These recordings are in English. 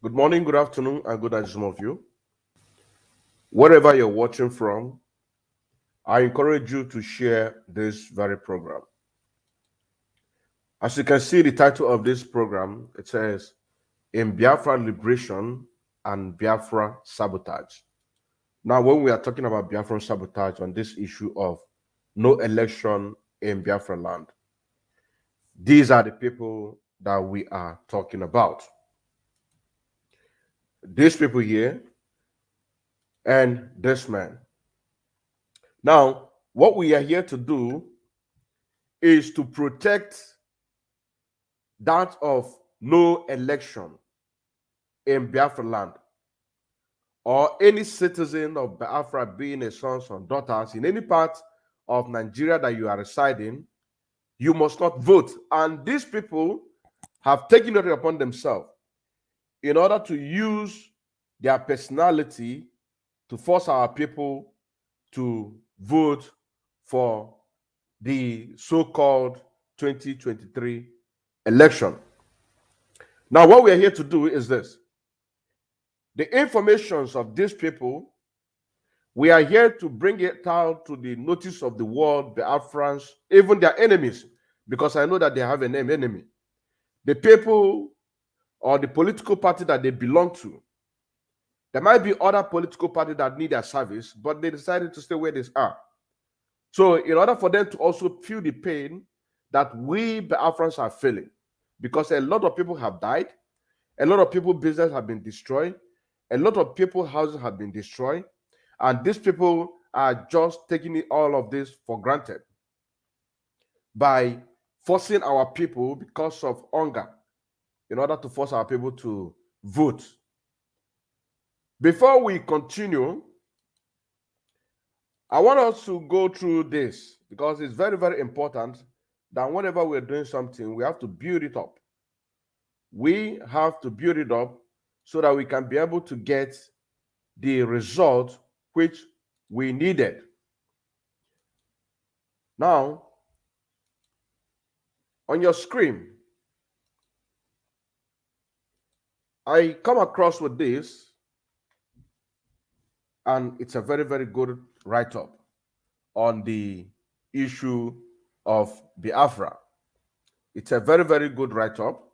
Good morning, good afternoon, and good night to some of you. Wherever you're watching from, I encourage you to share this very program. As you can see, the title of this program, it says, In Biafra Liberation and Biafra Sabotage. Now, when we are talking about Biafra sabotage on this issue of no election in Biafra land, these are the people that we are talking about. These people here and this man. Now, what we are here to do is to protect that of no election in Biafra land, or any citizen of Biafra being a sons or daughters in any part of Nigeria that you are residing, you must not vote. And these people have taken it upon themselves in order to use their personality to force our people to vote for the so-called 2023 election. Now, what we are here to do is this. The informations of these people, we are here to bring it out to the notice of the world, Biafrans, even their enemies, because I know that they have an enemy. The people or the political party that they belong to. There might be other political parties that need their service, but they decided to stay where they are. So in order for them to also feel the pain that we Biafrans are feeling, because a lot of people have died, a lot of people's business have been destroyed, a lot of people's houses have been destroyed, and these people are just taking all of this for granted by forcing our people because of hunger, in order to force our people to vote. Before we continue, I want us to go through this because it's very, very important that whenever we're doing something, we have to build it up. We have to build it up so that we can be able to get the result which we needed. Now, on your screen, I come across with this, and it's a very, very good write-up on the issue of Biafra. It's a very, very good write-up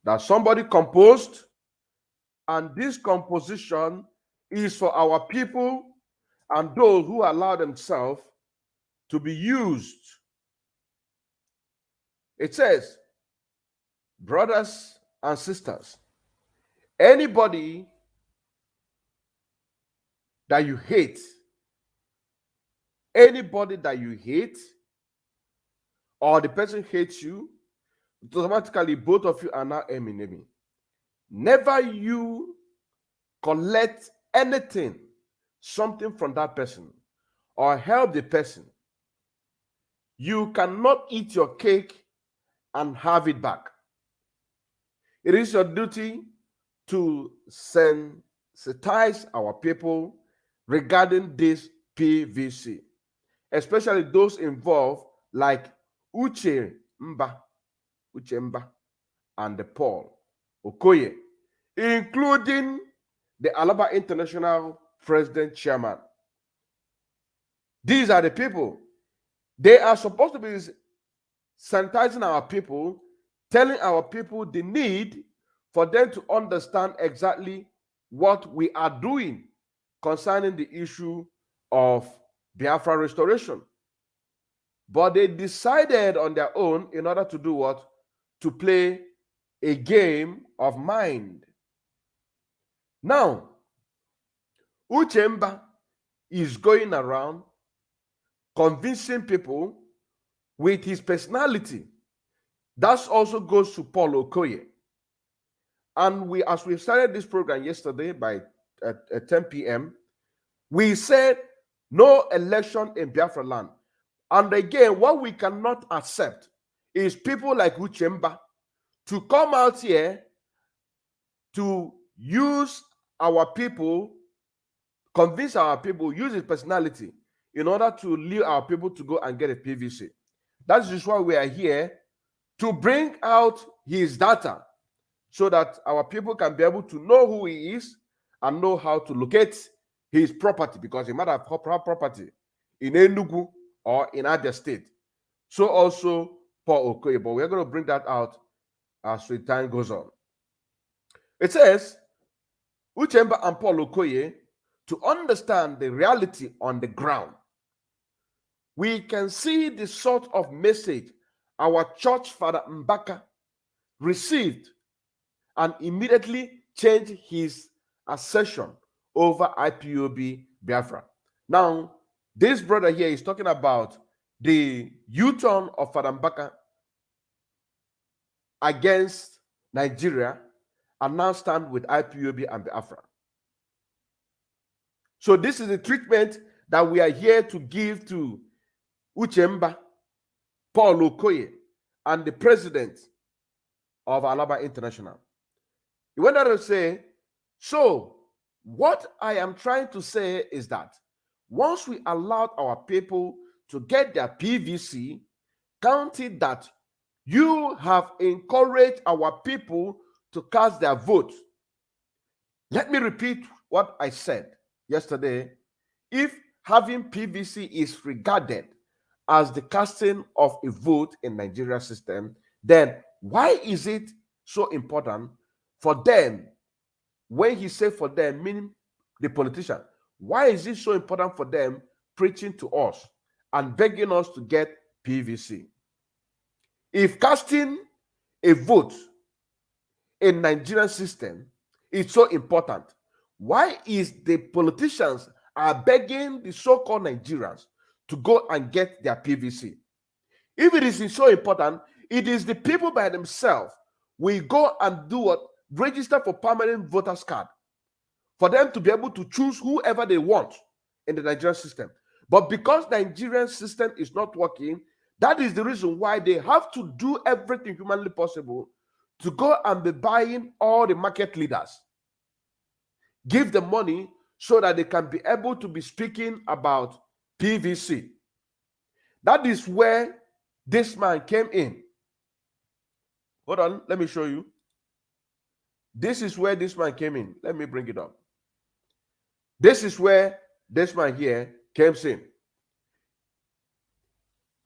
that somebody composed, and this composition is for our people and those who allow themselves to be used. It says, brothers and sisters, anybody that you hate, or the person hates you, automatically both of you are now enemy. Never you collect anything, something from that person, or help the person. You cannot eat your cake and have it back. It is your duty to sensitize our people regarding this PVC, especially those involved like Uche Mba, and the Paul Okoye, including the Alaba International President Chairman. These are the people. They are supposed to be sanitizing our people, telling our people the need for them to understand exactly what we are doing concerning the issue of Biafra restoration. But they decided on their own in order to do what? To play a game of mind. Now, Uchemba is going around convincing people with his personality. That also goes to Paul Okoye. And as we started this program yesterday at 10 p.m., we said no election in Biafra land. And again, what we cannot accept is people like Uchemba to come out here to use our people, convince our people, use his personality in order to lead our people to go and get a PVC. That's just why we are here, to bring out his data, so that our people can be able to know who he is and know how to locate his property, because he might have property in Enugu or in Abia State. So also Paul Okoye, but we're going to bring that out as the time goes on. It says, Uchemba and Paul Okoye, to understand the reality on the ground, we can see the sort of message our church father Mbaka received and immediately changed his assertion over IPOB Biafra. Now, this brother here is talking about the U-turn of Father Mbaka against Nigeria and now stand with IPOB and Biafra. So this is the treatment that we are here to give to Uchemba, Paul Okoye, and the president of Alaba International. He went on to say, so what I am trying to say is that once we allowed our people to get their PVC, counted that you have encouraged our people to cast their vote. Let me repeat what I said yesterday. If having PVC is regarded as the casting of a vote in Nigeria system, then why is it so important for them? When he said for them, meaning the politician, why is it so important for them preaching to us and begging us to get PVC? If casting a vote in Nigerian system is so important, why is the politicians are begging the so-called Nigerians to go and get their PVC? If it is so important, it is the people by themselves will go and do what? Register for permanent voters card for them to be able to choose whoever they want in the Nigerian system. But because the Nigerian system is not working, that is the reason why they have to do everything humanly possible to go and be buying all the market leaders, give them money so that they can be able to be speaking about PVC. That is where this man came in. Hold on, let me show you. This is where this man came in. Let me bring it up. This is where this man here came in.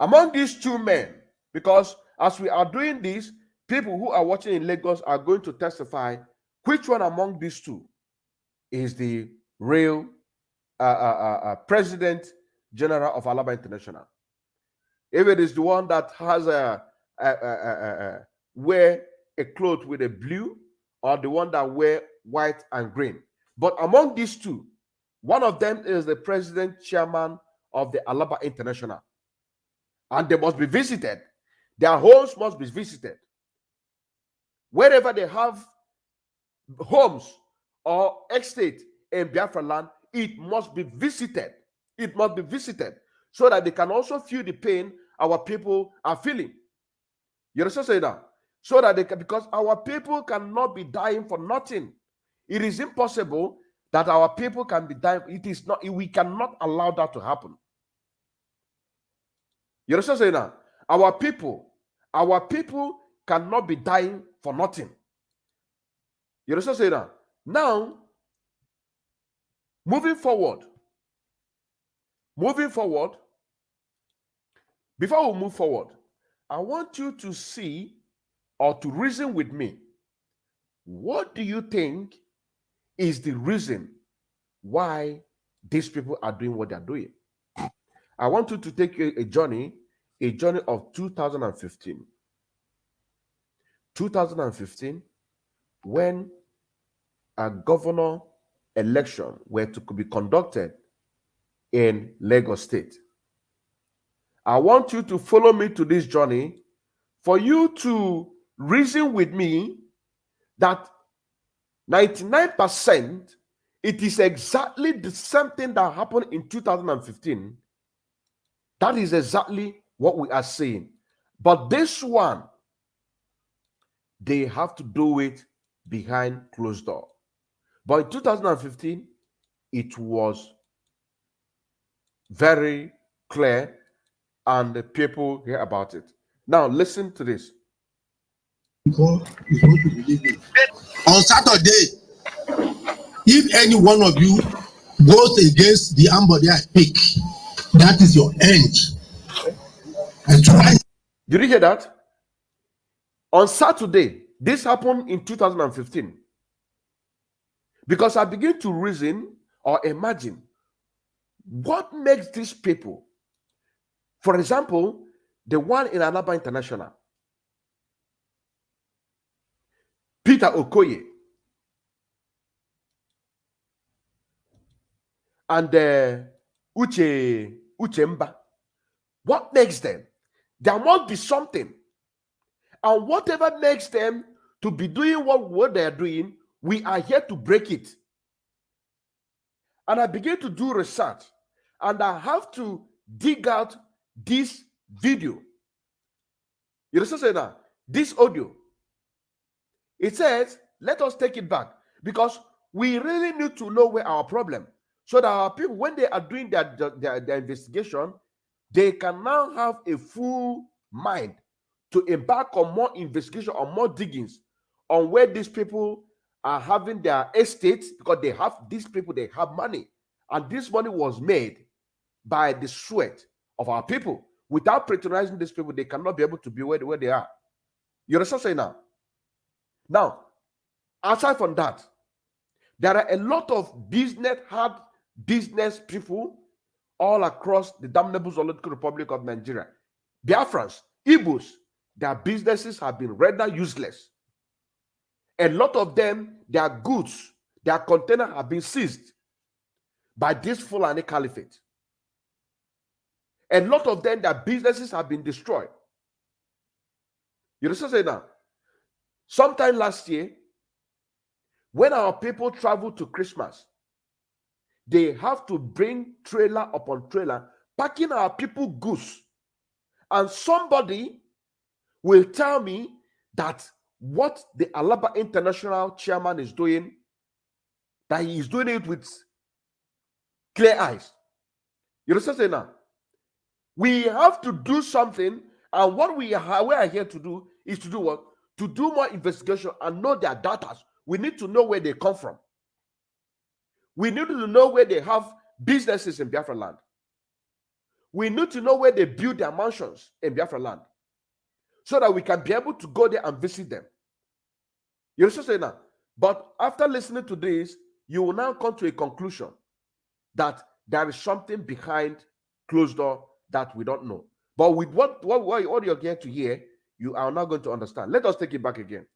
Among these two men, because as we are doing this, people who are watching in Lagos are going to testify which one among these two is the real President General of Alaba International. If it is the one that has wear a cloth with a blue, or the one that wear white and green. But among these two, one of them is the president chairman of the Alaba International. And they must be visited. Their homes must be visited. Wherever they have homes or estate in Biafra land, it must be visited. It must be visited so that they can also feel the pain our people are feeling. You understand say that? So that they can, because our people cannot be dying for nothing. It is impossible that our people can be dying. It is not, we cannot allow that to happen. You understand saying that? Our people cannot be dying for nothing. You understand saying that? Now, moving forward, before we move forward, I want you to see or to reason with me. What do you think is the reason why these people are doing what they're doing? I want you to take a journey of 2015. 2015, when a governor election were to be conducted in Lagos State. I want you to follow me to this journey for you to reason with me that 99% it is exactly the same thing that happened in 2015. That is exactly what we are saying. But this one, they have to do it behind closed door. But in 2015, it was very clear and the people hear about it. Now, listen to this. Because it's what you believe in. On Saturday, if any one of you goes against the ambody I pick, that is your end. And try. Did you hear that? On Saturday, this happened in 2015. Because I begin to reason or imagine what makes these people, for example, the one in Alaba International, Peter Okoye, and Uchemba, what makes them? There must be something. And whatever makes them to be doing what they are doing, we are here to break it. And I begin to do research, and I have to dig out this video. You understand now? This audio. It says, let us take it back, because we really need to know where our problem, so that our people, when they are doing their investigation, they can now have a full mind to embark on more investigation, on more diggings, on where these people are having their estates, because they have these people, they have money, and this money was made by the sweat of our people. Without patronizing these people, they cannot be able to be where they are. You understand what I'm saying now? Now, aside from that, there are a lot of hard business people all across the damnable Zoological Republic of Nigeria. Biafrans, Igbos, their businesses have been rendered useless. A lot of them, their goods, their containers have been seized by this Fulani Caliphate. A lot of them, their businesses have been destroyed. You understand what I'm saying now? Sometime last year, when our people travel to Christmas, they have to bring trailer upon trailer, packing our people goods. And somebody will tell me that what the Alaba International chairman is doing, that he is doing it with clear eyes. You understand what I'm saying now? We have to do something, and what we are here to do is to do what? To do more investigation and know their data. We need to know where they come from. We need to know where they have businesses in Biafra land. We need to know where they build their mansions in Biafra land, so that we can be able to go there and visit them. You understand what I'm saying now? But after listening to this, you will now come to a conclusion that there is something behind closed door that we don't know. But with what you're going to hear, you are not going to understand. Let us take it back again.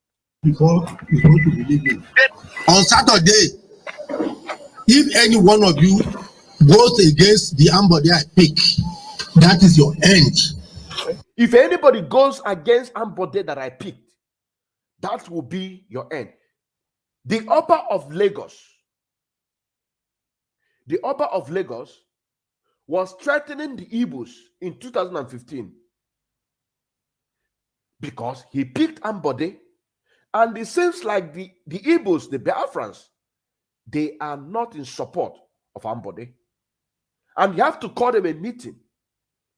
Because it's what you believe in. On Saturday, if any one of you goes against the ambody I pick, that is your end. If anybody goes against ambody that I picked, that will be your end. The Oba of Lagos was threatening the Igbos in 2015 because he picked ambody, and it seems like the Igbos, the Biafrans, they are not in support of ambody. And you have to call them a meeting.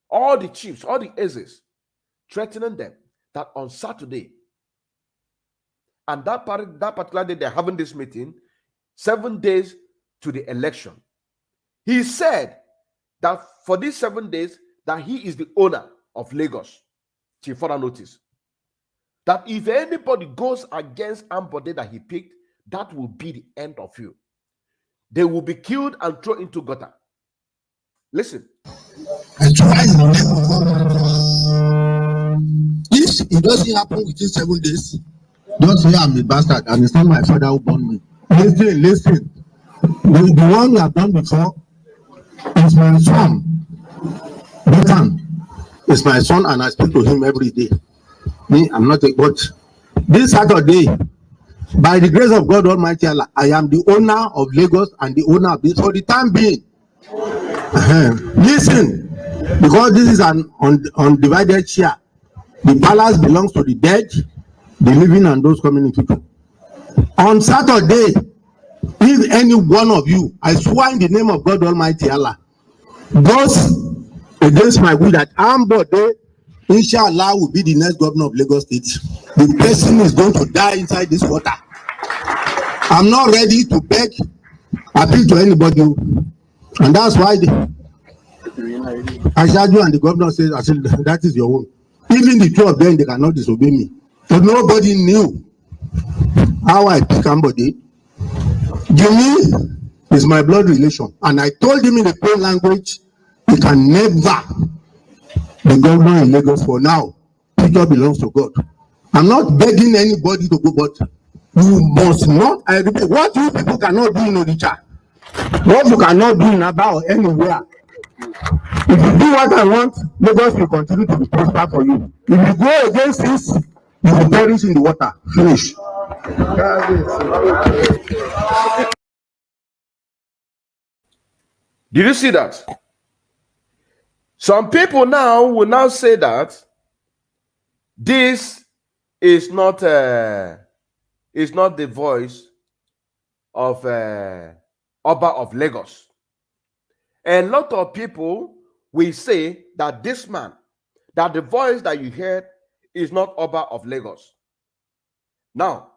All the chiefs, all the Ezes, threatening them that on Saturday, and that particular day they're having this meeting, 7 days to the election. He said that for these 7 days, that he is the owner of Lagos. Till further notice. That if anybody goes against ambody that he picked, that will be the end of you. They will be killed and thrown into gutter. Listen. And try in the name of God. If it doesn't happen within 7 days, don't say I'm a bastard and it's not my father who born me. Listen. The one we have done before is my son. Nathan is my son, and I speak to him every day. Me, I'm not a but this Saturday, by the grace of God Almighty Allah, I am the owner of Lagos and the owner of this for the time being. Listen, because this is an undivided share. The palace belongs to the dead, the living, and those coming into it. On Saturday, if any one of you, I swear in the name of God Almighty Allah, goes against my will that ambody inshallah, will be the next governor of Lagos State. The person is going to die inside this water. I'm not ready to beg, appeal to anybody. And that's why Ashaju and the governor said, I said, that is your own. Even the two of them, they cannot disobey me. But nobody knew how I pick somebody. Jimmy is my blood relation. And I told him in the plain language, he can never be governor in Lagos for now. Future belongs to God. I'm not begging anybody to go, but you must not. I repeat, what you people cannot do in Onitsha, what you cannot do in Aba or anywhere. If you do what I want, Lagos will continue to be prosper for you. If you go against this, you will perish in the water. Finish. Did you see that? Some people now will now say that this is not the voice of Oba of Lagos. A lot of people will say that this man, that the voice that you heard is not Oba of Lagos. Now,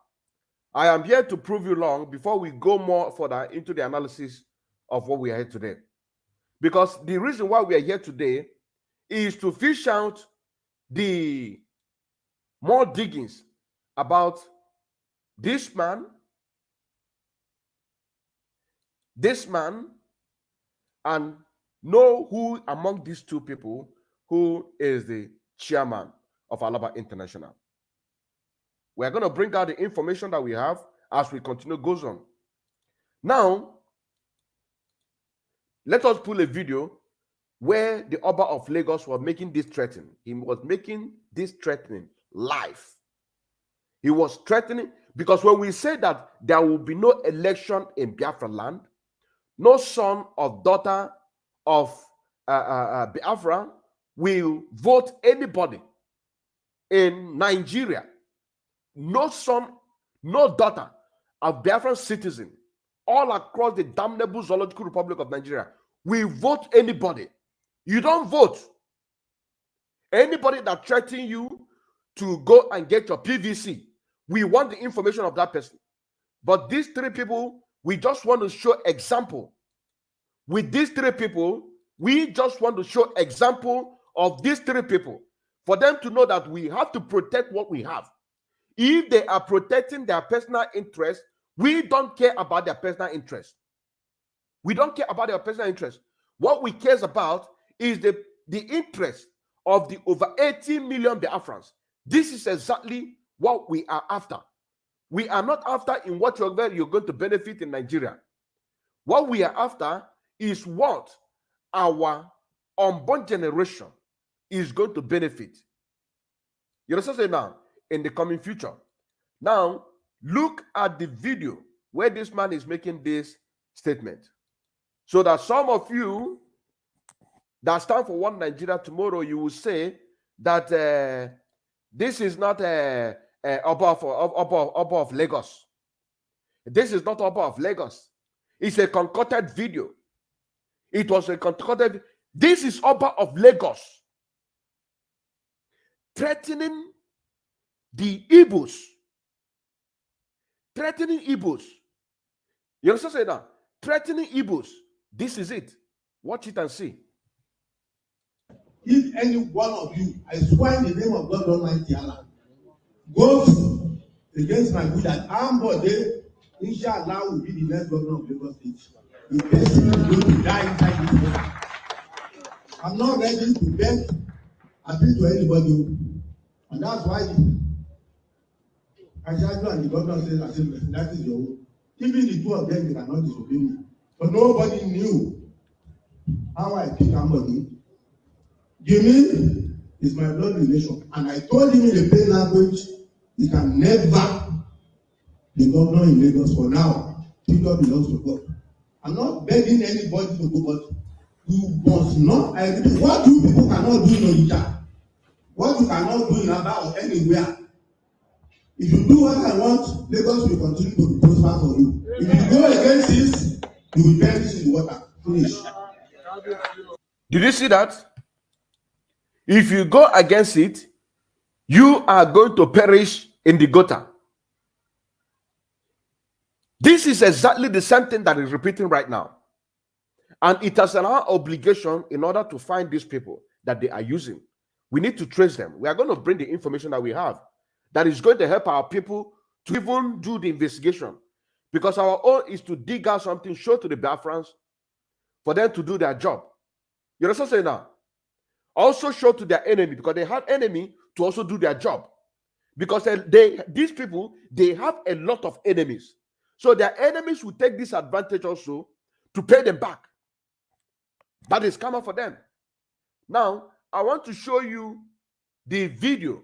I am here to prove you wrong before we go more further into the analysis of what we are here today. Because the reason why we are here today is to fish out the more diggings about this man, and know who among these two people who is the chairman of Alaba International. We are going to bring out the information that we have as we continue goes on. Now, let us pull a video where the Oba of Lagos was making this threatening. He was making this threatening live. He was threatening because when we say that there will be no election in Biafra land, no son or daughter of Biafra will vote anybody in Nigeria. No son, no daughter of Biafran citizen all across the damnable Zoological Republic of Nigeria will vote anybody. You don't vote. Anybody that threatens you to go and get your PVC, we want the information of that person. But these three people, we just want to show example. With these three people, we just want to show example of these three people for them to know that we have to protect what we have. If they are protecting their personal interest, we don't care about their personal interest. We don't care about their personal interest. What we care about is the interest of the over 80 million Biafrans. This is exactly what we are after. We are not after in what you're going to benefit in Nigeria. What we are after is what our unborn generation is going to benefit. You understand what I'm saying now? In the coming future. Now, look at the video where this man is making this statement. So that some of you that stand for one Nigeria tomorrow, you will say that this is not Oba of Lagos. This is not Oba of Lagos. It's a concocted video. It was a concocted. This is Oba of Lagos threatening the Igbos. Threatening Igbos. You understand say that? Threatening Igbos. This is it. Watch it and see. If any one of you, I swear in the name of God Almighty Allah, goes against my good that Ambode, inshallah, will be the next governor of Lagos State. The person is going to die inside this water. I'm not ready to beg, appeal to anybody. And that's why Ashadu and the governor said, that is your own. Even the two of them, they cannot disobey me. But nobody knew how I pick somebody. Jimmy is my blood relation. And I told him in the plain language, he can never be governor in Lagos for now. Future belongs to God. I'm not begging anybody to go, but you must not. I repeat, what you people cannot do in Onitsha, what you cannot do in Aba or anywhere. If you do what I want, Lagos will continue to be prosper for you. If you go against this, you will perish in the water. Finish. Did you see that? If you go against it, you are going to perish in the gutter. This is exactly the same thing that is repeating right now. And it is our obligation in order to find these people that they are using. We need to trace them. We are going to bring the information that we have that is going to help our people to even do the investigation. Because our own is to dig out something, show to the Biafrans for them to do their job. You understand what I'm saying now? Also show to their enemy, because they have enemy to also do their job. Because these people, they have a lot of enemies. So their enemies will take this advantage also to pay them back. That is karma for them. Now, I want to show you the video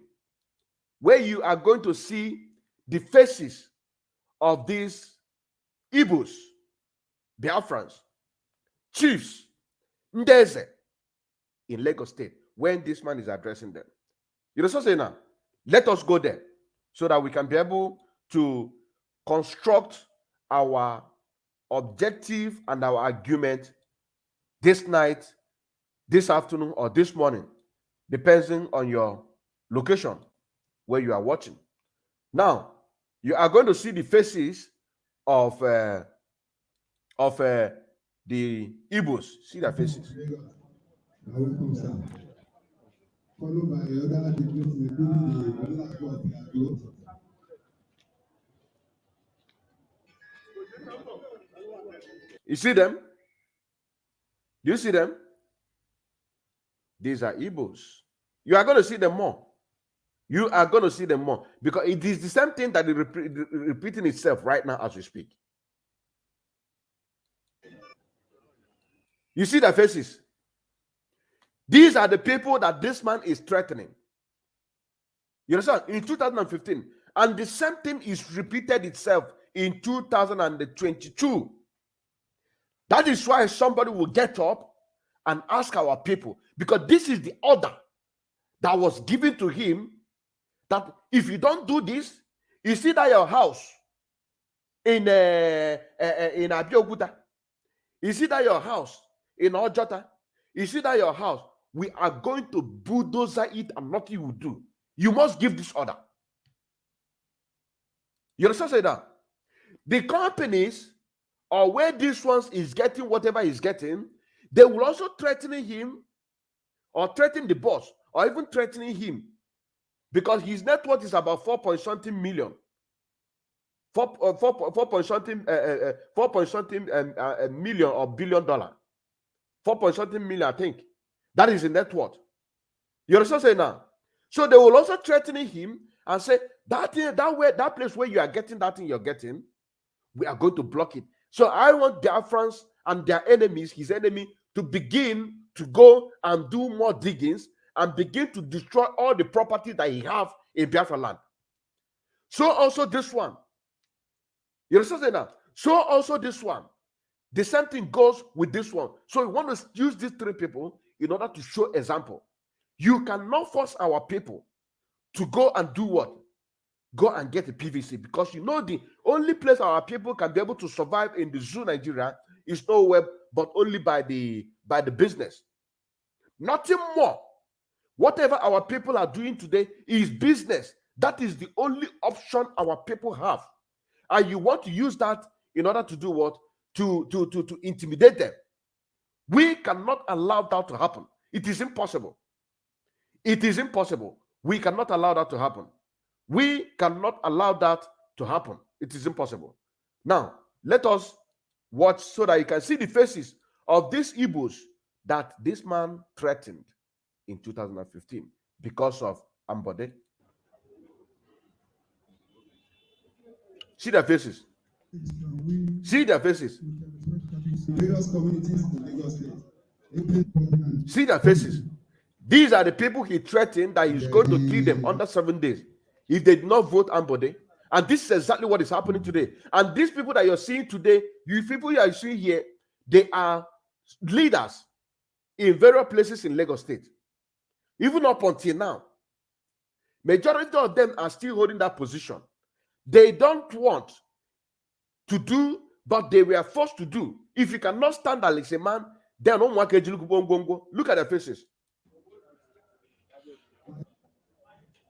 where you are going to see the faces of these Igbos, Biafrans, chiefs, Ndeze, in Lagos State, when this man is addressing them. You know what I'm saying now? Let us go there so that we can be able to construct our objective and our argument this night, this afternoon, or this morning, depending on your location where you are watching. Now, you are going to see the faces of the Igbos. See their faces. Followed by other dignitaries, including the You see them? Do you see them? These are Igbos. You are going to see them more. You are going to see them more because it is the same thing that is repeating itself right now as we speak. You see their faces. These are the people that this man is threatening. You understand? In 2015. And the same thing is repeated itself in 2022. That is why somebody will get up and ask our people, because this is the order that was given to him, that if you don't do this, you see that your house in Abeokuta, you see that your house in Ojota, you see that your house, we are going to bulldozer it and nothing will do. You must give this order. You understand that? The companies, or where this one is getting whatever he's getting, they will also threaten him or threaten the boss or even threatening him, because his net worth is about 4.something million. 4.something million or billion dollar. 4.something million, I think. That is the net worth. You understand saying now? So they will also threaten him and say, that place where you are getting that thing you're getting, we are going to block it. So I want Biafrans and their enemies, his enemy, to begin to go and do more diggings and begin to destroy all the property that he have in Biafra land. So also this one. You understand that? So also this one. The same thing goes with this one. So we want to use these three people in order to show example. You cannot force our people to go and do what? Go and get a PVC, because you know the only place our people can be able to survive in the zoo Nigeria is nowhere but only by the business. Nothing more. Whatever our people are doing today is business. That is the only option our people have. And you want to use that in order to do what? To intimidate them. We cannot allow that to happen. It is impossible. It is impossible. We cannot allow that to happen. We cannot allow that to happen. It is impossible. Now, let us watch so that you can see the faces of these Igbos that this man threatened in 2015 because of Ambode. See their faces. See their faces. See their faces. These are the people he threatened that he's going to kill them under 7 days if they did not vote Ambode. And this is exactly what is happening today. And these people that you're seeing today, you people you are seeing here, they are leaders in various places in Lagos State. Even up until now, majority of them are still holding that position. They don't want to do, but they were forced to do. If you cannot stand as a man, then don't want to look at their faces.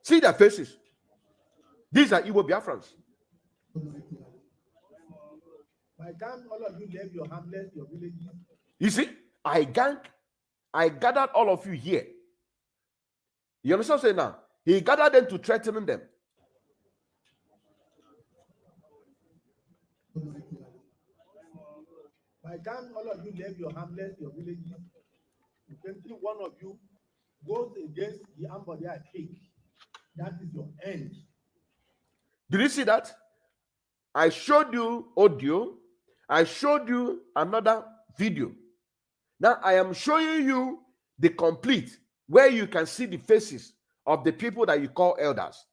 See their faces. These are Igbo Biafrans. By the time all of you left your hamlets, your villages. You see, I gathered all of you here. You understand what I'm saying now? He gathered them to threaten them. By the time all of you left your hamlets, your villages, if one of you goes against the Ambody king, that is your end. Did you see that? I showed you audio. I showed you another video. Now I am showing you the complete, where you can see the faces of the people that you call elders,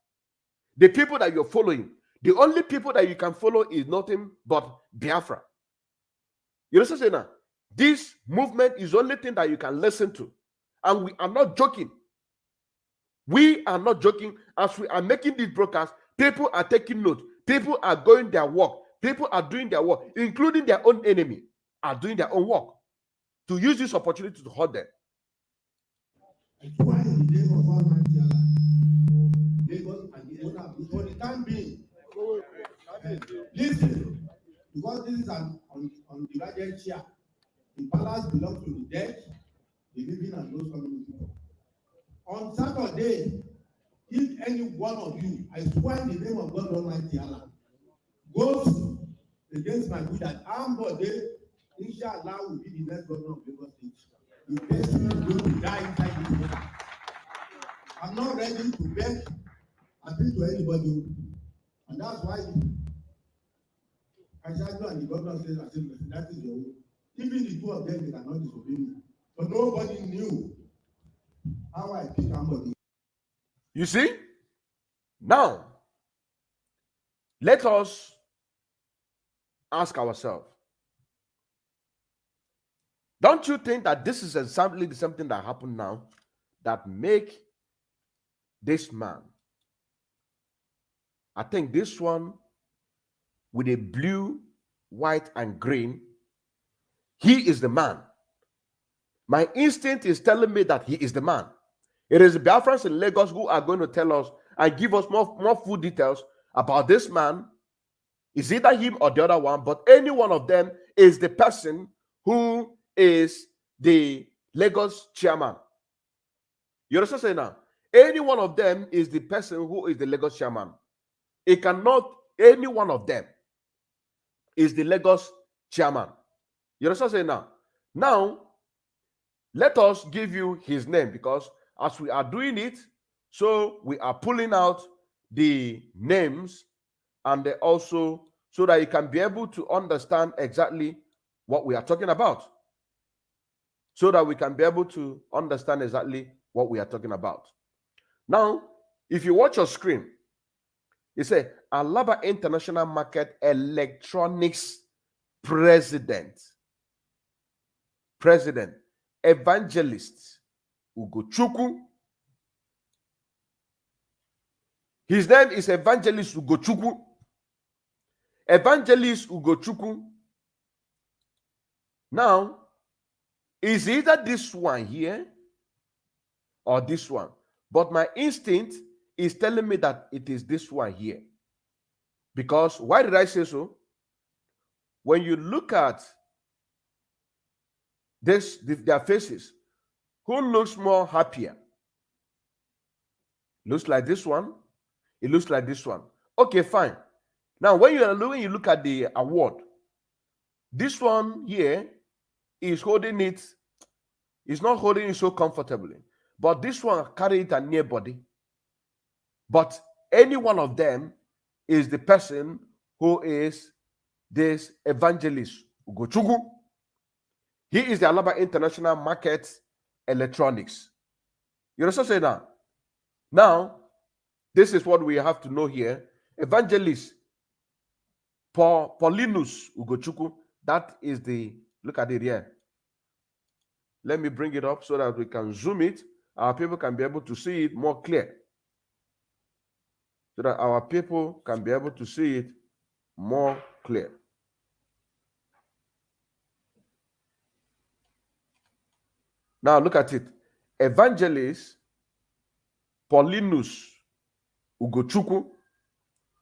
the people that you're following. The only people that you can follow is nothing but Biafra. You understand what I'm saying now? This movement is the only thing that you can listen to. And we are not joking. We are not joking. As we are making this broadcast, people are taking note. People are going their work. People are doing their work, including their own enemy, are doing their own work to use this opportunity to hurt them. Why in the name of Almighty Allah, Lagos and the owner of for the time being, listen, because this is an undivided share. The palace belongs to the dead, the living, and those coming people. On Saturday, if any one of you, I swear in the name of God Almighty Allah, goes against my will that Ambode, inshallah, will be the next governor of Lagos State. The person is going to die inside this water. I'm not ready to beg, appeal to anybody. And that's why Kajado and the governor says, that is your own. Even the two of them, they cannot disobey me. But nobody knew how I pick Ambode. You see? Now, let us ask ourselves, don't you think that this is exactly something that happened now that make this man, I think this one with a blue, white, and green, he is the man. My instinct is telling me that he is the man. It is the Biafrans in Lagos who are going to tell us and give us more full details about this man. It's either him or the other one, but any one of them is the person who is the Lagos chairman. You understand what I'm saying now? Any one of them is the person who is the Lagos chairman. It cannot, any one of them is the Lagos chairman. You understand what I'm saying now? Now, let us give you his name, because as we are doing it, so we are pulling out the names, and also so that you can be able to understand exactly what we are talking about. So that we can be able to understand exactly what we are talking about. Now, if you watch your screen, it says Alaba International Market Electronics President Evangelist Ugochukwu. His name is Evangelist Ugochukwu. Evangelist Ugochukwu. Now, is either this one here or this one. But my instinct is telling me that it is this one here. Because, why did I say so? When you look at this, their faces, who looks more happier? Looks like this one. It looks like this one. Okay, fine. Now, when you look at the award, this one here is holding it. It's not holding it so comfortably. But this one carry it at near body. But any one of them is the person who is this evangelist Ugochukwu. He is the Alaba International Market Electronics. You understand what I'm saying now? Now, this is what we have to know here. Evangelist Paulinus Ugochukwu. That is the, look at it here. Let me bring it up so that we can zoom it. Our people can be able to see it more clear. So that our people can be able to see it more clear. Now look at it. Evangelist Paulinus Ugochukwu.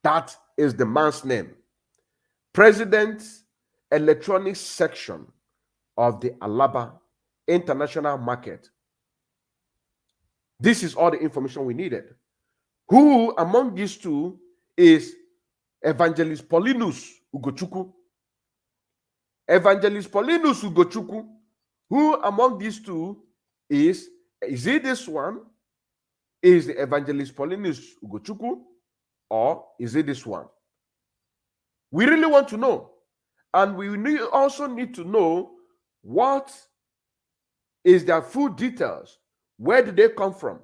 That is the man's name. President, Electronics Section of the Alaba International Market. This is all the information we needed. Who among these two is Evangelist Paulinus Ugochukwu? Evangelist Paulinus Ugochukwu. Who among these two is it this one? Is the Evangelist Paulinus Ugochukwu, or is it this one? We really want to know. And we also need to know what is their full details. Where did they come from?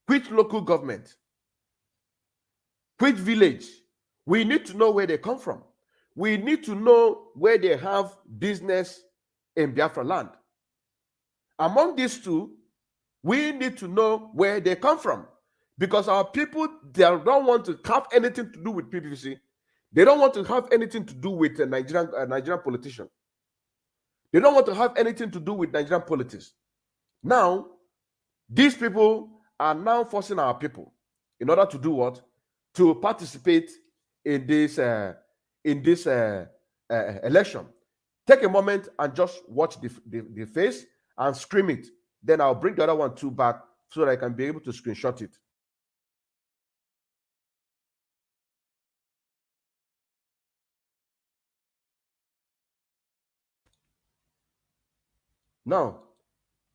Which local government? Which village? We need to know where they come from. We need to know where they have business in Biafra land. Among these two, we need to know where they come from, because our people, they don't want to have anything to do with PPC. They don't want to have anything to do with Nigerian politician. They don't want to have anything to do with Nigerian politics. Now, these people are now forcing our people in order to do what? To participate in this election. Take a moment and just watch the face and scream it. Then I'll bring the other one too back so that I can be able to screenshot it. Now,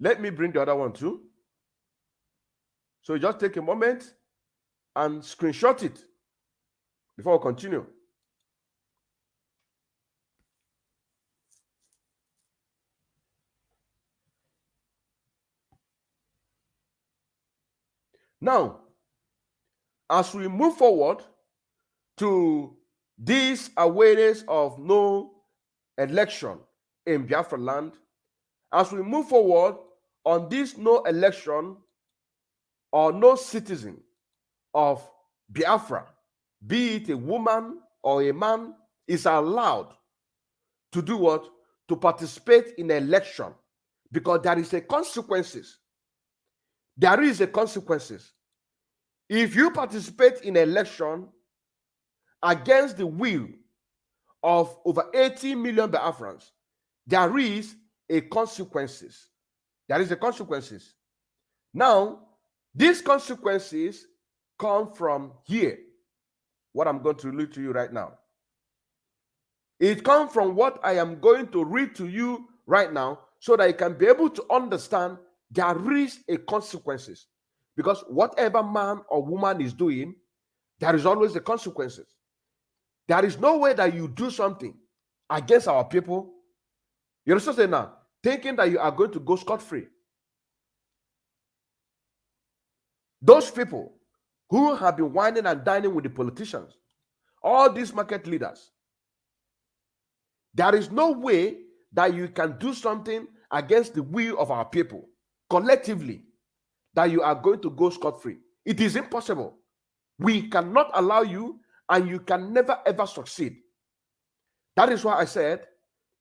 let me bring the other one too. So just take a moment and screenshot it before we continue. Now, as we move forward to this awareness of no election in Biafra land, as we move forward on this no election or no citizen of Biafra, be it a woman or a man, is allowed to do what? To participate in election, because there is a consequences. There is a consequences. If you participate in election against the will of over 80 million Biafrans, there is a consequences. There is a consequences. Now, these consequences come from here. What I'm going to read to you right now. It comes from what I am going to read to you right now, so that you can be able to understand there is a consequences. Because whatever man or woman is doing, there is always the consequences. There is no way that you do something against our people, you understand now, thinking that you are going to go scot-free. Those people who have been whining and dining with the politicians, all these market leaders, there is no way that you can do something against the will of our people collectively that you are going to go scot-free. It is impossible. We cannot allow you, and you can never ever succeed. That is why I said,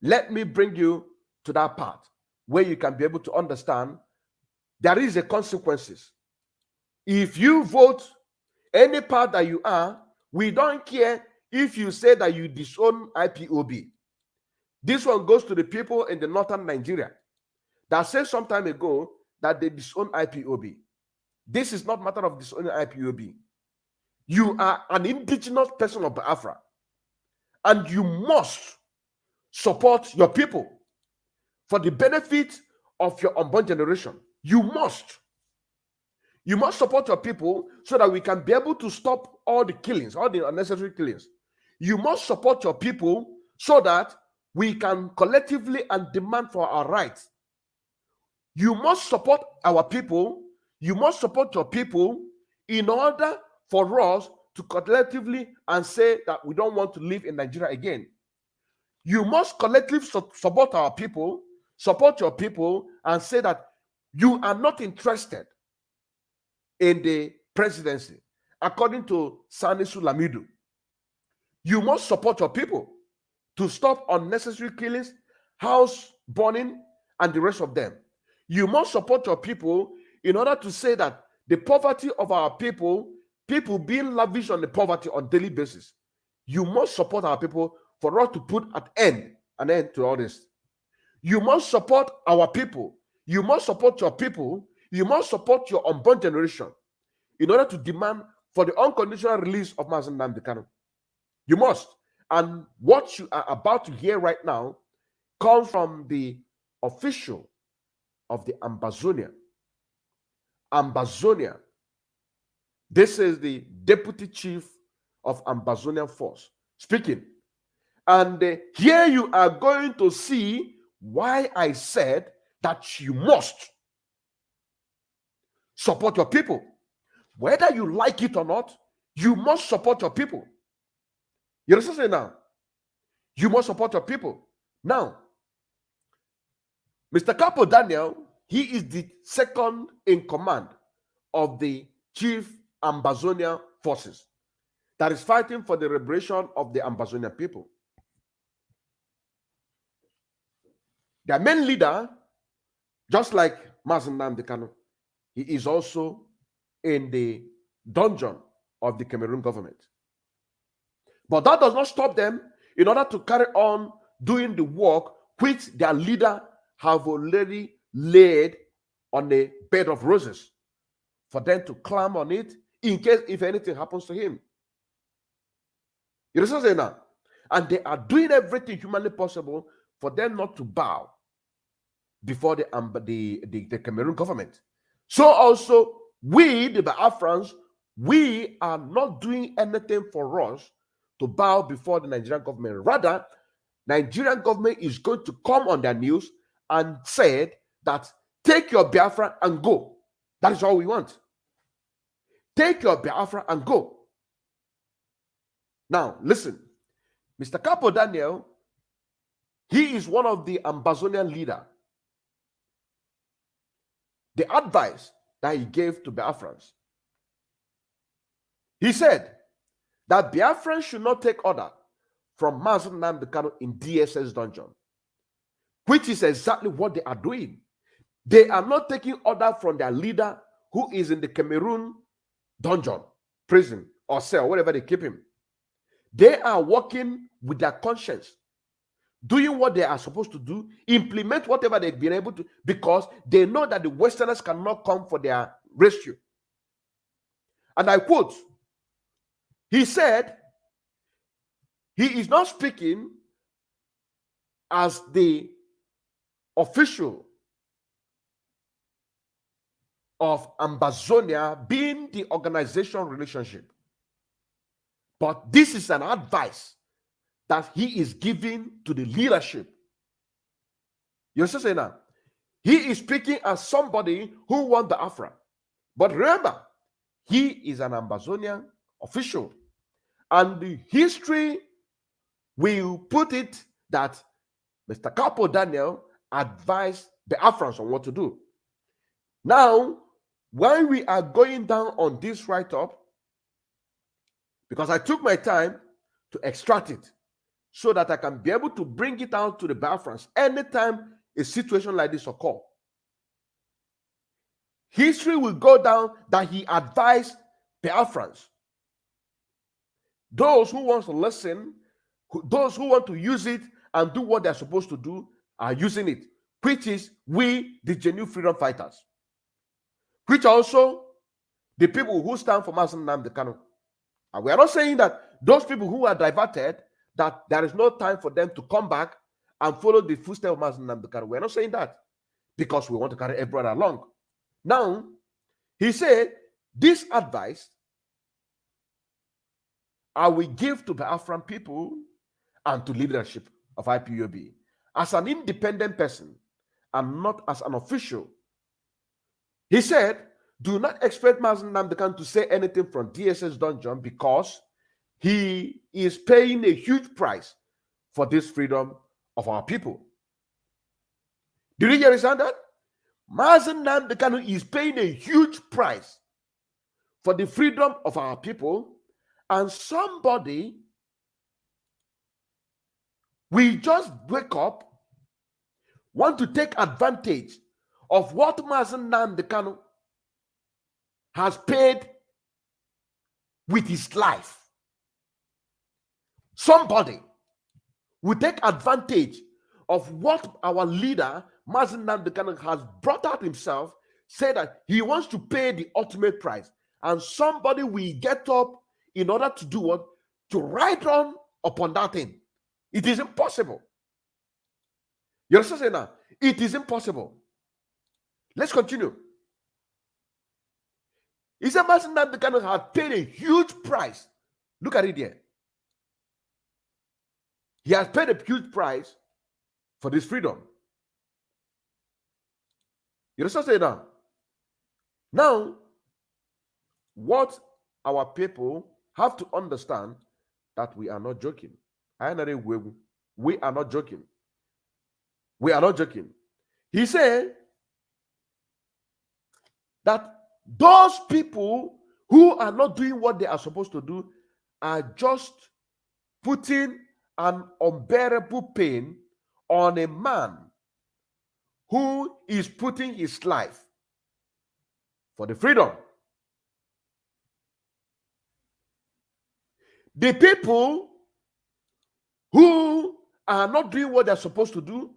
let me bring you to that part where you can be able to understand there is a consequences. If you vote any part that you are, we don't care if you say that you disown IPOB. This one goes to the people in the northern Nigeria that said some time ago that they disown IPOB. This is not a matter of disowning IPOB. You are an indigenous person of Biafra, and you must support your people for the benefit of your unborn generation. You must support your people so that we can be able to stop all the killings, all the unnecessary killings. You must support your people so that we can collectively and demand for our rights. You must support our people. You must support your people in order for us to collectively and say that we don't want to live in Nigeria again. You must collectively support our people, support your people, and say that you are not interested in the presidency, according to Sanisu Lamido. You must support your people to stop unnecessary killings, house burning, and the rest of them. You must support your people in order to say that the poverty of our people being lavish on the poverty on daily basis. You must support our people for us to put an end to all this. You must support our people. You must support your people. You must support your unborn generation in order to demand for the unconditional release of Mazen Nnamdi Kanu. You must. And what you are about to hear right now comes from the official of the Ambazonia. Ambazonia. This is the deputy chief of Ambazonian force speaking. And here you are going to see why I said that you must support your people. Whether you like it or not, you must support your people. You understand now? You must support your people. Now, Mr. Capo Daniel, he is the second in command of the chief Ambazonia forces that is fighting for the liberation of the Ambazonia people. Their main leader, just like Mazen Nnamdi Kanu, he is also in the dungeon of the Cameroon government. But that does not stop them in order to carry on doing the work which their leader have already laid on a bed of roses for them to climb on it in case if anything happens to him. You understand what I'm saying now? And they are doing everything humanly possible for them not to bow before the Cameroon government. So also, we, the Biafrans, we are not doing anything for us to bow before the Nigerian government. Rather, Nigerian government is going to come on their news and said that take your Biafra and go. That is all we want. Take your Biafra and go. Now, listen. Mr. Capo Daniel, he is one of the Ambazonian leaders. The advice that he gave to Biafrans. He said that Biafrans should not take order from Mazen Nnamdi Kanu in DSS dungeon, which is exactly what they are doing. They are not taking order from their leader who is in the Cameroon dungeon, prison, or cell, wherever they keep him. They are working with their conscience, doing what they are supposed to do, implement whatever they've been able to, because they know that the Westerners cannot come for their rescue. And I quote, he said, he is not speaking as the official of Ambazonia being the organization relationship. But this is an advice that he is giving to the leadership. You understand now? He is speaking as somebody who won the Biafra. But remember, he is an Ambazonian official. And the history will put it that Mr. Capo Daniel advised the Biafrans on what to do. Now, when we are going down on this write-up, because I took my time to extract it so that I can be able to bring it out to the Biafrans anytime a situation like this occurs. History will go down that he advised Biafrans. Those who want to listen, those who want to use it and do what they're supposed to do are using it, which is we, the genuine freedom fighters, which also the people who stand for Mazen Nnamdi Kanu. And we are not saying that those people who are diverted, that there is no time for them to come back and follow the footsteps of Mazen Nnamdi Kanu. We are not saying that because we want to carry everyone along. Now, he said, this advice I will give to the Biafran people and to leadership of IPOB as an independent person and not as an official. He said, do not expect Mazen Nnamdi Kanu to say anything from DSS dungeon because he is paying a huge price for this freedom of our people. Did you understand that? Mazen Nnamdi Kanu is paying a huge price for the freedom of our people, and somebody will just wake up, want to take advantage of what Mazen Nnamdi Kanu has paid with his life. Somebody will take advantage of what our leader, Mazi Nnamdi Kanu, has brought out himself, say that he wants to pay the ultimate price. And somebody will get up in order to do what? To ride on upon that thing. It is impossible. You understand now? It is impossible. Let's continue. He said Mazi Nnamdi Kanu had paid a huge price. Look at it here. He has paid a huge price for this freedom. You understand now? Now, what our people have to understand that we are not joking. We are not joking. We are not joking. He said that those people who are not doing what they are supposed to do are just putting an unbearable pain on a man who is putting his life for the freedom. The people who are not doing what they're supposed to do,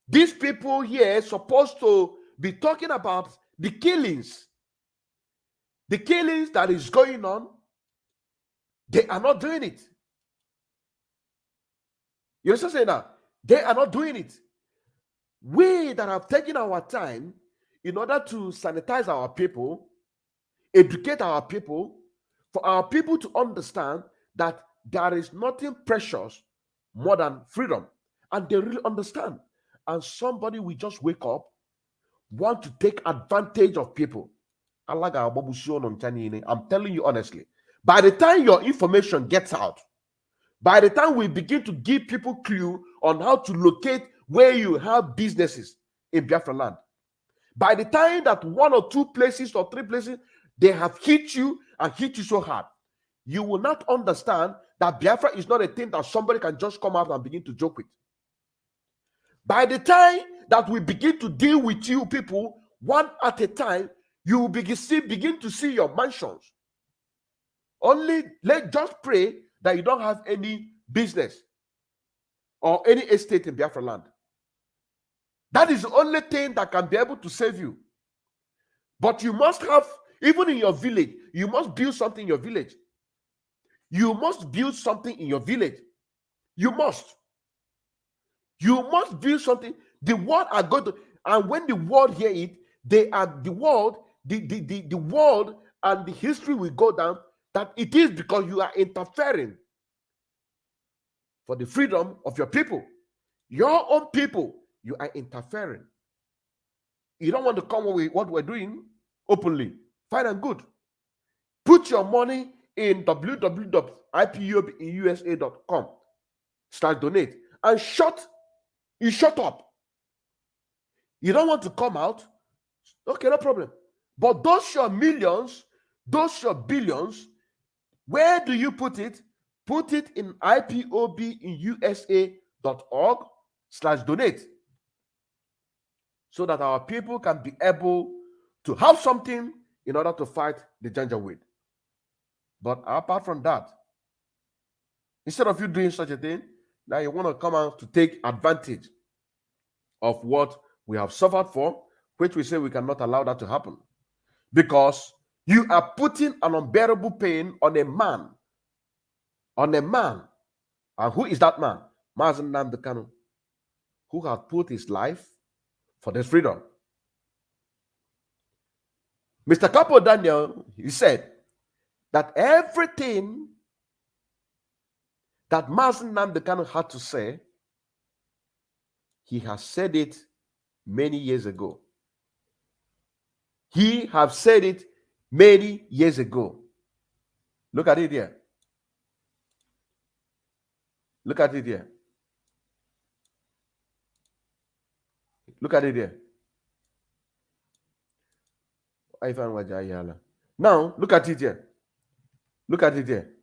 these people here are supposed to be talking about the killings that is going on. They are not doing it. You understand saying that? They are not doing it. We that have taken our time in order to sanitize our people, educate our people, for our people to understand that there is nothing precious more than freedom. And they really understand. And somebody will just wake up, want to take advantage of people. I'm telling you honestly. By the time your information gets out, by the time we begin to give people clue on how to locate where you have businesses in Biafra land, by the time that 1 or 2 places or 3 places, they have hit you and hit you so hard, you will not understand that Biafra is not a thing that somebody can just come out and begin to joke with. By the time that we begin to deal with you people one at a time, you will begin to see your mansions. Only let's just pray that you don't have any business or any estate in Biafra land. That is the only thing that can be able to save you. But you must have, even in your village, you must build something in your village. You must build something in your village. You must. You must build something. The world are going to, and when the world hear it, they are the world, the world and the history will go down that it is because you are interfering for the freedom of your people. Your own people, you are interfering. You don't want to come with what we're doing openly. Fine and good. Put your money in www.ipubinUSA.com/donate and shut up. You don't want to come out? Okay, no problem. But those your millions, those your billions, where do you put it? Put it in ipubinUSA.org/donate so that our people can be able to have something in order to fight the Janjaweed. But apart from that, instead of you doing such a thing, now you want to come out to take advantage of what we have suffered for, which we say we cannot allow that to happen. Because you are putting an unbearable pain on a man. On a man. And who is that man? Mazi Nnamdi Kanu, who has put his life for this freedom. Mr. Capo Daniel, he said that everything that Mazi Nnamdi Kanu had to say, he has said it many years ago. He have said it many years ago. Look at it here. Look at it here. Look at it here. Now, look at it here. Look at it here.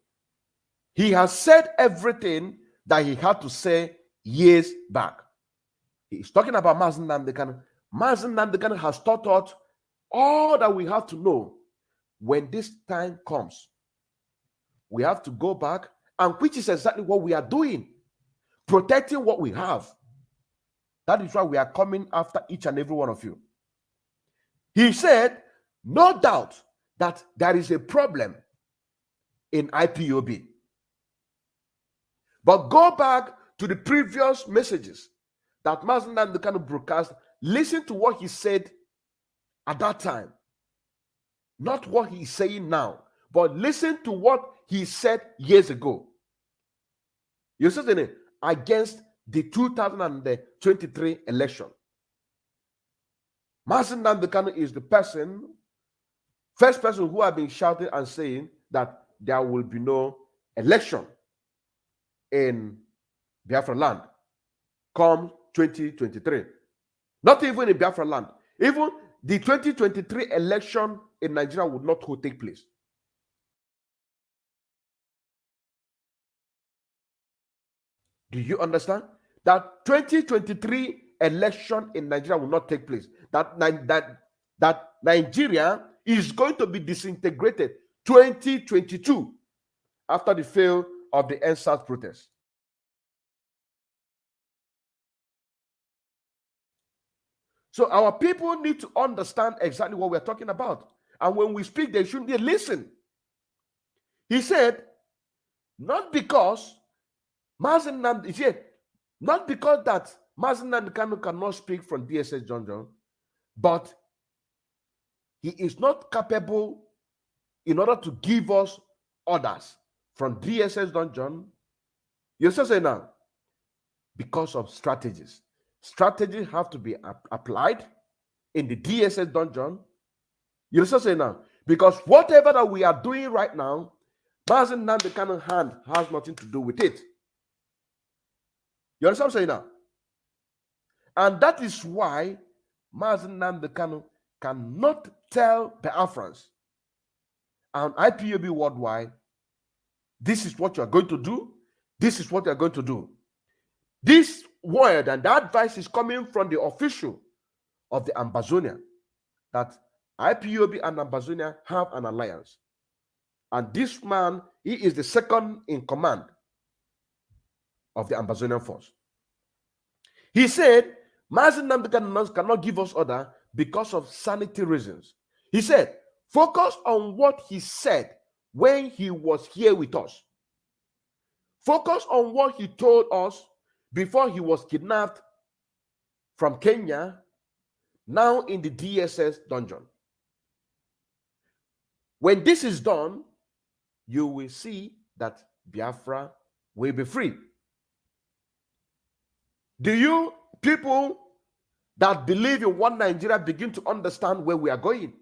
He has said everything that he had to say years back. He's talking about Mazi Nnamdi Kanu. Mazi Nnamdi Kanu has taught us all that we have to know when this time comes, we have to go back, and which is exactly what we are doing, protecting what we have. That is why we are coming after each and every one of you. He said, no doubt that there is a problem in IPOB. But go back to the previous messages that Mazen Nandekano broadcast. Listen to what he said at that time. Not what he's saying now, but listen to what he said years ago. You see, against the 2023 election. Mazen Nandekano is the first person who have been shouting and saying that there will be no election in Biafra land come 2023. Not even in Biafra land. Even the 2023 election in Nigeria would not take place. Do you understand? That 2023 election in Nigeria will not take place. That Nigeria is going to be disintegrated 2022 after the fail of the NSAS protest. So our people need to understand exactly what we're talking about. And when we speak, they should listen. He said, not because Mazen Nandekano cannot speak from DSS Dungeon, but he is not capable in order to give us orders from DSS Dungeon. You say now, because of strategies. Strategies have to be applied in the DSS Dungeon. You say now, because whatever that we are doing right now, Mazen Nandekano's hand has nothing to do with it. You understand what I'm saying now? And that is why Mazen Nandekano cannot tell Biafrans and IPOB worldwide, this is what you are going to do, this is what you are going to do. This word and that advice is coming from the official of the Ambazonia, that IPOB and Ambazonia have an alliance. And this man, he is the second in command of the Ambazonian force. He said, Mazen Nandekano cannot give us order because of sanity reasons. He said, focus on what he said when he was here with us. Focus on what he told us before he was kidnapped from Kenya, now in the DSS dungeon. When this is done, you will see that Biafra will be free. Do you people that believe in one Nigeria begin to understand where we are going?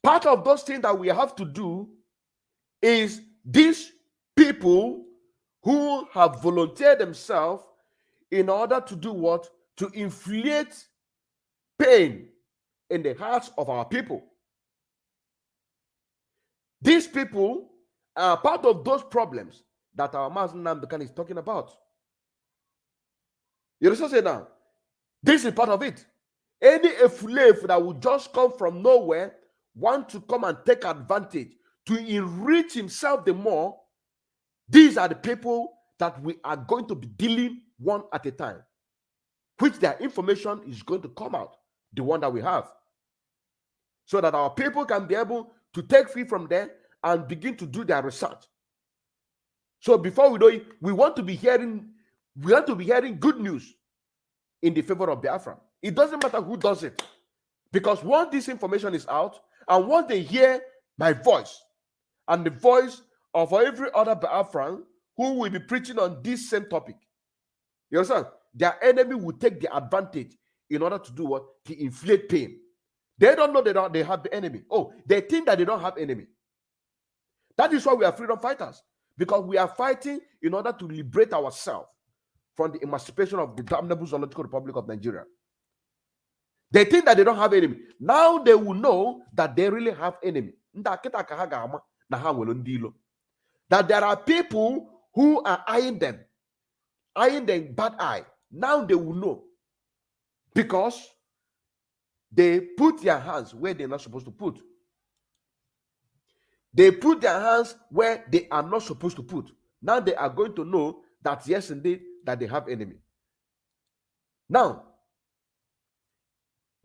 Part of those things that we have to do is these people who have volunteered themselves in order to do what? To inflict pain in the hearts of our people. These people are part of those problems that our Mazen Nandekano is talking about. You understand now? This is part of it. Any slave that will just come from nowhere, want to come and take advantage to enrich himself the more, these are the people that we are going to be dealing one at a time, which their information is going to come out, the one that we have, so that our people can be able to take free from there and begin to do their research. So before we do it, we want to be hearing good news in the favor of Biafra. It doesn't matter who does it, because once this information is out and once they hear my voice and the voice of every other Biafran who will be preaching on this same topic, you understand? Their enemy will take the advantage in order to do what? To inflict pain. They don't know they have the enemy. Oh, they think that they don't have enemy. That is why we are freedom fighters, because we are fighting in order to liberate ourselves from the emancipation of the damnable Zoological Republic of Nigeria. They think that they don't have enemy. Now they will know that they really have enemy. That there are people who are eyeing them bad eye. Now they will know, because they put their hands where they're not supposed to put. They put their hands where they are not supposed to put. Now they are going to know that yes, indeed, that they have enemy. Now,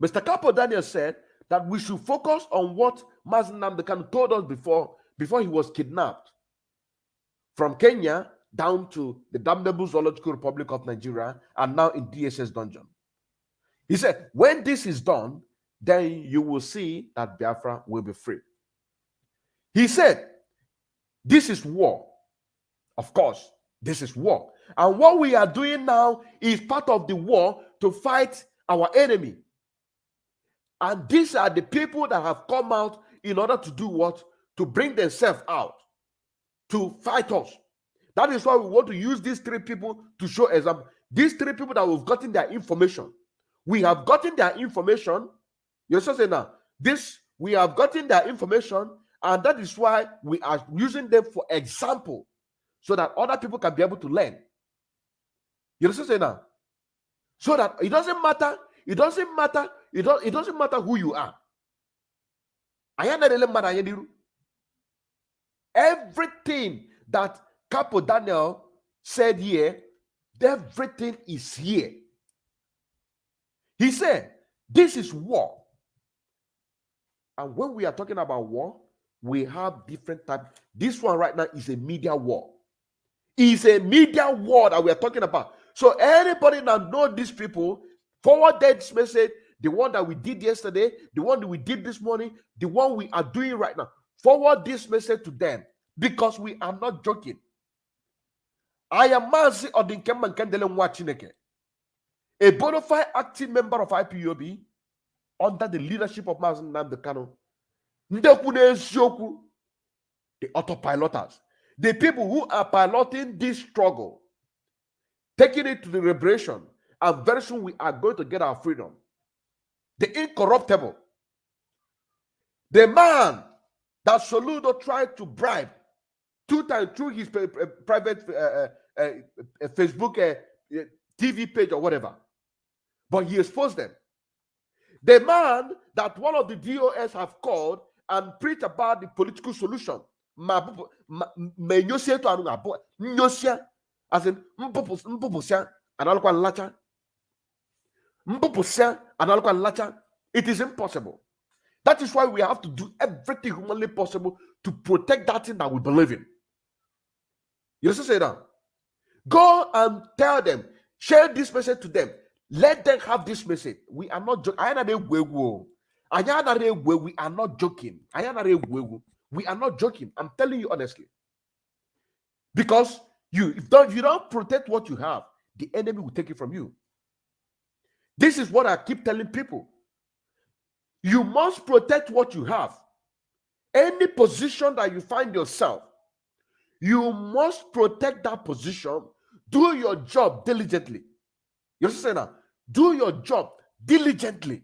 Mr. Capo Daniel said that we should focus on what Mazi Nnamdi Kanu told us before he was kidnapped from Kenya down to the damnable Zoological Republic of Nigeria and now in DSS dungeon. He said, when this is done, then you will see that Biafra will be free. He said, this is war. Of course, this is war. And what we are doing now is part of the war to fight our enemy. And these are the people that have come out in order to do what? To bring themselves out, to fight us. That is why we want to use these three people to show example. These three people that we've gotten their information. We have gotten their information. You're saying now, we have gotten their information, and that is why we are using them for example, so that other people can be able to learn. You understand now? So that it doesn't matter. It doesn't matter. It doesn't matter who you are. Everything that Capo Daniel said here, everything is here. He said, this is war. And when we are talking about war, we have different types. This one right now is a media war. It's a media war that we are talking about. So anybody that knows these people, forward this message, the one that we did yesterday, the one that we did this morning, the one we are doing right now, forward this message to them, because we are not joking. I am Mazi Odinkemma Nkendele Nwachineke, a bona fide active member of IPOB under the leadership of Mazi Nnamdi Kanu. The autopiloters, the people who are piloting this struggle, taking it to the liberation, and very soon we are going to get our freedom. The incorruptible, the man that Soludo tried to bribe 2 times through his private Facebook TV page or whatever, but he exposed them. The man that one of the DOS have called and preached about the political solution. As in it is impossible. That is why we have to do everything humanly possible to protect that thing that we believe in. You just say that. Go and tell them, share this message to them. Let them have this message. We are not joking. We are not joking. We are not joking. I'm telling you honestly. Because if you don't protect what you have, the enemy will take it from you. This is what I keep telling people. You must protect what you have. Any position that you find yourself, you must protect that position. Do your job diligently. You understand now? Do your job diligently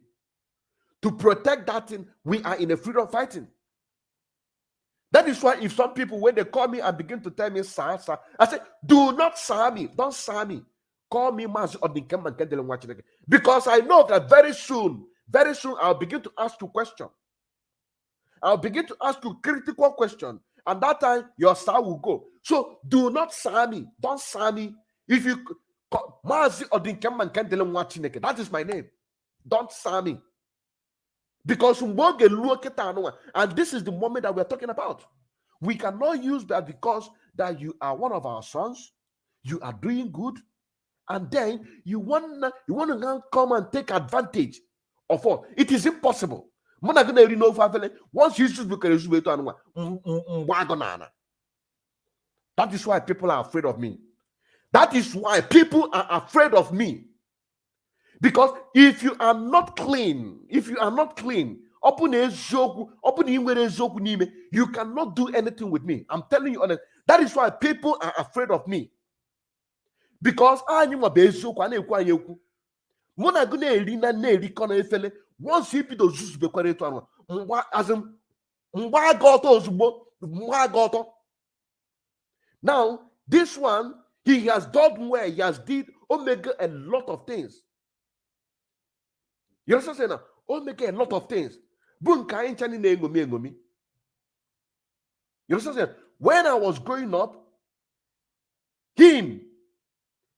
to protect that thing. We are in a freedom fighting. That is why if some people, when they call me and begin to tell me, sir, I say, do not sir me. Don't sir me. Call me Mazi Odinkemma Nkendele Nwachineke. Because I know that very soon, I'll begin to ask you questions. I'll begin to ask you critical questions. And that time, your star will go. So do not sir me. Don't sir me. If you call Mazi Odinkemma Nkendele Nwachineke, that is my name. Don't sir me. Because and this is the moment that we're talking about. We cannot use that because that you are one of our sons, you are doing good, and then you want to come and take advantage of all. It is impossible. Once you that is why people are afraid of me. That is why people are afraid of me. Because if you are not clean, you cannot do anything with me. I'm telling you honest. That is why people are afraid of me. Because once you now this one, he has done well. He has did Omega a lot of things. You understand now? Omega a lot of things. You understand? When I was growing up, him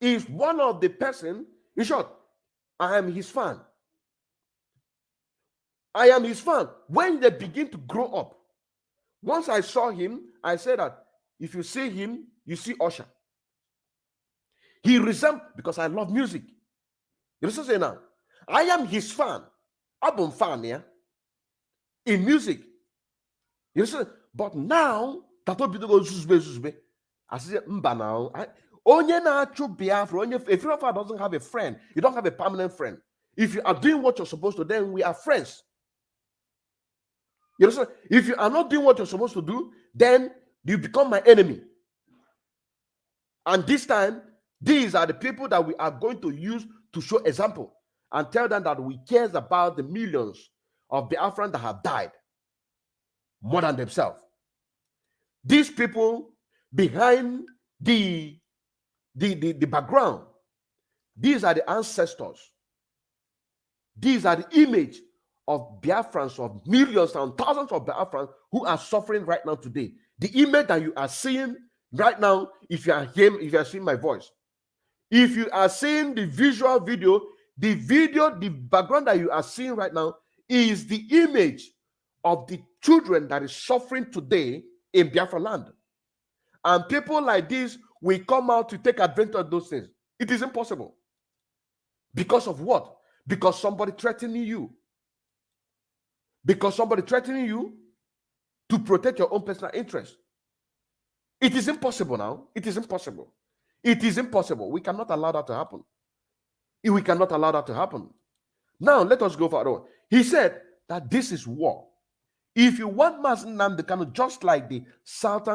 is one of the person. In short, I am his fan. I am his fan. When they begin to grow up, once I saw him, I said that if you see him, you see Usher. He resembles, because I love music. You understand now? I am his fan. Album fan, yeah, in music. You understand? But now, that will be the zuzbe. I said, mba now. Onye na-achụ Biafra, if your father doesn't have a friend, you don't have a permanent friend. If you are doing what you're supposed to, then we are friends. You understand? If you are not doing what you're supposed to do, then you become my enemy. And this time, these are the people that we are going to use to show example and tell them that we care about the millions of Biafrans that have died more than themselves. These people behind the background, these are the ancestors. These are the image of Biafrans, of millions and thousands of Biafrans who are suffering right now today. The image that you are seeing right now, if you are hearing, if you are seeing my voice, if you are seeing the visual video, the background that you are seeing right now is the image of the children that is suffering today in Biafra land. And people like this will come out to take advantage of those things. It is impossible. Because of what? Because somebody threatening you. Because somebody threatening you to protect your own personal interest. It is impossible now. It is impossible. It is impossible. We cannot allow that to happen. We cannot allow that to happen. Now, let us go further. He said that this is war. If you want Mazi Nnamdi Kanu, just like the South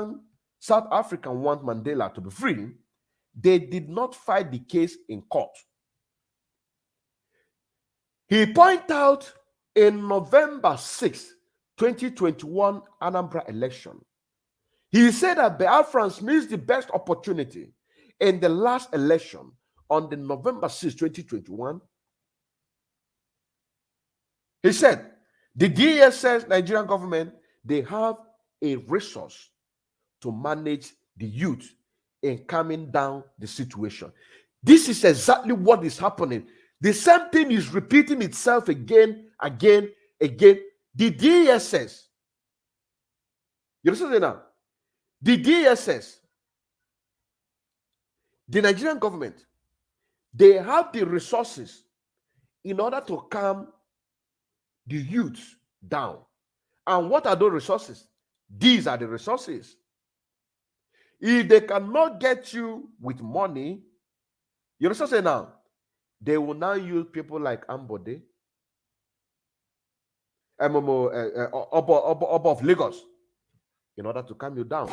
African want Mandela to be free, they did not fight the case in court. He pointed out in November 6, 2021 Anambra election, he said that Biafrans missed the best opportunity in the last election on the November 6, 2021. He said, the DSS Nigerian government, they have a resource to manage the youth in calming down the situation. This is exactly what is happening. The same thing is repeating itself again. The DSS, you understand now? The DSS, the Nigerian government, they have the resources in order to calm the youth down. And what are those resources? These are the resources. If they cannot get you with money, you understand now? They will now use people like Ambode, of Lagos, in order to calm you down.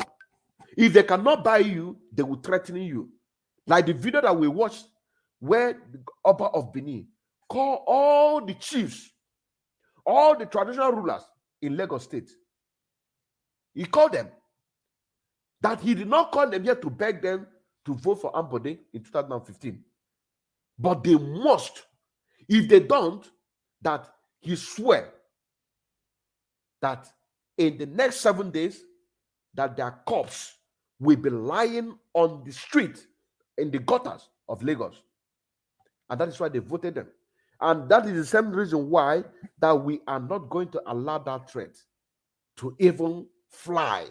If they cannot buy you, they will threaten you. Like the video that we watched, where the Oba of Benin called all the chiefs, all the traditional rulers in Lagos State. He called them. That he did not call them here to beg them to vote for Ambode in 2015. But they must. If they don't, that he swear that in the next 7 days, that their corpse will be lying on the street in the gutters of Lagos. And that is why they voted them. And that is the same reason why that we are not going to allow that threat to even fly.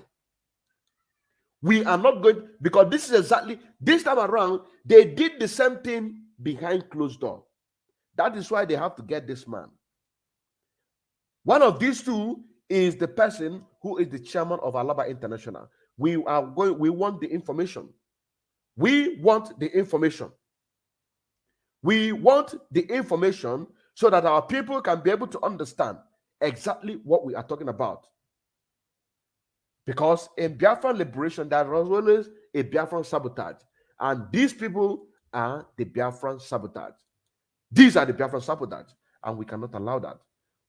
We are not going, because this is exactly, this time around, they did the same thing behind closed door. That is why they have to get this man. One of these two is the person who is the chairman of Alaba International. We want the information. We want the information. We want the information so that our people can be able to understand exactly what we are talking about. Because in Biafra Liberation, there was always a Biafra Sabotage. And these people are the Biafra Sabotage. These are the Biafra Sabotage. And we cannot allow that.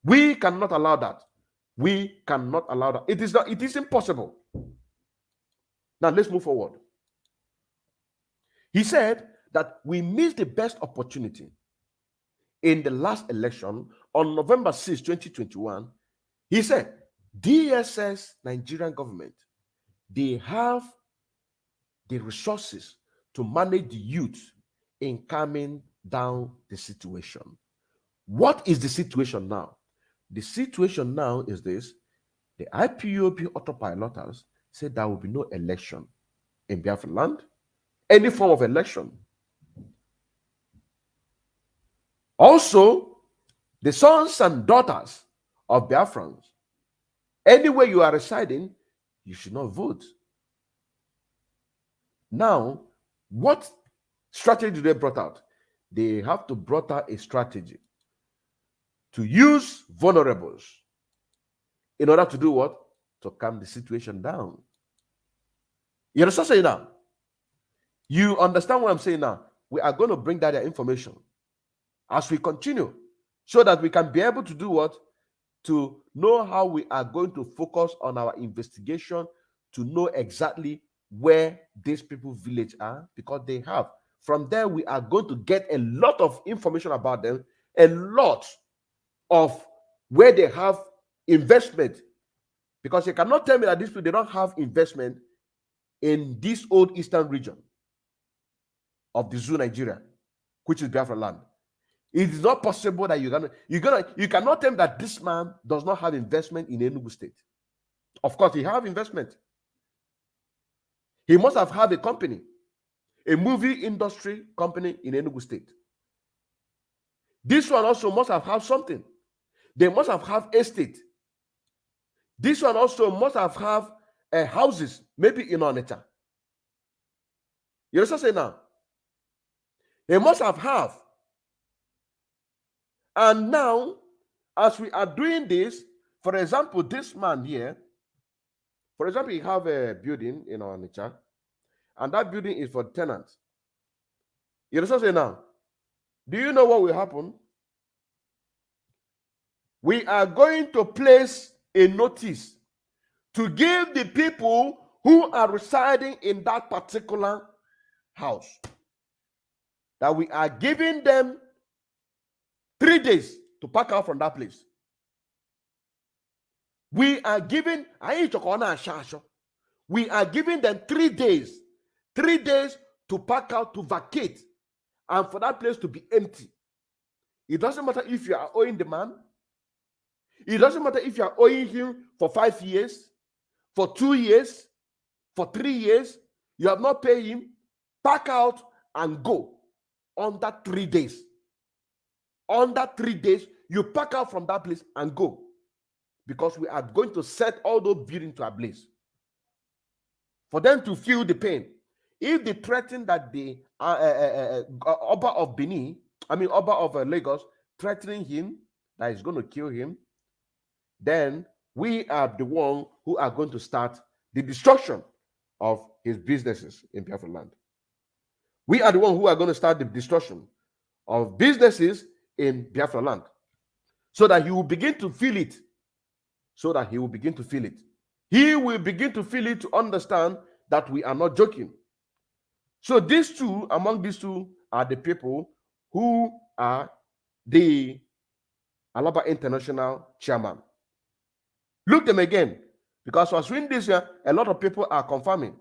We cannot allow that. We cannot allow that. It is impossible. Now let's move forward. He said that we missed the best opportunity in the last election on November 6, 2021. He said, DSS Nigerian government, they have the resources to manage the youth in calming down the situation. What is the situation now? The situation now is this: the IPOB autopiloters said there will be no election in Biafra land, any form of election. Also, the sons and daughters of Biafrans, anywhere you are residing, you should not vote. Now, what strategy do they brought out? They have to brought out a strategy to use vulnerables in order to do what? To calm the situation down. You understand what I'm saying now? You understand what I'm saying now? We are going to bring that information as we continue so that we can be able to do what? To know how we are going to focus on our investigation, to know exactly where these people's village are, because they have. From there, we are going to get a lot of information about them, a lot of where they have investment. Because you cannot tell me that these people, they don't have investment in this old eastern region of the Zoo Nigeria, which is Biafra land. It is not possible that you cannot tell me that this man does not have investment in Enugu State. Of course, he have investment. He must have had a company, a movie industry company in Enugu State. This one also must have had something. They must have had estate. This one also must have houses, maybe in Onitsha. You understand what I'm saying now? They must have. And now, as we are doing this, for example, this man here, for example, he have a building in Onitsha, and that building is for tenants. You understand what I'm saying now? Do you know what will happen? We are going to place a notice to give the people who are residing in that particular house that we are giving them 3 days to pack out from that place. We are giving them 3 days. 3 days to pack out, to vacate, and for that place to be empty. It doesn't matter if you are owing the man. It doesn't matter if you are owing him for 5 years, for 2 years, for 3 years. You have not paid him. Pack out and go on that 3 days. On that 3 days, you pack out from that place and go. Because we are going to set all those buildings to ablaze. For them to feel the pain. If they threaten that the Oba of Benin, Oba of Lagos, threatening him that is going to kill him, then we are the one who are going to start the destruction of his businesses in Biafra land. We are the one who are going to start the destruction of businesses in Biafra land, so that he will begin to feel it. He will begin to feel it to understand that we are not joking. So among these two are the people who are the Alaba International chairman. Look them again, because as we in this year, a lot of people are confirming.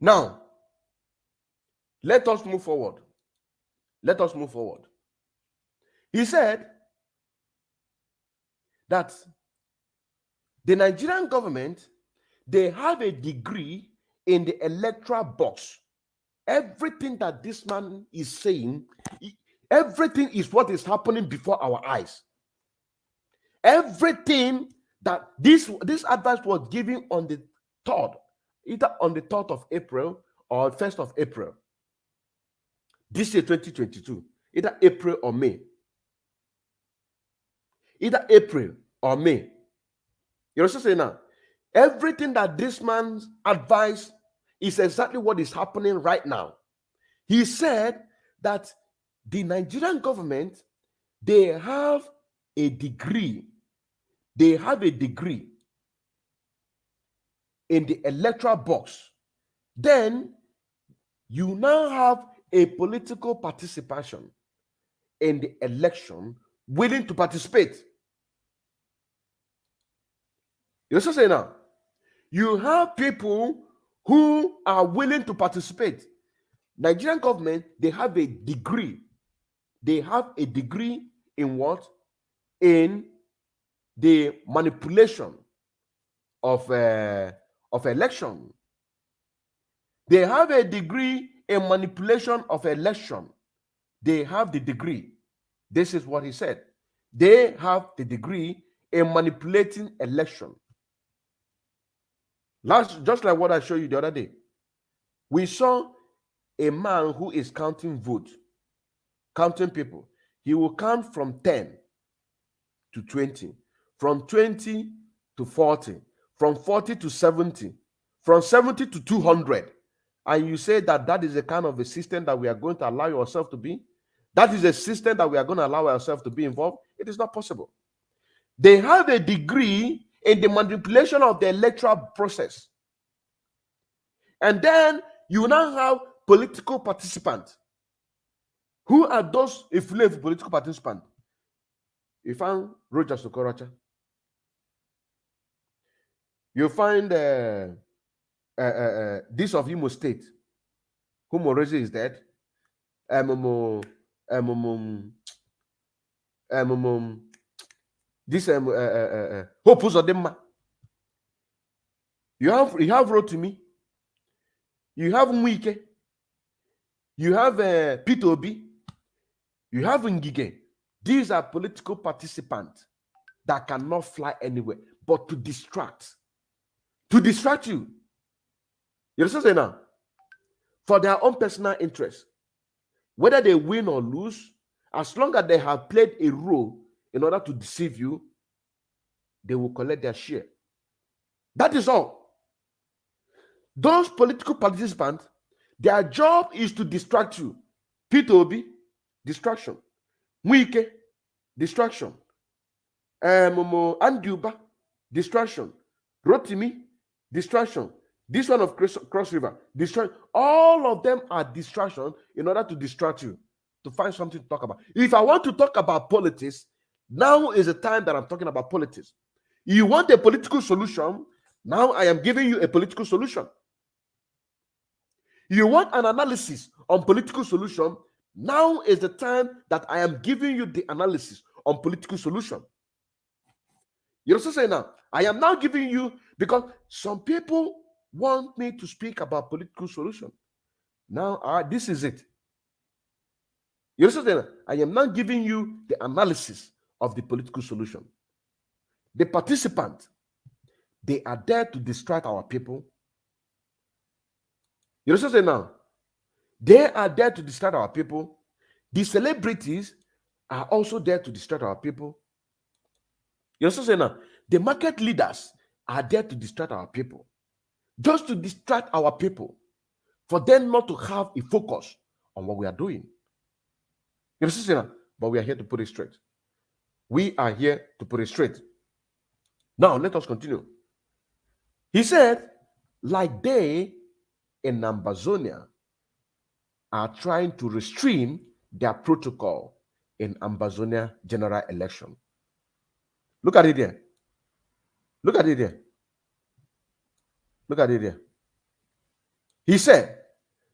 Now, let us move forward. He said that the Nigerian government, they have a degree in the electoral box. Everything that this man is saying, everything is what is happening before our eyes. Everything that this advice was given on the 3rd, either on the 3rd of April or 1st of April, this year 2022, either April or May. Either April or May. You understand saying now? Everything that this man's advice is exactly what is happening right now. He said that the Nigerian government, they have a degree. They have a degree in the electoral box. Then you now have a political participation in the election willing to participate. You also say now, you have people who are willing to participate. Nigerian government, they have a degree. They have a degree in what? In the manipulation of election. They have a degree in manipulation of election. They have the degree. This is what he said. They have the degree in manipulating election. Just like what I showed you the other day. We saw a man who is counting votes, counting people. He will count from 10 to 20, from 20 to 40, from 40 to 70, from 70 to 200. And you say that that is the kind of a system that we are going to allow yourself to be? That is a system that we are going to allow ourselves to be involved? It is not possible. They have a degree in the manipulation of the electoral process. And then you now have political participants. Who are those influential political participants? You find Roger Sokoracha. You find this of Imo State, whom already is dead. This Hope Uzodimma. You have Rotimi. You have Mwike. You have Peter Obi. You have Ngige. These are political participants that cannot fly anywhere, but to distract. To distract you. You understand now? For their own personal interest. Whether they win or lose, as long as they have played a role in order to deceive you, they will collect their share. That is all. Those political participants, their job is to distract you. Peter Obi, distraction. Mwike, distraction. Anduba, distraction. Rotimi, distraction. This one of Cross River, distraction. All of them are distractions in order to distract you, to find something to talk about. If I want to talk about politics, now is the time that I'm talking about politics. You want a political solution? Now I am giving you a political solution. You want an analysis on political solution? Now is the time that I am giving you the analysis on political solution. You also say now, I am now giving you, because some people want me to speak about political solution. Now, this is it. You also say now, I am now giving you the analysis of the political solution. The participants, they are there to distract our people. You also say now, they are there to distract our people. The celebrities are also there to distract our people. You also say now, the market leaders are there to distract our people. Just to distract our people, for them not to have a focus on what we are doing. You also say now, but we are here to put it straight. We are here to put it straight. Now, let us continue. He said, like they in Ambazonia are trying to restrain their protocol in Ambazonia general election. Look at it there. Look at it there. Look at it there. He said,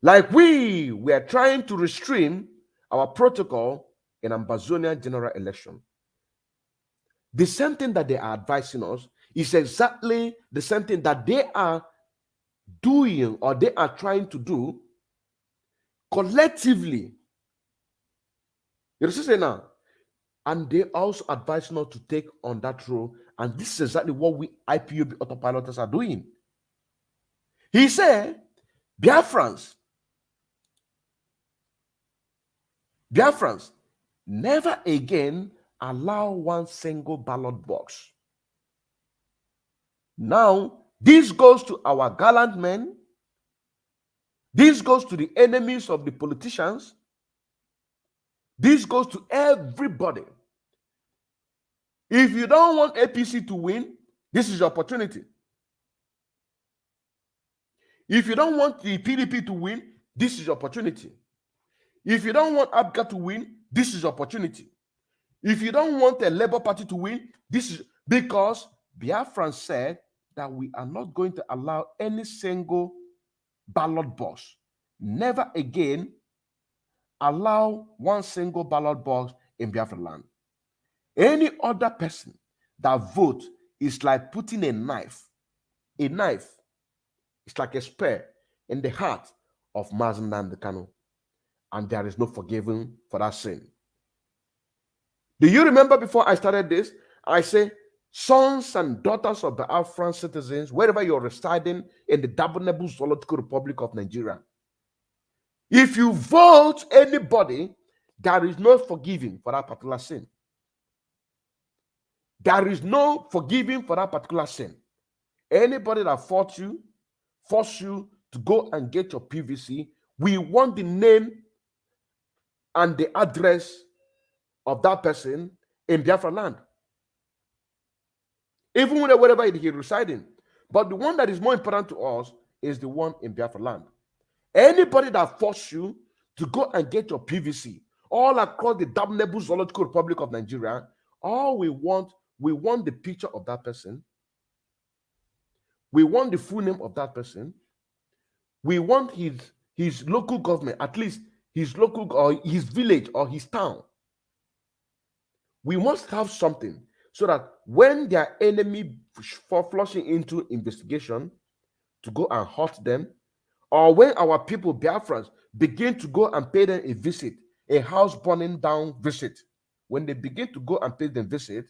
like we were trying to restrain our protocol in Ambazonia general election. The same thing that they are advising us is exactly the same thing that they are doing, or they are trying to do collectively. You see now? And they also advise not to take on that role. And this is exactly what we IPOB autopiloters are doing. He said, Biafrans, never again allow one single ballot box. Now, this goes to our gallant men. This goes to the enemies of the politicians. This goes to everybody. If you don't want APC to win, this is your opportunity. If you don't want the PDP to win, this is your opportunity. If you don't want ABGA to win, this is opportunity. If you don't want a Labour Party to win, this is because Biafran said that we are not going to allow any single ballot box. Never again allow one single ballot box in Biafra land. Any other person that votes is like putting a knife. A knife is like a spear in the heart of Mazen Nnamdi Kanu, and there is no forgiving for that sin. Do you remember before I started this, I say, sons and daughters of the Biafran citizens, wherever you're residing in the Dabonebu Zoological Republic of Nigeria, if you vote anybody, there is no forgiving for that particular sin. There is no forgiving for that particular sin. Anybody that force you to go and get your PVC, we want the name and the address of that person in Biafra land. Even wherever he residing. But the one that is more important to us is the one in Biafra land. Anybody that forces you to go and get your PVC all across the Dabonebu Zoological Republic of Nigeria, all we want the picture of that person. We want the full name of that person. We want his local government, at least his local or his village or his town. We must have something so that when their enemy for flushing into investigation to go and hurt them, or when our people, Biafrans, begin to go and pay them a visit, a house burning down visit, when they begin to go and pay them visit,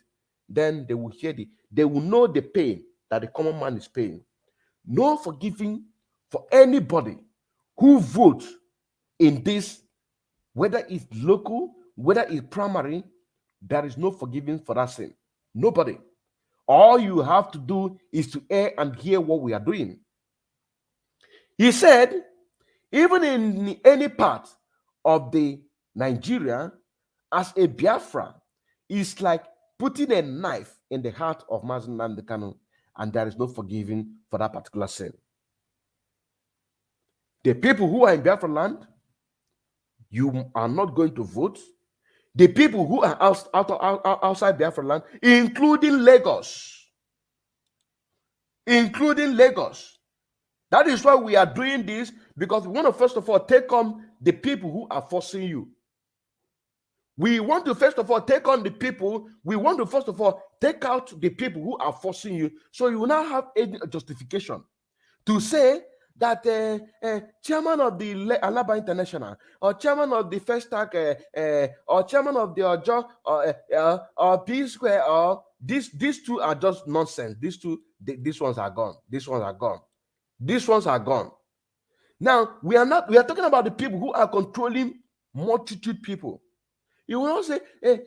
then they will they will know the pain that the common man is paying. No forgiving for anybody who votes in this, whether it's local, whether it's primary, there is no forgiving for that sin. Nobody. All you have to do is to hear and hear what we are doing. He said, even in any part of the Nigeria, as a Biafra, it's like putting a knife in the heart of Mazen Nnamdi Kanu, and there is no forgiving for that particular sin. The people who are in Biafra land, you are not going to vote. The people who are outside Biafra land, including Lagos. That is why we are doing this, because we want to first of all take on the people who are forcing you. We want to first of all take on the people. We want to first of all take out the people who are forcing you. So you will now have a justification to say that chairman of the Alaba International, or chairman of the First Tag, or chairman of the Ojo, or P Square, or these two are just nonsense. These ones are gone. These ones are gone. Now we are talking about the people who are controlling multitude people. You will not say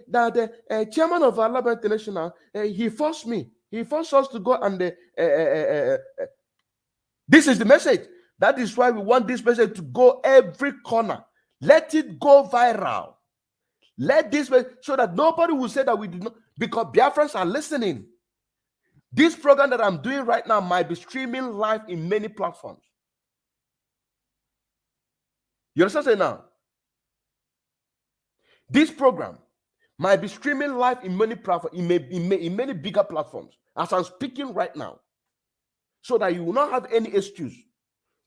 that chairman of Alaba International, he forced me. He forced us to go and this is the message. That is why we want this message to go every corner. Let it go viral. Let this message, so that nobody will say that we did not, because Biafrans are listening. This program that I'm doing right now might be streaming live in many platforms. You understand now? This program might be streaming live in many platforms, in many bigger platforms, as I'm speaking right now, so that you will not have any excuse.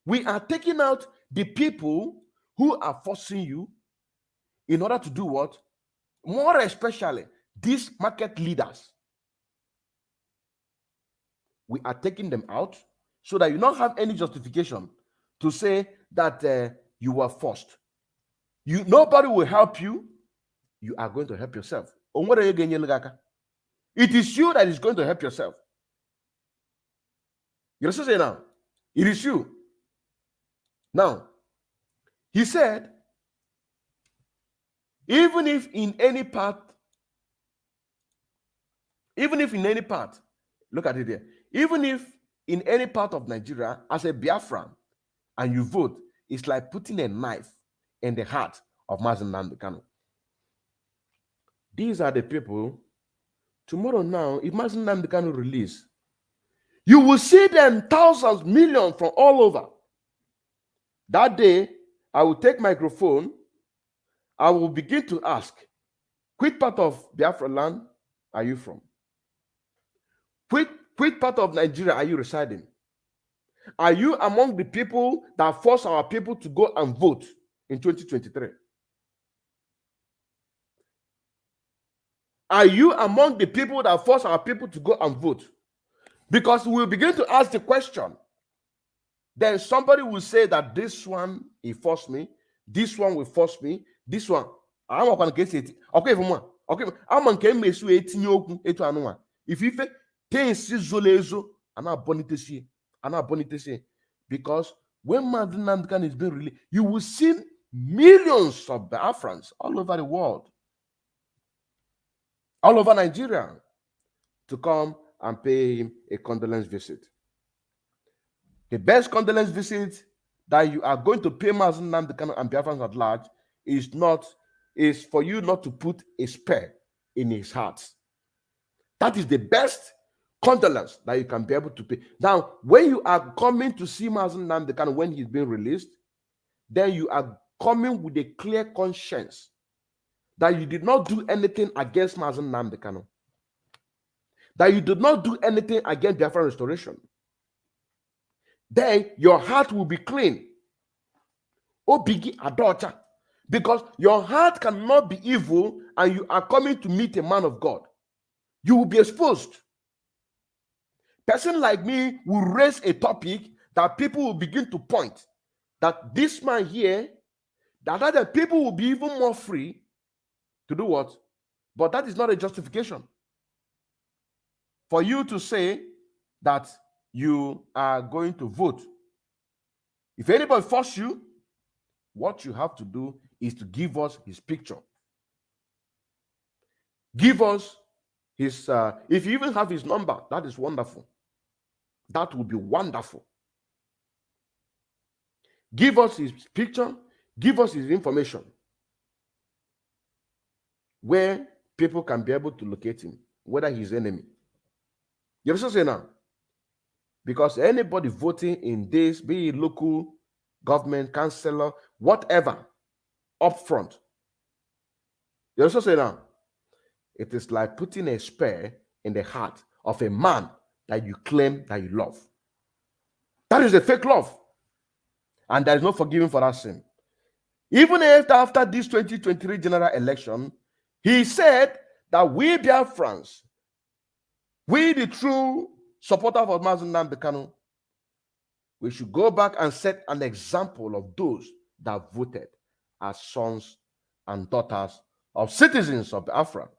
We are taking out the people who are forcing you in order to do what? More especially these market leaders. We are taking them out so that you don't have any justification to say that you were forced. Nobody will help you. You are going to help yourself. It is you that is going to help yourself. You understand now? It is you. Now, he said, even if in any part, look at it here, even if in any part of Nigeria, as a Biafran, and you vote, it's like putting a knife in the heart of Mazen Nnamdi Kanu. These are the people, tomorrow now, if Mazen Nnamdi Kanu release, you will see them thousands, millions from all over. That day, I will take microphone I will begin to ask, which part of Biafra land are you from? Which part of Nigeria are you residing? Are you among the people that force our people to go and vote in 2023? Are you among the people that force our people to go and vote? Because we'll begin to ask the question. Then somebody will say that this one, he forced me. This one will force me. This one, I'm not going to get it. Okay, for more. Okay, I'm going to make sure it's new. If you think things is zolezo, I'm not bonitesi. I'm not bonitesi. Because when Madinamkan is being released, you will see millions of Biafrans all over the world, all over Nigeria, to come and pay him a condolence visit. The best condolence visit that you are going to pay Mazen Nnamdi and Biafrans at large is for you not to put a spear in his heart. That is the best condolence that you can be able to pay. Now, when you are coming to see Mazen Nnamdi when he's being released, then you are coming with a clear conscience that you did not do anything against Mazen Nnamdi, that you did not do anything against Biafran restoration. Then your heart will be clean. Oh, biggie adulter. Because your heart cannot be evil and you are coming to meet a man of God. You will be exposed. Person like me will raise a topic that people will begin to point that this man here, that other people will be even more free to do what? But that is not a justification for you to say that you are going to vote. If anybody force you, what you have to do is to give us his picture. Give us his, if you even have his number, that is wonderful. That would be wonderful. Give us his picture, give us his information, where people can be able to locate him, whether he's enemy. You understand say now? Because anybody voting in this, be it local government, councillor, whatever, up front. You understand say now? It is like putting a spear in the heart of a man that you claim that you love. That is a fake love. And there is no forgiving for that sin. Even after this 2023 general election, he said that we Biafrans, we the true supporters of Mazen Nnamdi Kanu, we should go back and set an example of those that voted as sons and daughters of citizens of Biafra,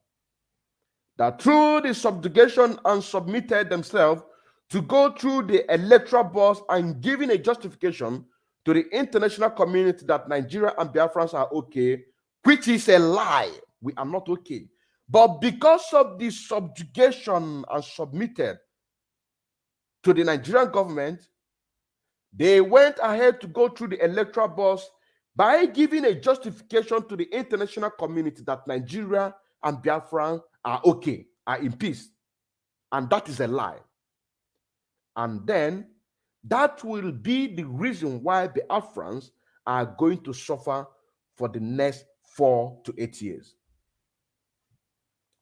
that through the subjugation and submitted themselves to go through the electoral boss and giving a justification to the international community that Nigeria and Biafrans are okay, which is a lie. We are not okay. But because of the subjugation and submitted to the Nigerian government, they went ahead to go through the electoral boss by giving a justification to the international community that Nigeria and Biafra are okay, are in peace. And that is a lie. And then that will be the reason why the Biafrans are going to suffer for the next 4 to 8 years.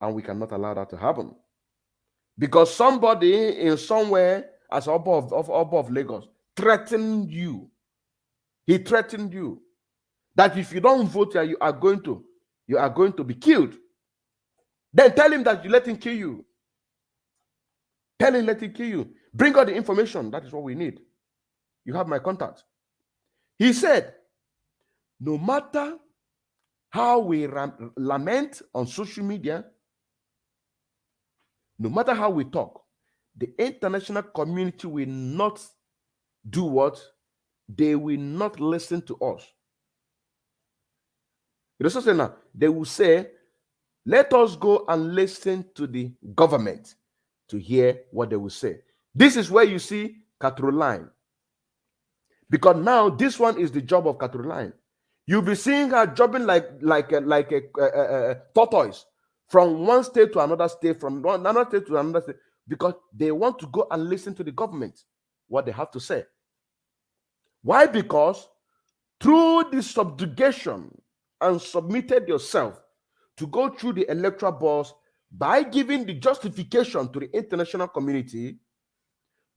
And we cannot allow that to happen. Because somebody in somewhere as above of Lagos threatened you. He threatened you that if you don't vote here, you are going to be killed. Then tell him that you let him kill you. Tell him let him kill you. Bring out the information. That is what we need. You have my contact. He said, no matter how we lament on social media, no matter how we talk, the international community will not do what? They will not listen to us. You know now? They will say, let us go and listen to the government to hear what they will say. This is where you see Caroline. Because now this one is the job of Caroline. You'll be seeing her jobbing like a tortoise from one state to another state, from another state to another state, because they want to go and listen to the government, what they have to say. Why? Because through the subjugation and submitted yourself to go through the electoral boards by giving the justification to the international community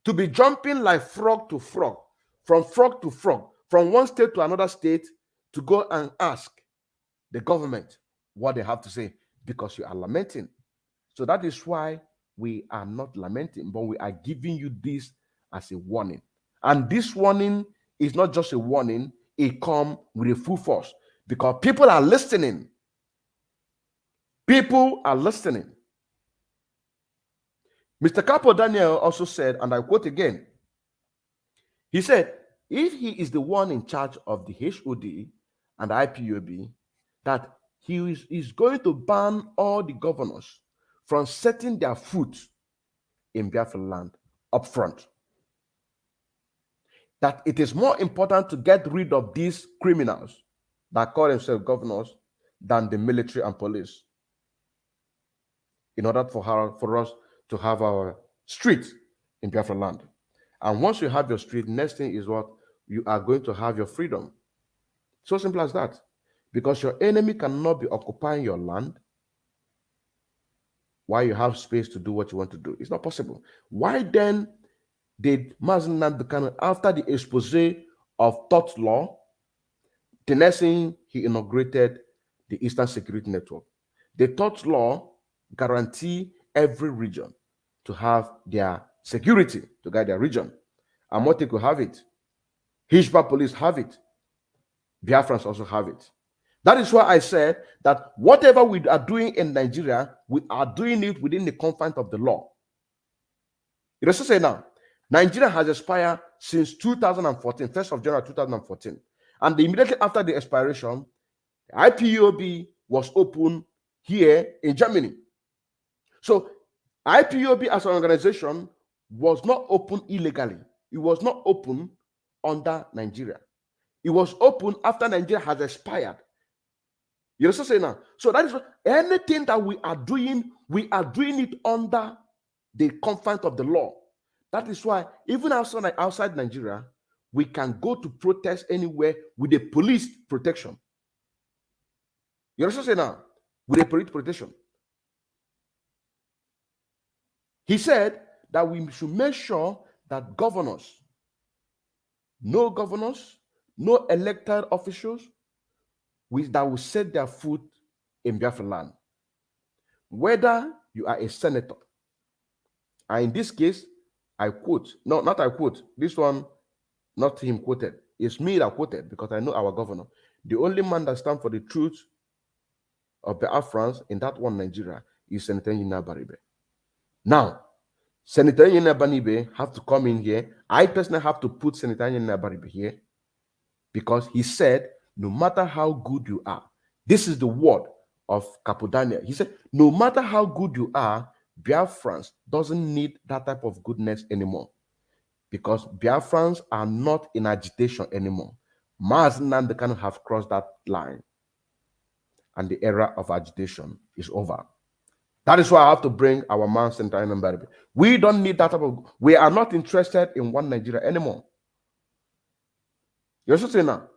to be jumping like frog to frog, from one state to another state, to go and ask the government what they have to say, because you are lamenting. So that is why we are not lamenting, but we are giving you this as a warning. And this warning is not just a warning, it comes with a full force, because people are listening. People are listening. Mr. Capo Daniel also said, and I quote again, he said, if he is the one in charge of the HOD and the IPOB, that he is going to ban all the governors from setting their foot in Biafra land up front. That it is more important to get rid of these criminals that call themselves governors than the military and police, in order for us to have our street in Biafra land. And once you have your street, next thing is what? You are going to have your freedom. So simple as that. Because your enemy cannot be occupying your land while you have space to do what you want to do. It's not possible. Why then did Mazen Nambikano, after the expose of tort law, the next thing he inaugurated the Eastern Security Network? The tort law guarantee every region to have their security, to guide their region. Amote could have it. Hishba police have it. Biafrans also have it. That is why I said that whatever we are doing in Nigeria, we are doing it within the confines of the law. It also say now, Nigeria has expired since 2014, 1st of January 2014. And immediately after the expiration, IPOB was opened here in Germany. So IPOB as an organization was not open illegally. It was not open under Nigeria. It was open after Nigeria has expired. You understand saying now? So that is what, anything that we are doing it under the confines of the law. That is why even outside Nigeria, we can go to protest anywhere with the police protection. You understand saying now? With the police protection. He said that we should make sure that no elected officials that will set their foot in Biafra land. Whether you are a senator, and in this case, I quote, no, not I quote, this one, not him quoted, it's me that quoted, because I know our governor. The only man that stands for the truth of Biafrans in that one Nigeria is Senator Yina Baribe. Now, Senator Yina Baribe have to come in here. I personally have to put Senator Yina Baribe here, because he said, no matter how good you are, this is the word of Capo Daniel. He said, no matter how good you are, Biafrans doesn't need that type of goodness anymore, because Biafrans are not in agitation anymore. Maz Nandekano have crossed that line, and the era of agitation is over. That is why I have to bring our man Senator Mbaribe. We don't need that type of. We are not interested in one Nigeria anymore. You're saying now,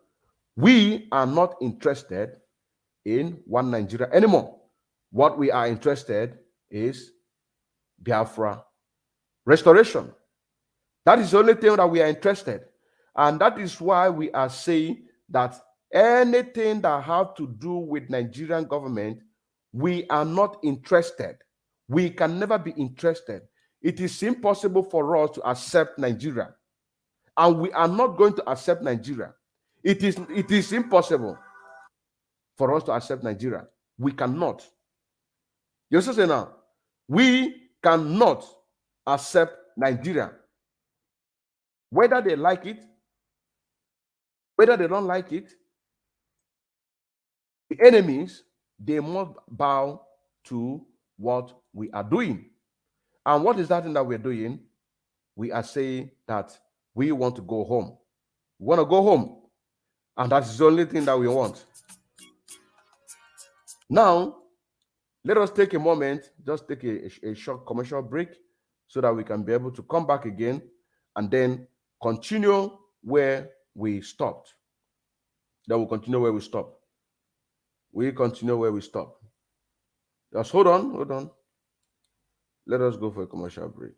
we are not interested in one Nigeria anymore. What we are interested is Biafra restoration. That is the only thing that we are interested. And that is why we are saying that anything that have to do with Nigerian government, we are not interested. We can never be interested. It is impossible for us to accept Nigeria. And we are not going to accept Nigeria. It is impossible for us to accept Nigeria. We cannot. You see now, we cannot accept Nigeria. Whether they like it, whether they don't like it, the enemies, they must bow to what we are doing. And what is that thing that we're doing? We are saying that we want to go home. We want to go home. And that's the only thing that we want. Now, let us take a moment, just take a short commercial break so that we can be able to come back again and then continue where we stopped. Then we'll continue where we stopped. we continue where we stop. Just hold on. Let us go for a commercial break.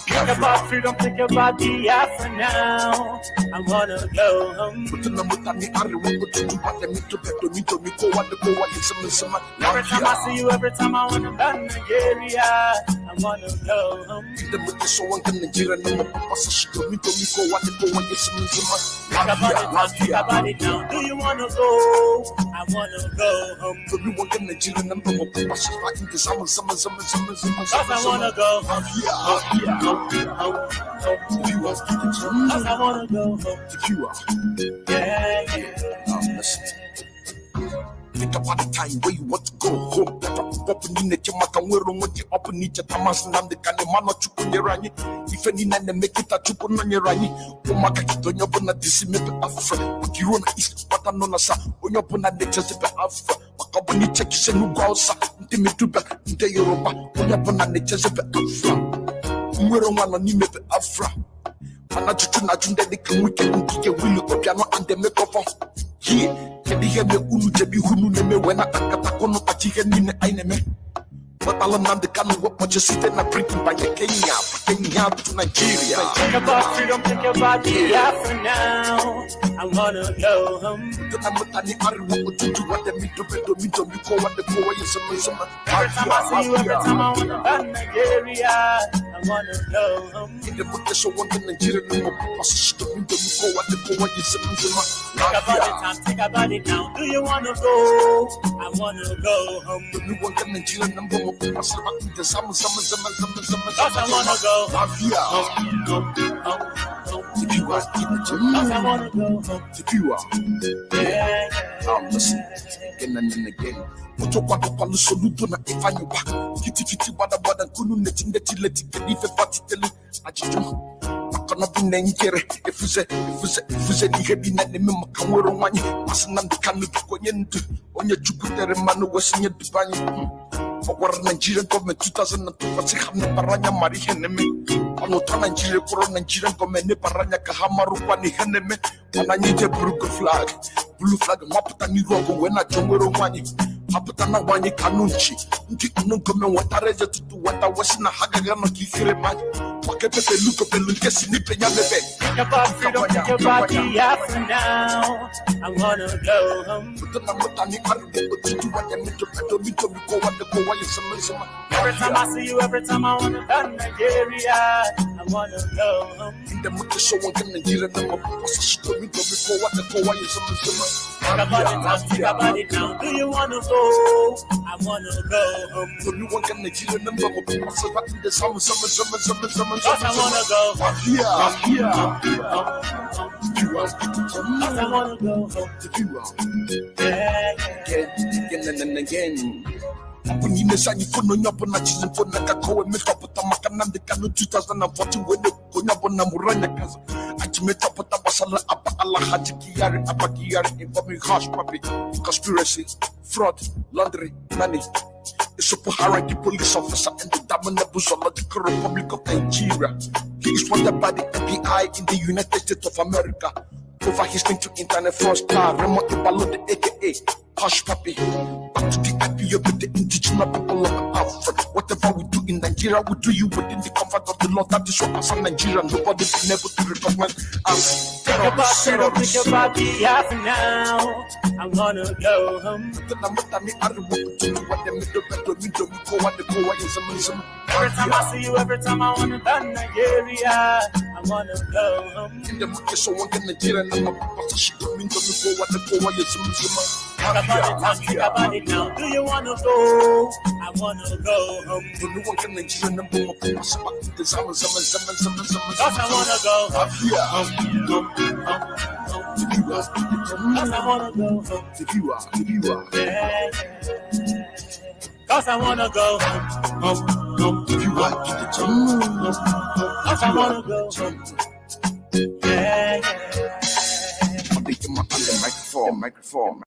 Think about freedom, think about Biafra now. I wanna go home. Every time I see you, every time I wanna go to Nigeria, I wanna go home. Think about it now. Do you wanna go? I wanna go home. Cause I wanna go home. Cause I wanna go home. Yeah. Think about the time where you want to go home. Open in the Jamaican, we're on the open each Tamas and the Kanamana Chukunirani. If any man make it a Chukunani, Omaka Donobona decimated Afra, Kiruna East Patanonasa, Onyopona de Chesapeake Afra, Makabani Chekis and Ugausa, Timituba, Inte Yoruba, Onyopona de Chesapeake Afra. We're on one anime Afra. Manachuna Junde, we can get a wheel of piano and the microphone. Here, can you hear me? Unu Jebi Hunu neme when I Katakono Pachigan in the Aineme. But Alan the Kanu, what you sit and drinking by Kenya to Nigeria. Think about freedom, think about Biafra now. I wanna go home. Every time I see you, every time I wanna go to Nigeria, I wanna go home. Think about it now. Do you wanna go? I wanna go home. Cause I wanna go home. If you are Cause I wanna go home. If you are, listen again and again. Put your papa soluto na ifanyuba. Kiti bada kunu netingeti leti kedife pati telu ajijo. Makana binenkere efuze ni hebi na neme makamwero wanyi. Masinam dikanu tukonye ntu. Onye chukutere manu wesinye dubanyi. For Nigerian government 2002 hamne paranya mari heneme anota Nigeria koro Nigerian government ne paranya kahamaru kwani heneme wananyije blue flag maputa ni rogo wena jongwero wani maputa na wani kanunchi nti unungome watareje tutu wata wasina hagaga no kifire mani wakepepe luko pelunke sinipe nyamebe. Think about freedom, think about Biafra now. I wanna go home. Every time I see you, every time I wanna go to Nigeria, I wanna go home. Think about it now. Do you wanna go? I wanna go home. Cause I wanna go home. Cause I wanna go home. Again. When you decide you put on your bonnet for Nakako and make up with the Makanam the Kanu 2014 when you put up on Namurana Kaza. I met up with the Basala Allah Hajikiari, Abakiari, informing harsh puppy, conspiracy, fraud, laundry, money. The super hierarchy police officer and the Damanabuzological Republic of Nigeria. He is wanted by the FBI in the United States of America. Over his link to internet fraud star, remote Balo the aka Hush Puppy. Back to the IPO with the indigenous people of Africa. Whatever we do in Nigeria, we do you within the comfort of the law. That is what as a Nigerian, nobody been able to recognize us. Think about freedom, think about Biafra now. I wanna go home. Every time I see you, every time I wanna go to Nigeria, I wanna go home. Think about it now. Do you wanna go? I wanna go home. Cause I wanna go home. Cause I wanna go home. Cause I wanna go home. If you want to jump, Cause I wanna go home. Yeah. I'm thinking my on the microphone.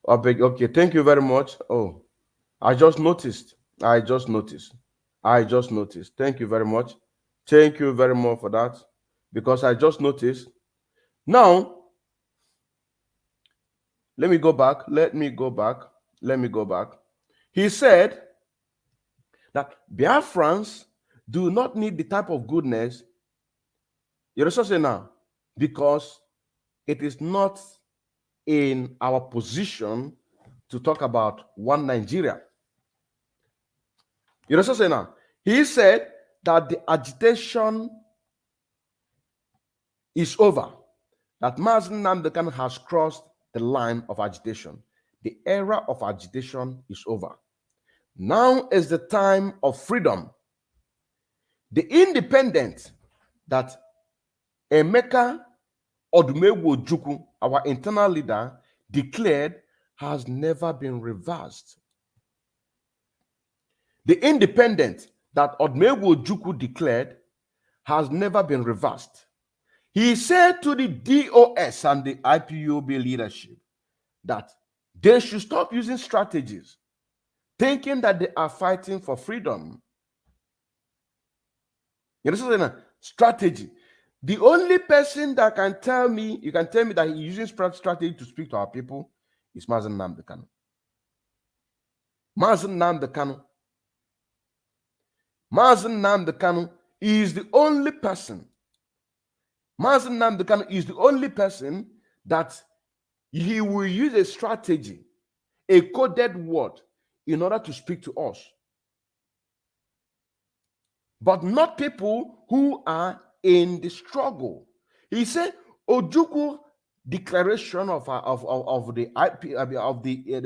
Okay, thank you very much. Oh, I just noticed. Thank you very much. Thank you very much for that. Because I just noticed. Now, let me go back. He said that Biafrans do not need the type of goodness. You're also saying now, because it is not in our position to talk about one Nigeria. You also say now, he said that the agitation is over, that Mazen Namdekan has crossed the line of agitation. The era of agitation is over. Now is the time of freedom. The independent that Emeka Odumegwu Ojukwu, our internal leader, declared has never been reversed. The independent that Odumegwu Ojukwu declared has never been reversed. He said to the DOS and the IPOB leadership that they should stop using strategies, thinking that they are fighting for freedom. You understand? Strategy. The only person that can tell me, you can tell me that he's using strategy to speak to our people is Mazen Nnamdi Kanu. Mazen Nnamdi Kanu. Mazen Nnamdi Kanu is the only person. Mazen Nnamdi Kanu is the only person that he will use a strategy, a coded word, in order to speak to us. But not people who are in the struggle. He said, Ojukwu declaration of the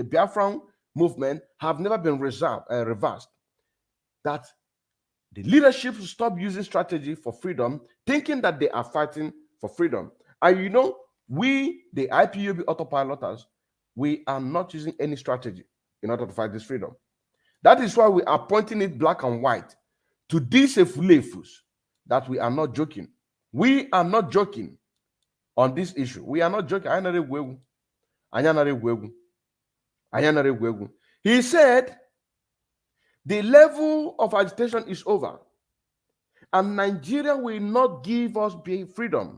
Biafran movement have never been reversed. That the leadership should stop using strategy for freedom, thinking that they are fighting for freedom. And you know, we, the IPUB autopiloters, we are not using any strategy in order to fight this freedom. That is why we are pointing it black and white to these Efulefus that we are not joking. We are not joking on this issue. We are not joking. He said the level of agitation is over and Nigeria will not give us freedom.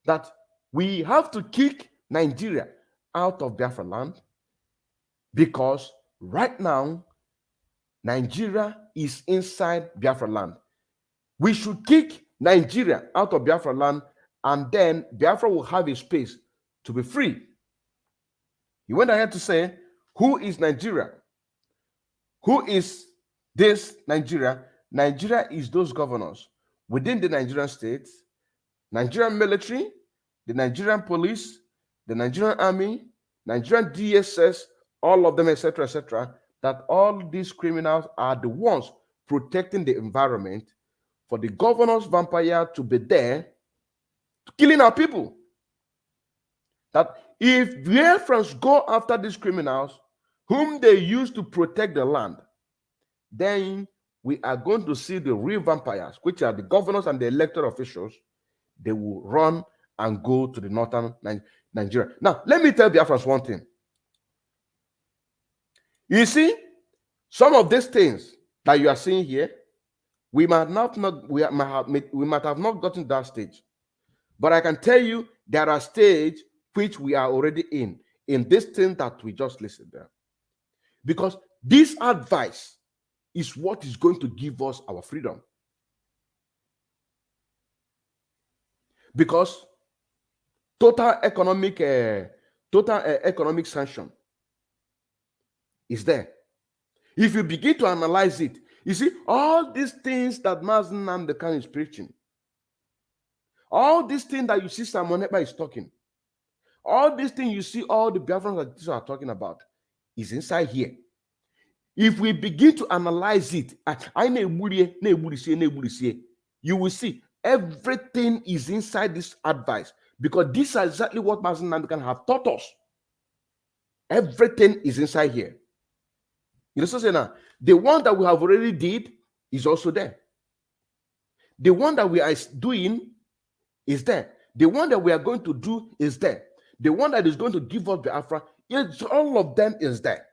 That we have to kick Nigeria out of Biafra land because right now Nigeria is inside Biafra land. We should kick Nigeria out of Biafra land and then Biafra will have a space to be free. He went ahead to say, who is Nigeria? Who is this Nigeria? Nigeria is those governors within the Nigerian state, Nigerian military, the Nigerian police, the Nigerian Army, Nigerian DSS, all of them, etc., that all these criminals are the ones protecting the environment for the governor's vampire to be there killing our people. That if Biafrans go after these criminals whom they use to protect the land, then we are going to see the real vampires, which are the governors and the elected officials. They will run and go to the northern Nigeria. Now, let me tell Biafrans one thing. You see, some of these things that you are seeing here, we might have not gotten to that stage. But I can tell you there are stages which we are already in this thing that we just listened to. Because this advice is what is going to give us our freedom. Because total economic sanction is there. If you begin to analyze it, you see all these things that Mazen Namdekan is preaching, all these things that you see Simon Ekpa is talking, all these things you see all the Biafrans are talking about is inside here. If we begin to analyze it, you will see everything is inside this advice, because this is exactly what Mazen Namdekan have taught us. Everything is inside here. You know what I'm saying now? The one that we have already did is also there. The one that we are doing is there. The one that we are going to do is there. The one that is going to give us Biafra, all of them is there.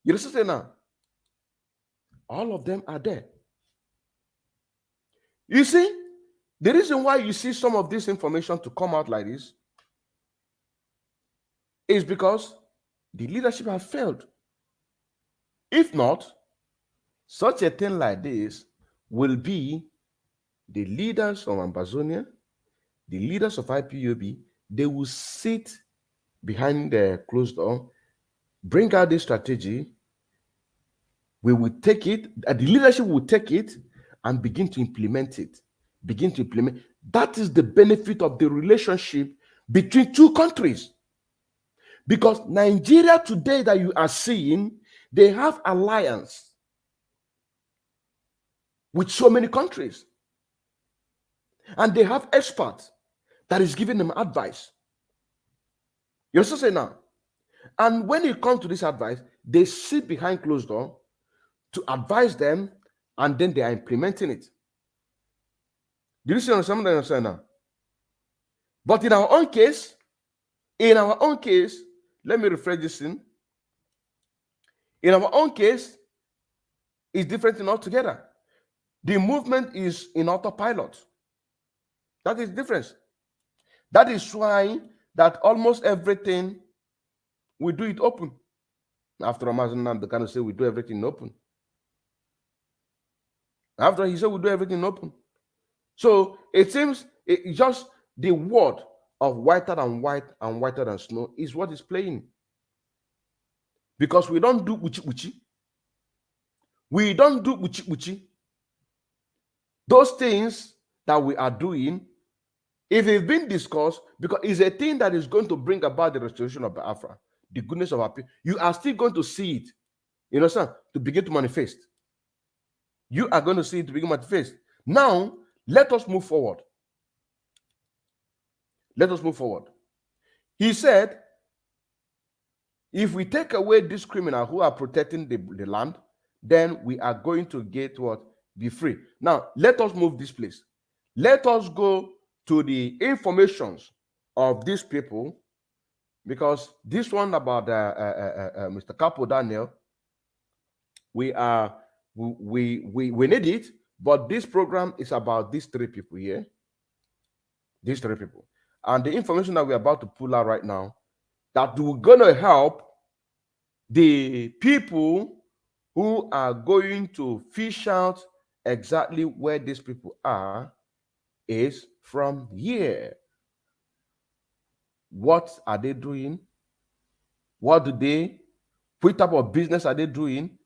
You know what I'm saying now? All of them are there. You see, the reason why you see some of this information to come out like this is because the leadership has failed. If not, such a thing like this will be the leaders of Ambazonia, the leaders of IPOB, they will sit behind the closed door, bring out this strategy. We will take it, the leadership will take it and begin to implement it. That is the benefit of the relationship between two countries. Because Nigeria today that you are seeing, they have alliance with so many countries. And they have experts that is giving them advice. You also say now. And when it comes to this advice, they sit behind closed door to advise them, and then they are implementing it. Do you see what I'm saying now? But in our own case, let me rephrase this in. In our own case, it's different altogether. The movement is in autopilot. That is the difference. That is why that almost everything we do it open. After Ramazan, they kind of say we do everything open. After he said we do everything open. So it seems it's just the word of whiter than white and whiter than snow is what is playing. Because we don't do uchi. We don't do uchi. Those things that we are doing, if it's been discussed, because it's a thing that is going to bring about the restoration of Biafra, the goodness of our people, you are still going to see it, you know, sir, to begin to manifest. You are going to see it to begin to manifest. Now, let us move forward. Let us move forward. He said, if we take away these criminals who are protecting the land, then we are going to get what? Be free. Now, let us move this place. Let us go to the informations of these people, because this one about Mr. Capo Daniel, we need it, but this program is about these three people here. These three people. And the information that we're about to pull out right now, that we're going to help the people who are going to fish out exactly where these people are, is from here. What are they doing? What type of business are they doing?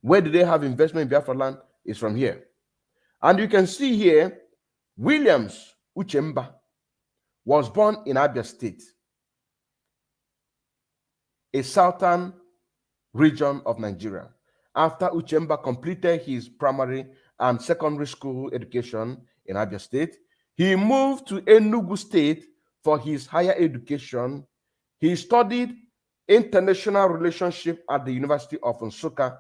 Where do they have investment in Biafra land? Is from here. And you can see here, Williams Uchemba. was born in Abia State, a southern region of Nigeria. After Uchemba completed his primary and secondary school education in Abia State, he moved to Enugu State for his higher education. He studied international relationship at the University of Nsukka,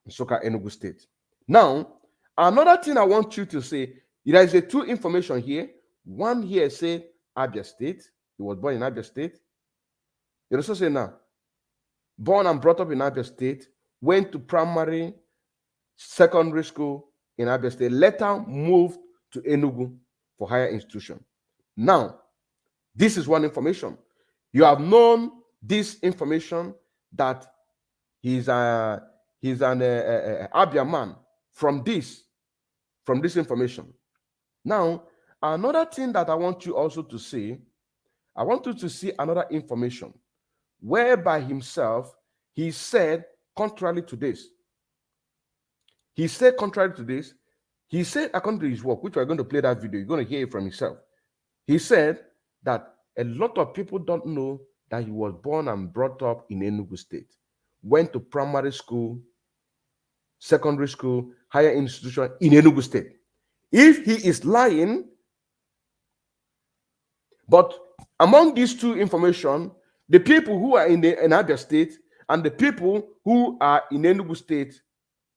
Enugu State. Now, another thing I want you to say, there is a two information here. One here say Abia State. He was born in Abia State. You also say now, born and brought up in Abia State, went to primary, secondary school in Abia State, later moved to Enugu for higher institution. Now, this is one information. You have known this information that he's an Abia man from this information. Now, another thing that I want you also to see, I want you to see another information whereby himself, he said contrary to this. He said contrary to this, he said according to his work, which we're going to play that video, you're going to hear it from himself. He said that a lot of people don't know that he was born and brought up in Enugu State, went to primary school, secondary school, higher institution in Enugu State. If he is lying, but among these two information, the people who are in Abia State and the people who are in Enugu State,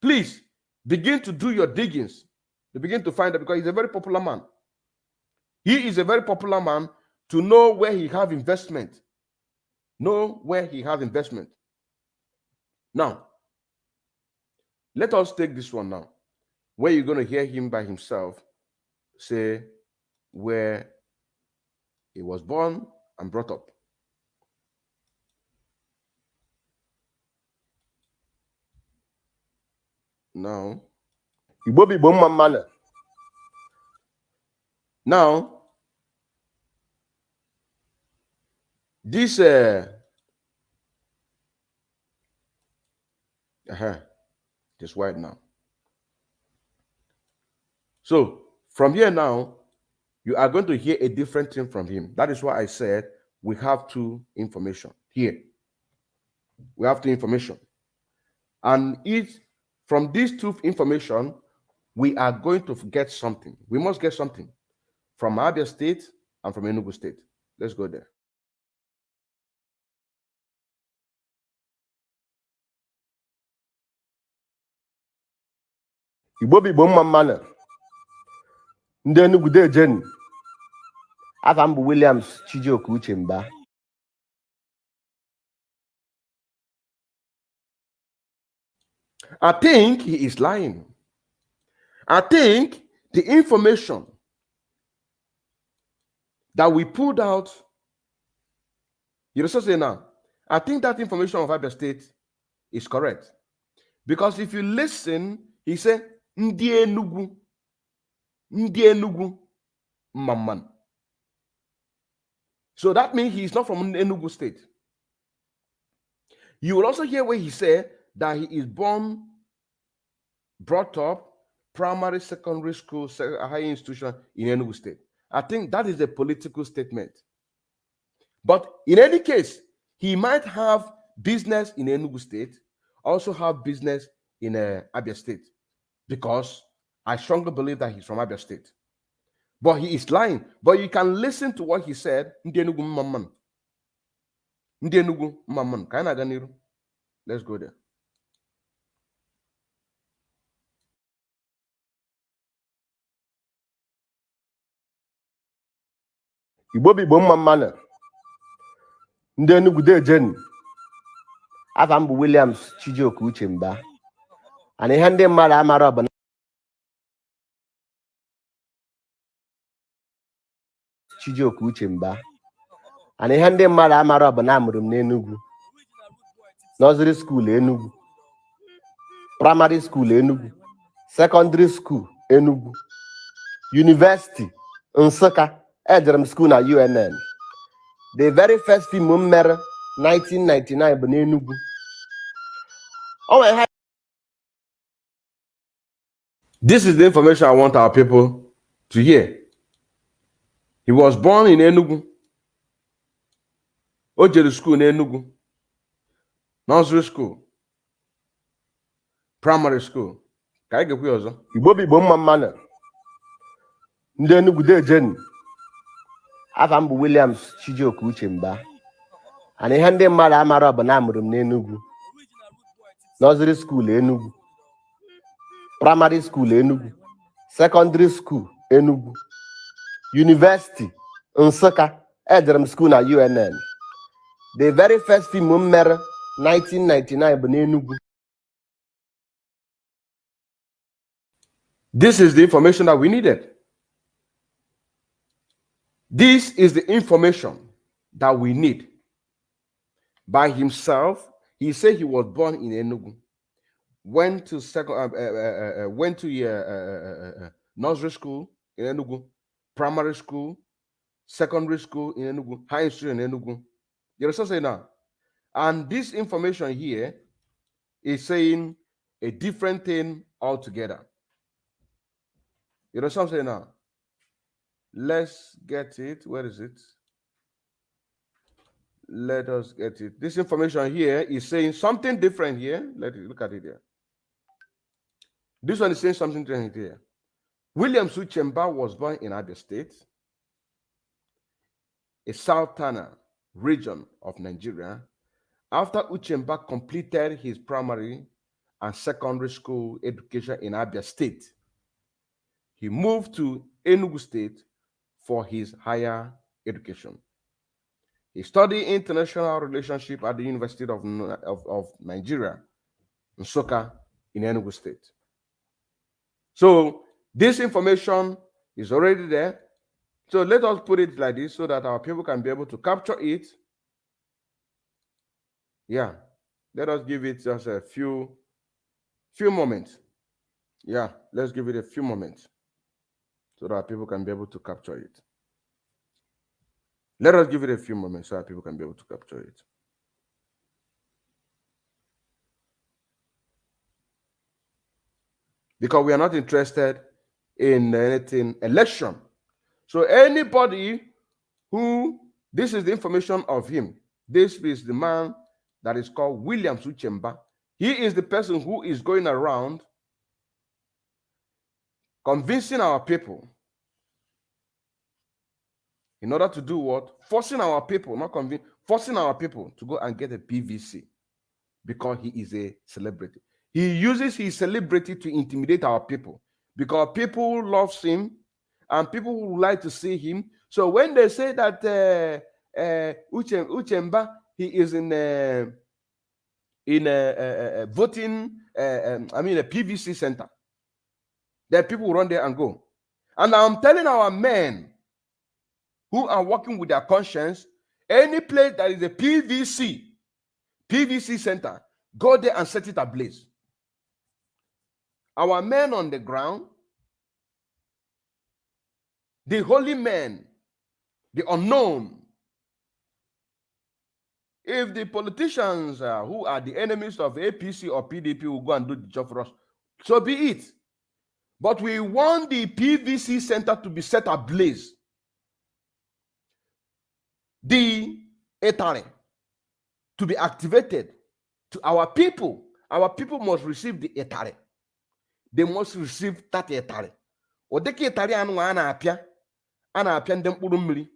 please begin to do your diggings. You begin to find out, because he's a very popular man. He is a very popular man to know where he have investment. Know where he has investment. Now, let us take this one now, where you're going to hear him by himself say where he was born and brought up. Now, now, this just white now. So from here now, you are going to hear a different thing from him. That is why I said we have two information here. We have two information, and from these two information, we are going to get something. We must get something from Abia State and from Enugu State. Let's go there. Igbo bụ mma mmanụ ndị Enugu dejeni afa m bụ Williams Chijioke Uchemba. I think he is lying. I think the information that we pulled out, you know, say now, I think that information of Abia State is correct. Because if you listen, he said, Ndi Enugu, Mamman. So that means he is not from Enugu State. You will also hear where he said that he is born, brought up, primary, secondary school, higher institution in Enugu State. I think that is a political statement. But in any case, he might have business in Enugu State, also have business in Abia State, because I strongly believe that he's from Abia State. But he is lying. But you can listen to what he said. Let's go there. Igbo bụ mma mmanụ ndị Enugu dejeni afa m bụ Williams Chijioke Uchemba. Ana ihe ndị mmadụ amara ọ bụ Chijioke Uchemba. Ana ihe ndị mmadụ amara ọ bụ na amụrụ m n'Enugu. Nursery school Enugu, primary school Enugu, secondary school Enugu, university Nsukka. Ejere school na UNN. The very first film m mere 1999 bụ n'Enugu. This is the information I want our people to hear. He was born in Enugu. Ojere school in Enugu. Nursery school. Primary school. Ka ị ga-ekwu ọzọ? Igbo bụ Igbo mma mmanụ. Ndị Enugu de jeni. Afa m bụ Williams Chijioke Uchemba. And ihe ndị mmadụ amara bụ na amụrụ m n'Enugu. Nursery school Enugu. Primary school Enugu. Secondary school Enugu. University Nsukka. Ejere m school na UNN. The very first film m mere 1999 bụ n'Enugu. This is the information that we needed. This is the information that we need. By himself, he said he was born in Enugu, went to nursery school in Enugu, primary school, secondary school in Enugu, high school in Enugu. You understand saying now? And this information here is saying a different thing altogether. You know what I'm saying now? Let's get it. Where is it? Let us get it. This information here is saying something different here. Let's look at it here. This one is saying something different here. William Uchemba was born in Abia State, a southern region of Nigeria. After Uchemba completed his primary and secondary school education in Abia State, he moved to Enugu State for his higher education. He studied international relationship at the University of Nigeria, Nsukka, in Enugu State. So this information is already there. So let us put it like this so that our people can be able to capture it. Yeah, let us give it just a few moments. Yeah, let's give it a few moments so that people can be able to capture it. Let us give it a few moments so that people can be able to capture it. Because we are not interested in anything election. So anybody who, this is the information of him. This is the man that is called William Uchemba. He is the person who is going around convincing our people in order to do what? Forcing our people, not convince, forcing our people to go and get a PVC because he is a celebrity. He uses his celebrity to intimidate our people because people love him and people would like to see him. So when they say that Uchemba, he is in a voting, a PVC center, then people run there and go. And I'm telling our men who are working with their conscience, any place that is a PVC center, go there and set it ablaze. Our men on the ground, the holy men, the unknown. If the politicians who are the enemies of APC or PDP will go and do the job for us, so be it. But we want the PVC center to be set ablaze. The etare to be activated to our people. Our people must receive the etare. They must receive that etare. Odeke etare anu ana apia ndem mkpụrụ mmiri.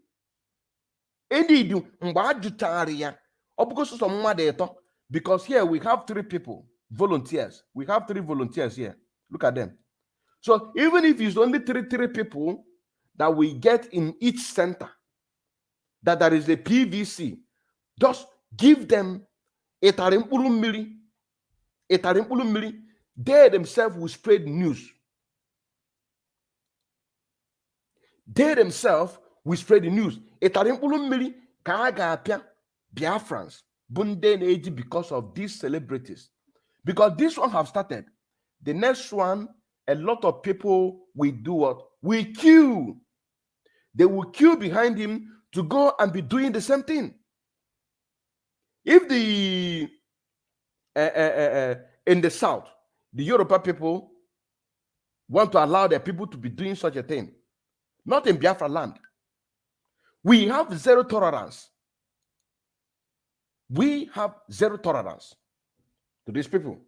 Edidu mgbe ajụtara ya obugoso so mmadu eto, because here we have 3 people, volunteers. We have 3 volunteers here. Look at them. So even if it's only 3 people that we get in each center, that there is a PVC, just give them etare mkpụrụ mmiri. They themselves will spread news. They themselves will spread the news. Etare mkpụrụ mmiri ka a ga-apịa Biafrans bunde na-eji because of these celebrities. Because this one have started. The next one, a lot of people will do what? Will queue. They will queue behind him to go and be doing the same thing. If the in the south, the Yoruba people want to allow their people to be doing such a thing, not in Biafra land, We have zero tolerance. We have zero tolerance to these people.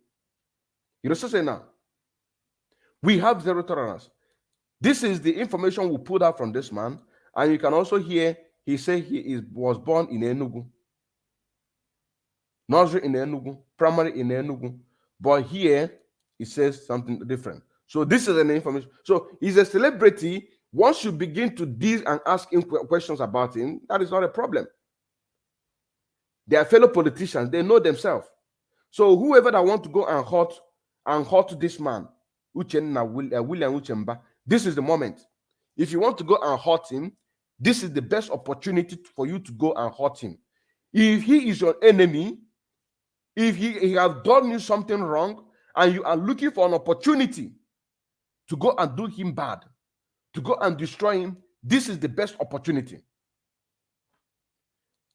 You know what I'm saying now? We have zero tolerance. This is the information we pulled out from this man. And you can also hear, he said was born in Enugu. Nursery in Enugu, primary in Enugu. But here, it says something different. So this is an information. So he's a celebrity. Once you begin to deal and ask him questions about him, that is not a problem. They are fellow politicians. They know themselves. So whoever that want to go and hurt this man, William Uchemba, this is the moment. If you want to go and hurt him, this is the best opportunity for you to go and hurt him. If he is your enemy, if he has done you something wrong, and you are looking for an opportunity to go and do him bad, to go and destroy him, this is the best opportunity.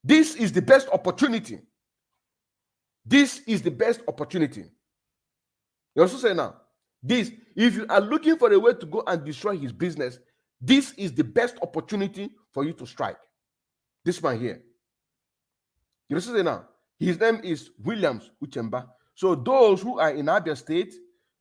This is the best opportunity. This is the best opportunity. You also say now, this, if you are looking for a way to go and destroy his business, this is the best opportunity for you to strike. This man here. You also say now, his name is Williams Uchemba. So those who are in Abia State,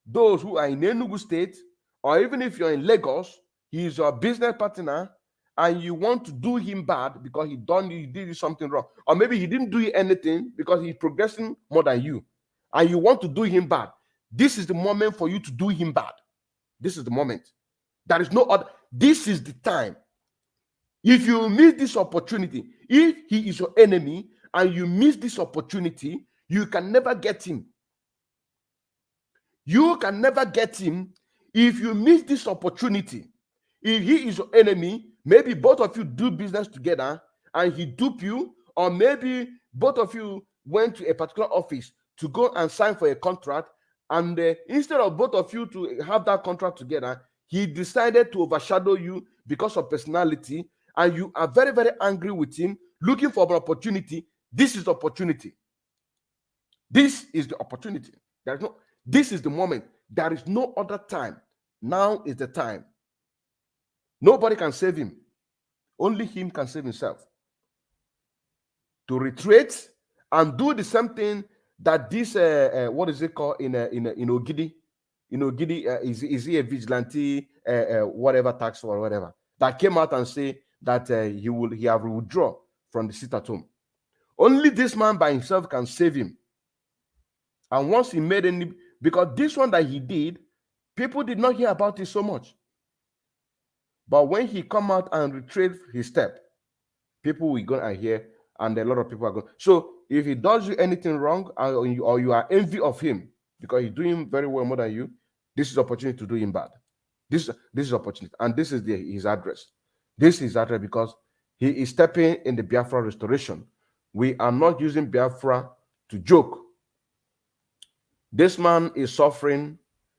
those who are in Enugu State, or even if you're in Lagos, he is your business partner, and you want to do him bad because he did you something wrong, or maybe he didn't do you anything because he's progressing more than you, and you want to do him bad. This is the moment for you to do him bad. This is the moment. There is no other. This is the time. If you miss this opportunity, if he is your enemy and you miss this opportunity, you can never get him. You can never get him if you miss this opportunity. If he is your enemy, maybe both of you do business together and he dupe you, or maybe both of you went to a particular office to go and sign for a contract, and instead of both of you to have that contract together, he decided to overshadow you because of personality, and you are very, very angry with him, looking for an opportunity. This is the opportunity. This is the opportunity. This is the moment. There is no other time. Now is the time. Nobody can save him. Only him can save himself. To retreat and do the same thing that this what is it called in Ogidi? In Ogidi, is he a vigilante, whatever tax or whatever, that came out and say that he have withdrawn from the sit at home. Only this man by himself can save him. And once he made any, because this one that he did, people did not hear about it so much. But when he come out and retrace his step, people will go and hear, and a lot of people are going. So if he does you anything wrong, or you are envy of him because he's doing very well more than you, this is opportunity to do him bad. This is opportunity, and this is his address. This is his address because he is stepping in the Biafra restoration. We are not using Biafra to joke. This man is suffering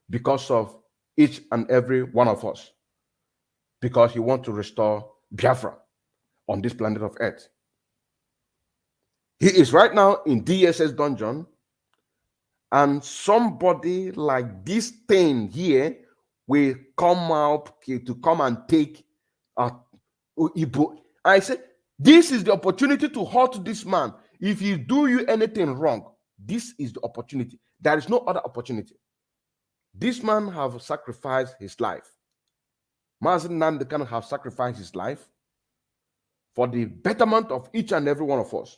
because of each and every one of us, because he wants to restore Biafra on this planet of Earth. He is right now in DSS dungeon, and somebody like this thing here will come out to come and take Igbo. I say, this is the opportunity to hurt this man. If he do you anything wrong, this is the opportunity. There is no other opportunity. This man have sacrificed his life. Mazen Nandekan have sacrificed his life for the betterment of each and every one of us.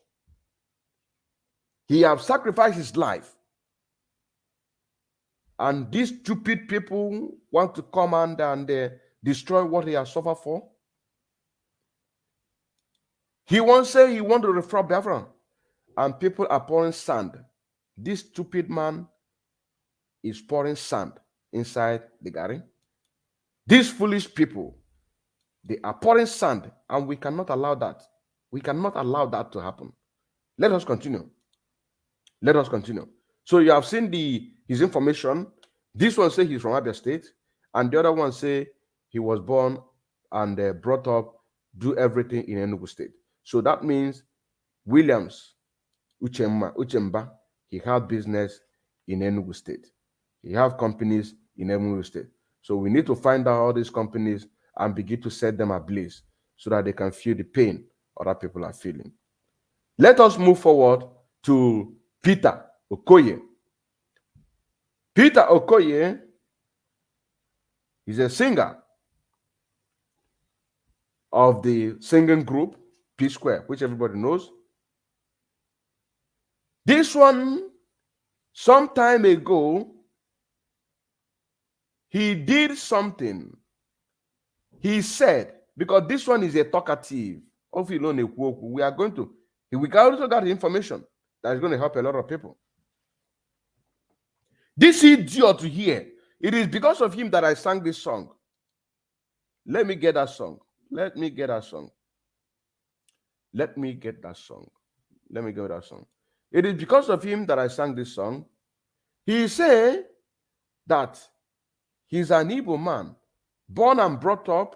He have sacrificed his life. And these stupid people want to come and destroy what he has suffered for. He won't say he want to restore Biafra, and people are pouring sand. This stupid man is pouring sand inside the garden. These foolish people, they are pouring sand, and we cannot allow that. We cannot allow that to happen. Let us continue. Let us continue. So you have seen his information. This one say he's from Abia State, and the other one say he was born and brought up, do everything in Enugu State. So that means Williams Uchemba, he had business in Enugu State. He have companies in Enugu State. So we need to find out all these companies and begin to set them ablaze so that they can feel the pain other people are feeling. Let us move forward to Peter Okoye. Peter Okoye is a singer of the singing group P Square, which everybody knows. This one, some time ago, he did something. He said, because this one is a talkative, we are going to, we also got information that is going to help a lot of people. This idiot here, it is because of him that I sang this song. Let me get that song. Let me get that song. Let me get that song. Let me get that song. It is because of him that I sang this song. He said that he's an Igbo man, born and brought up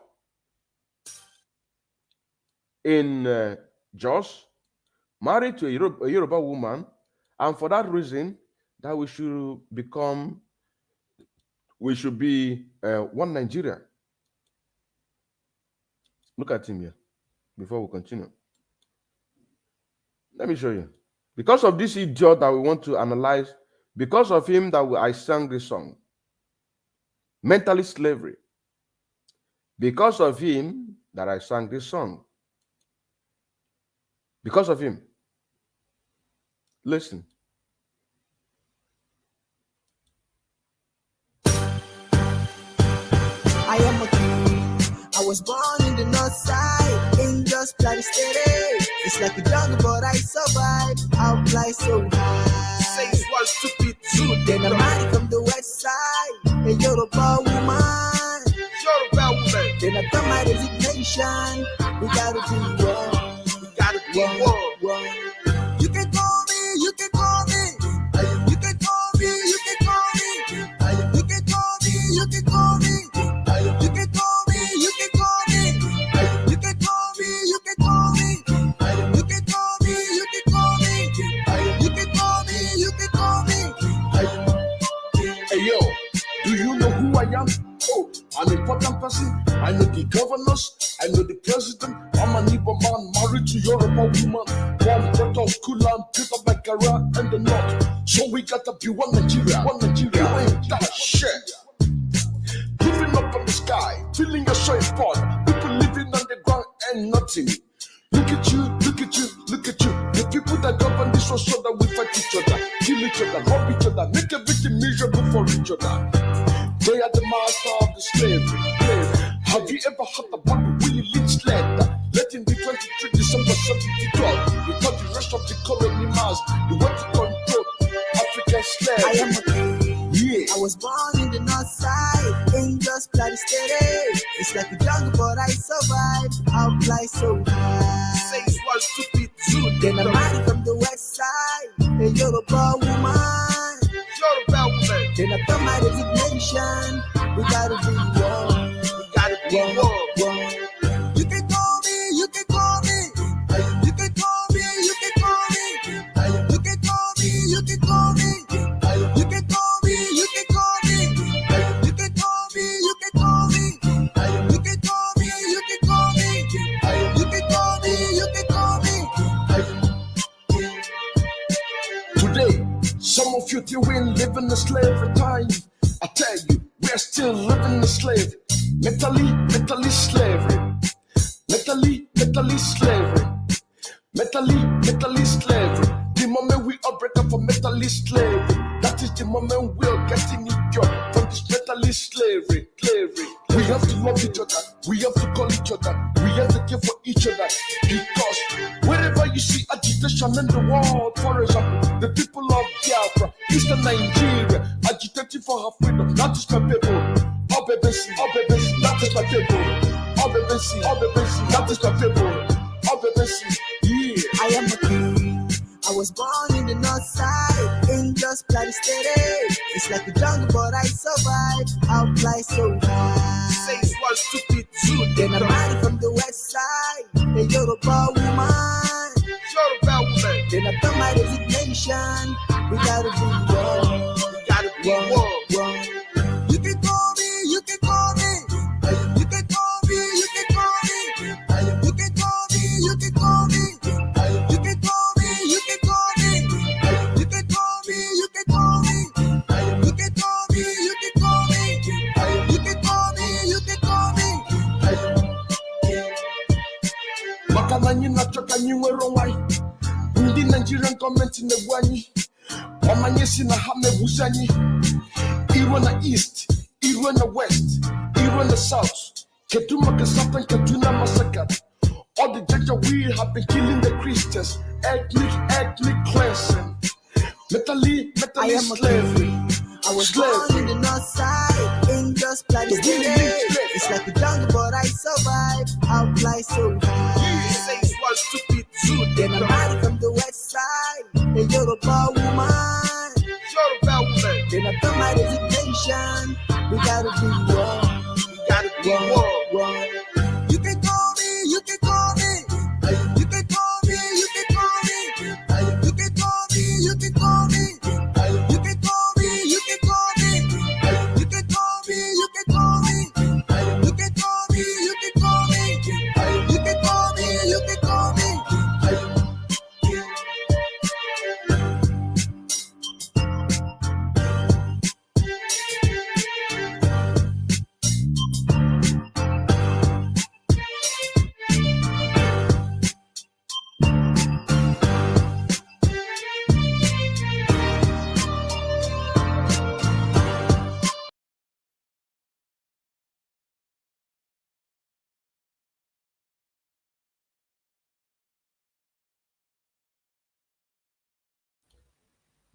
in Jos, married to a Yoruba woman, and for that reason, that we should be one Nigeria. Look at him here before we continue. Let me show you. Because of this idiot that we want to analyze, because of him that I sang this song, mentally slavery. Because of him that I sang this song. Because of him. Listen. I am a king. I was born in the north side, in just bloody steady. It's like a jungle, but I survived. I'll fly so high. Say what stupid too. Then I'm married from the west side, a Yoruba woman. Yoruba woman. Then I got my resignation. We gotta be one. We gotta be one. You can call me, you can call me. You can call me, you can call me. You can call me, you can call me. You can call me, you can call me. You can call me, you can call me. You can call me, you can call me. You can call me, you can call me. Hey yo, do you know who I am? Oh, I'm an important person. I know the governors, I know the president. I'm an Igbo man married to Yoruba woman. Born, brought up, cool and built up my career in the north. So we gotta be one Nigeria, one Nigeria. You ain't that shit. Living up in the sky, feeling a short spot. People living on the ground and nothing. Look at you, look at you, look at you. The people that govern this world so that we fight each other, kill each other, rob each other, make everything miserable for each other. They are the master of the slavery. Have you ever heard about the Willie Lynch letter? Letting the 23 December 72, because the rest of the colony mass, the way to control African slaves. I am a king. Yeah. I was born in the north side, in just bloody steady. It's like a jungle, but I survived. I'll fly so high. Say what stupid too. Then I'm married from the west side, a Yoruba woman. Yoruba woman. Then I got my resignation. We gotta be one. We gotta be one. You can call me, you can call me. You can call me, you can call me. You can call me, you can call me. You can call me, you can call me. You can call me, you can call me. You can call me, you can call me. You can call me, you can call me. Today, some of you still living in slavery time. I tell you, we're still living in slavery. Mentally slavery. Mentally slavery. Mentally slavery. The moment we all break up from mentally slavery, that is the moment we are getting idiot from this mentally slavery. We have to love each other. We have to call each other. We have to care for each other. Because wherever you see agitation in the world, for example, the people of Biafra, Eastern Nigeria, agitating for her freedom. That is my people. Obebesi, that is my people. Obebesi, that is my people. Obebesi, yeah. I am a king. I was born in the north side, in just bloody steady. It's like a jungle, but I survived. I'll fly so high. Say what stupid too. Then I'm married from the west side, a Yoruba woman. Yoruba woman. Then I got my resignation. We gotta be one. We gotta be one. You can call me, you can call me. You can call me, you can call me. government in the Wani. Omanyesi na hame busani. Iro na east, Iro na west, Iro na south. Ketuma Kasapan, Katuna massacre. All the danger we have been killing the Christians. Ethnic cleansing. Mentally slavery. I was born in the north side, in just bloody It's like a jungle, but I survived. I'll fly so high. Stupid Then I'm married from the west side, a Yoruba woman. Then I done my resignation. We gotta be one. You can call me, you can call me. You can call me, you can call me. You can call me, you can call me. You can call me, you can call me. You can call me, you can call me. You can call me, you can call me. You can call me, you can call me.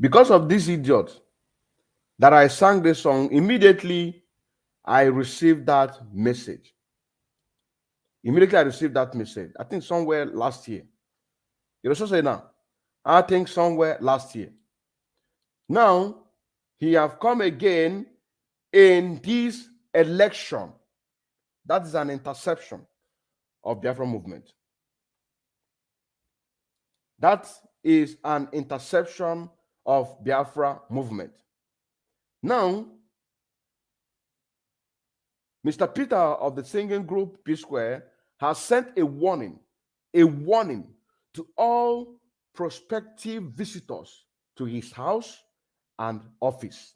Because of this idiot that I sang this song, immediately I received that message. Immediately I received that message. I think somewhere last year. You also say now. I think somewhere last year. Now, he have come again in this election. That is an interception of Biafra movement. That is an interception of Biafra movement. Now, Mr. Peter of the singing group P Square has sent a warning to all prospective visitors to his house and office.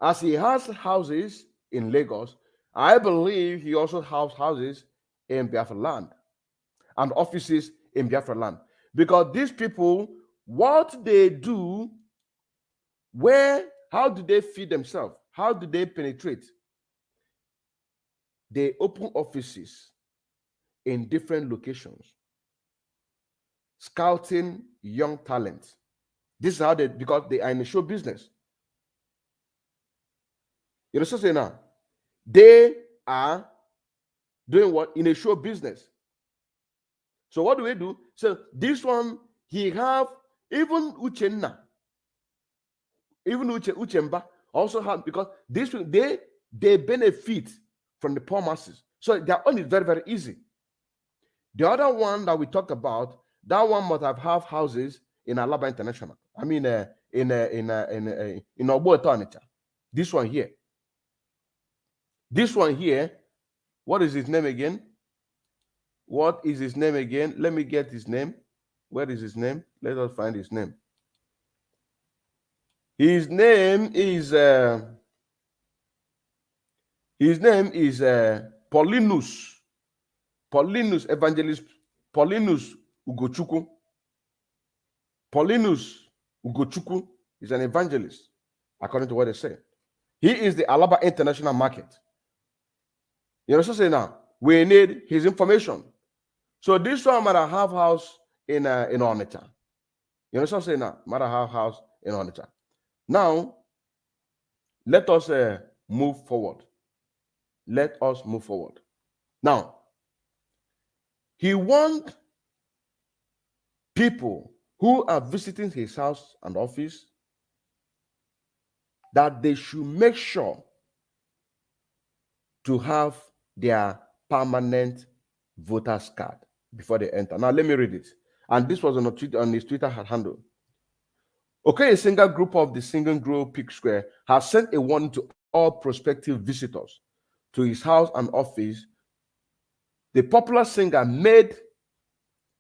As he has houses in Lagos, I believe he also has houses in Biafra land and offices in Biafra land. Because these people, what they do, how do they feed themselves? How do they penetrate? They open offices in different locations, scouting young talent. This is how because they are in the show business. You know what I'm saying now? They are doing what? In a show business. So what do we do? So this one, he have even Uchenna, even Uchemba also have, because this they benefit from the poor masses. So their own is very, very easy. The other one that we talked about, that one must have houses in Alaba International. I mean, in Ogbo Onitsha. This one here. This one here. What is his name again? What is his name again? Let me get his name. Where is his name? Let us find his name. His name is Paulinus. Paulinus Evangelist Paulinus Ugochukwu. Paulinus Ugochukwu is an evangelist, according to what they say. He is the Alaba International Market. You know what I'm saying now? We need his information. So this one might have house in Onitsha. You know what I'm saying now? Might have house in Onitsha. Now, let us move forward. Let us move forward. Now, he wants people who are visiting his house and office that they should make sure to have their permanent voter's card before they enter. Now, let me read it. And this was on his Twitter handle. Okay, a single group of the singing group P Square has sent a warning to all prospective visitors to his house and office. The popular singer made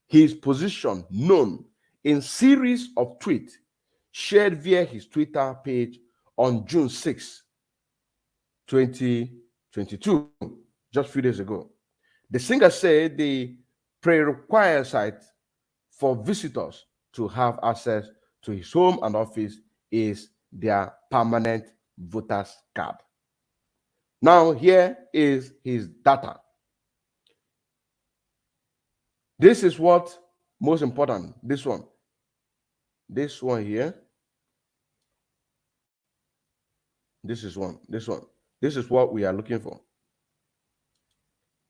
his position known in series of tweets shared via his Twitter page on June 6, 2022, just a few days ago. The singer said the prerequisite for visitors to have access to his home and office is their permanent voter's card. Now, here is his data. This is what most important. This one here. This is one. This is what we are looking for.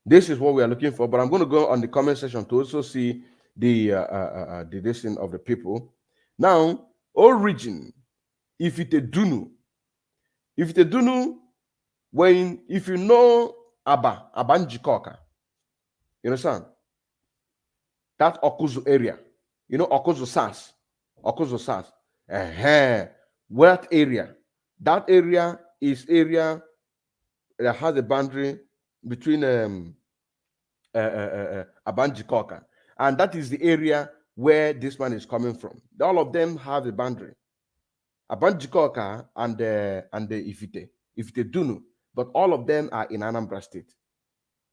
This is what we are looking for. But I'm going to go on the comment section to also see the listing of the people. Now, origin. If it a dunu, if you know Abanjikoka, you understand? That Okuzu area, you know Okuzu Sas. What area? That area is area that has a boundary between Abanjikoka, and that is the area where this man is coming from. All of them have a boundary. Abanjikoka and the Ifite Dunu, but all of them are in Anambra State.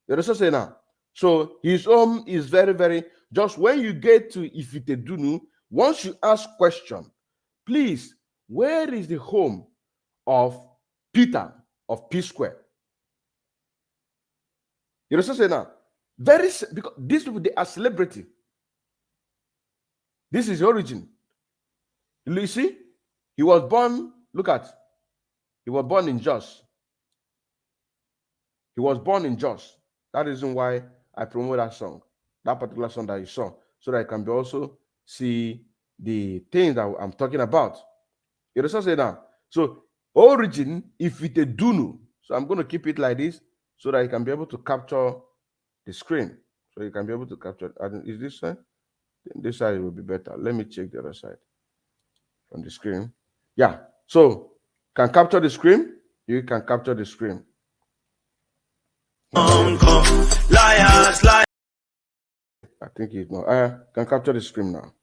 You understand say now? So his home is very, very, just when you get to Ifite Dunu, once you ask question, please, where is the home of Peter of P Square? You understand say now? Because these people, they are celebrity. This is the origin. You see? He was born, he was born in Jos. That is why I promote that song, that particular song that you saw, so that I can be also see the things that I'm talking about. You understand say now? So origin, if it a Dunu, so I'm going to keep it like this so that you can be able to capture the screen. So you can be able to capture. Is this side? This side will be better. Let me check the other side on the screen. Yeah, so can capture the screen. You can capture the screen. Liars, liars. I think it's not. Can capture the screen now.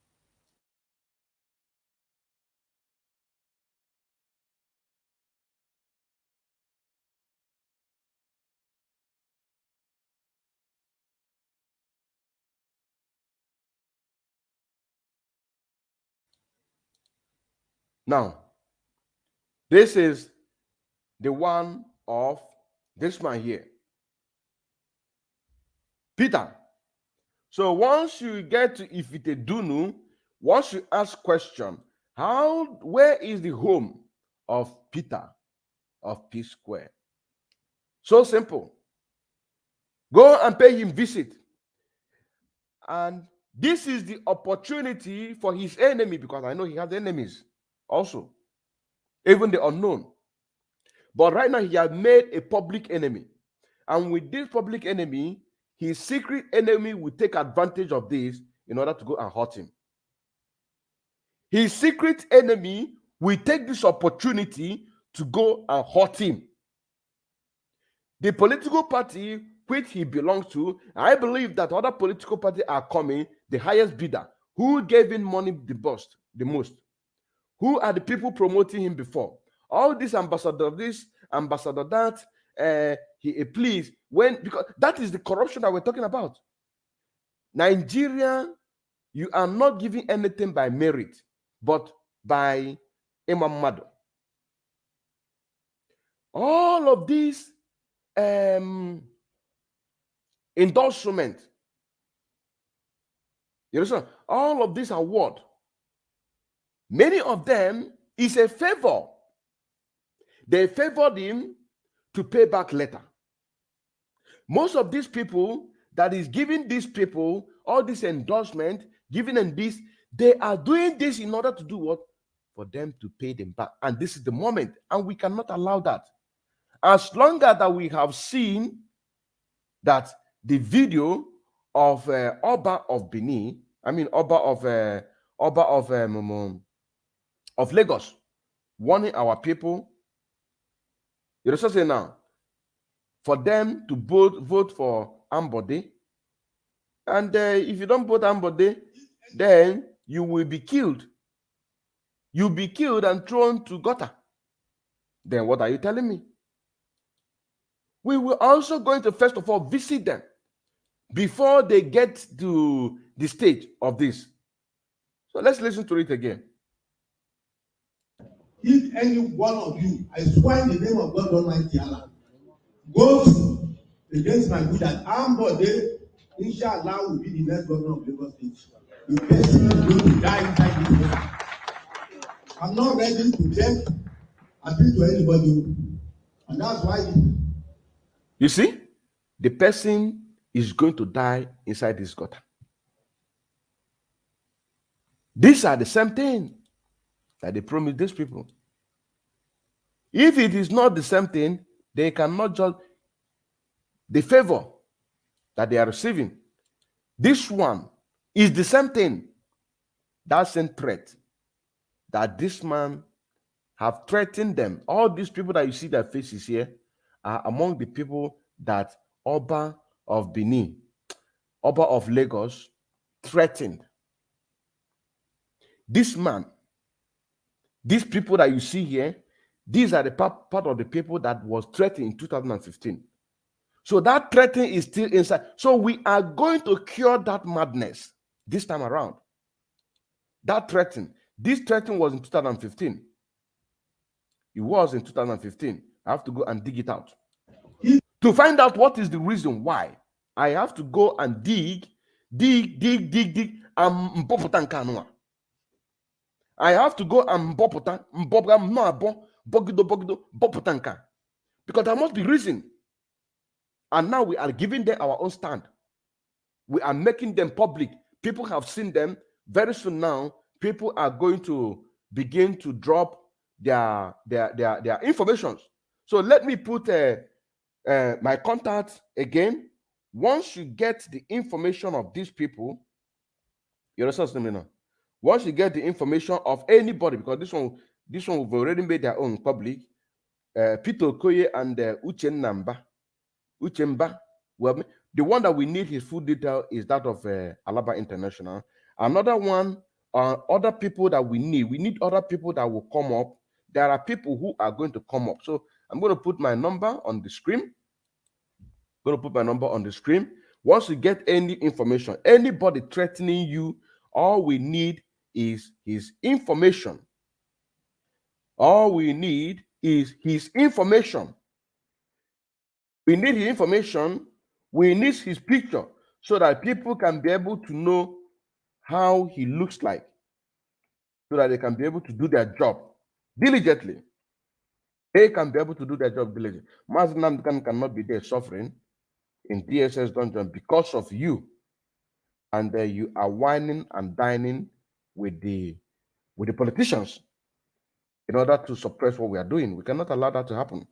Now, this is the one of this man here, Peter. So once you get to Ifite Dunu, once you ask question, where is the home of Peter of P Square? So simple. Go and pay him visit. And this is the opportunity for his enemy, because I know he has enemies also, even the unknown. But right now he has made a public enemy. And with this public enemy, his secret enemy will take advantage of this in order to go and hurt him. His secret enemy will take this opportunity to go and hurt him. The political party which he belongs to, I believe that other political parties are coming, the highest bidder, who gave him money the most, who are the people promoting him before. All this ambassador this, ambassador that, please, because that is the corruption that we're talking about. Nigeria, you are not giving anything by merit, but by Imamado. All of these endorsement, you understand? All of this award, many of them is a favor. They favored him to pay back later. Most of these people that is giving these people all this endorsement, giving them this, they are doing this in order to do what? For them to pay them back. And this is the moment, and we cannot allow that. As long as that we have seen that the video of Oba of Benin, Oba of Lagos, warning our people, you know, say now, for them to vote for Ambode, and if you don't vote Ambode, then you will be killed. You'll be killed and thrown to gutter. Then what are you telling me? We will also going to first of all visit them before they get to the stage of this. So let's listen to it again. If any one of you, I swear in the name of God Almighty Allah, goes against my good that Ambode, inshallah, will be the next governor of Lagos State. The person is going to die inside this water. I'm not ready to beg, appeal to anybody. And that's why. You see, the person is going to die inside this gutter. These are the same thing that they promised these people. If it is not the same thing, they cannot judge the favor that they are receiving. This one is the same thing, that same threat that this man have threatened them. All these people that you see their faces here are among the people that Oba of Benin, Oba of Lagos threatened. This man, these people that you see here, these are the part of the people that was threatened in 2015. So that threatening is still inside. So we are going to cure that madness this time around. That threatening, this threatening was in 2015. It was in 2015. I have to go and dig it out. To find out what is the reason why, I have to go and dig, and I have to go and because there must be reason. And now we are giving them our own stand. We are making them public. People have seen them. Very soon now, people are going to begin to drop their information. So let me put my contact again. Once you get the information of these people, you understand me now? Once you get the information of anybody, because this one we've already made their own public. Peter Okoye and Uchemba. Well, the one that we need his full detail is that of Alaba International. Another one are other people that we need. We need other people that will come up. There are people who are going to come up. So I'm going to put my number on the screen. Once you get any information, anybody threatening you, all we need is his information. All we need is his information. We need his information. We need his picture so that people can be able to know how he looks like, so that they can be able to do their job diligently. They can be able to do their job diligently. Mazen cannot be there suffering in DSS dungeon because of you, and you are whining and dining with the politicians in order to suppress what we are doing. We cannot allow that to happen.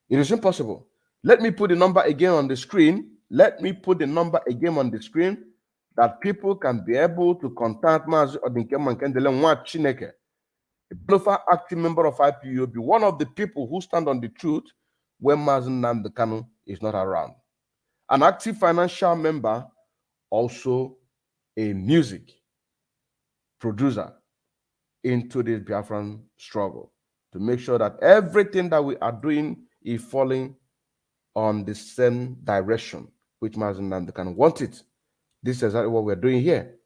It is impossible. Let me put the number again on the screen. That people can be able to contact Mazi Odinkem Nkendele Nwa Chineke, a Biafra active member of IPOB, one of the people who stand on the truth when Mazi Nnamdi Kanu is not around. An active financial member, also a music producer into this Biafran struggle, to make sure that everything that we are doing is falling on the same direction, which Mazi Nnamdi Kanu wanted. This is exactly what we're doing here.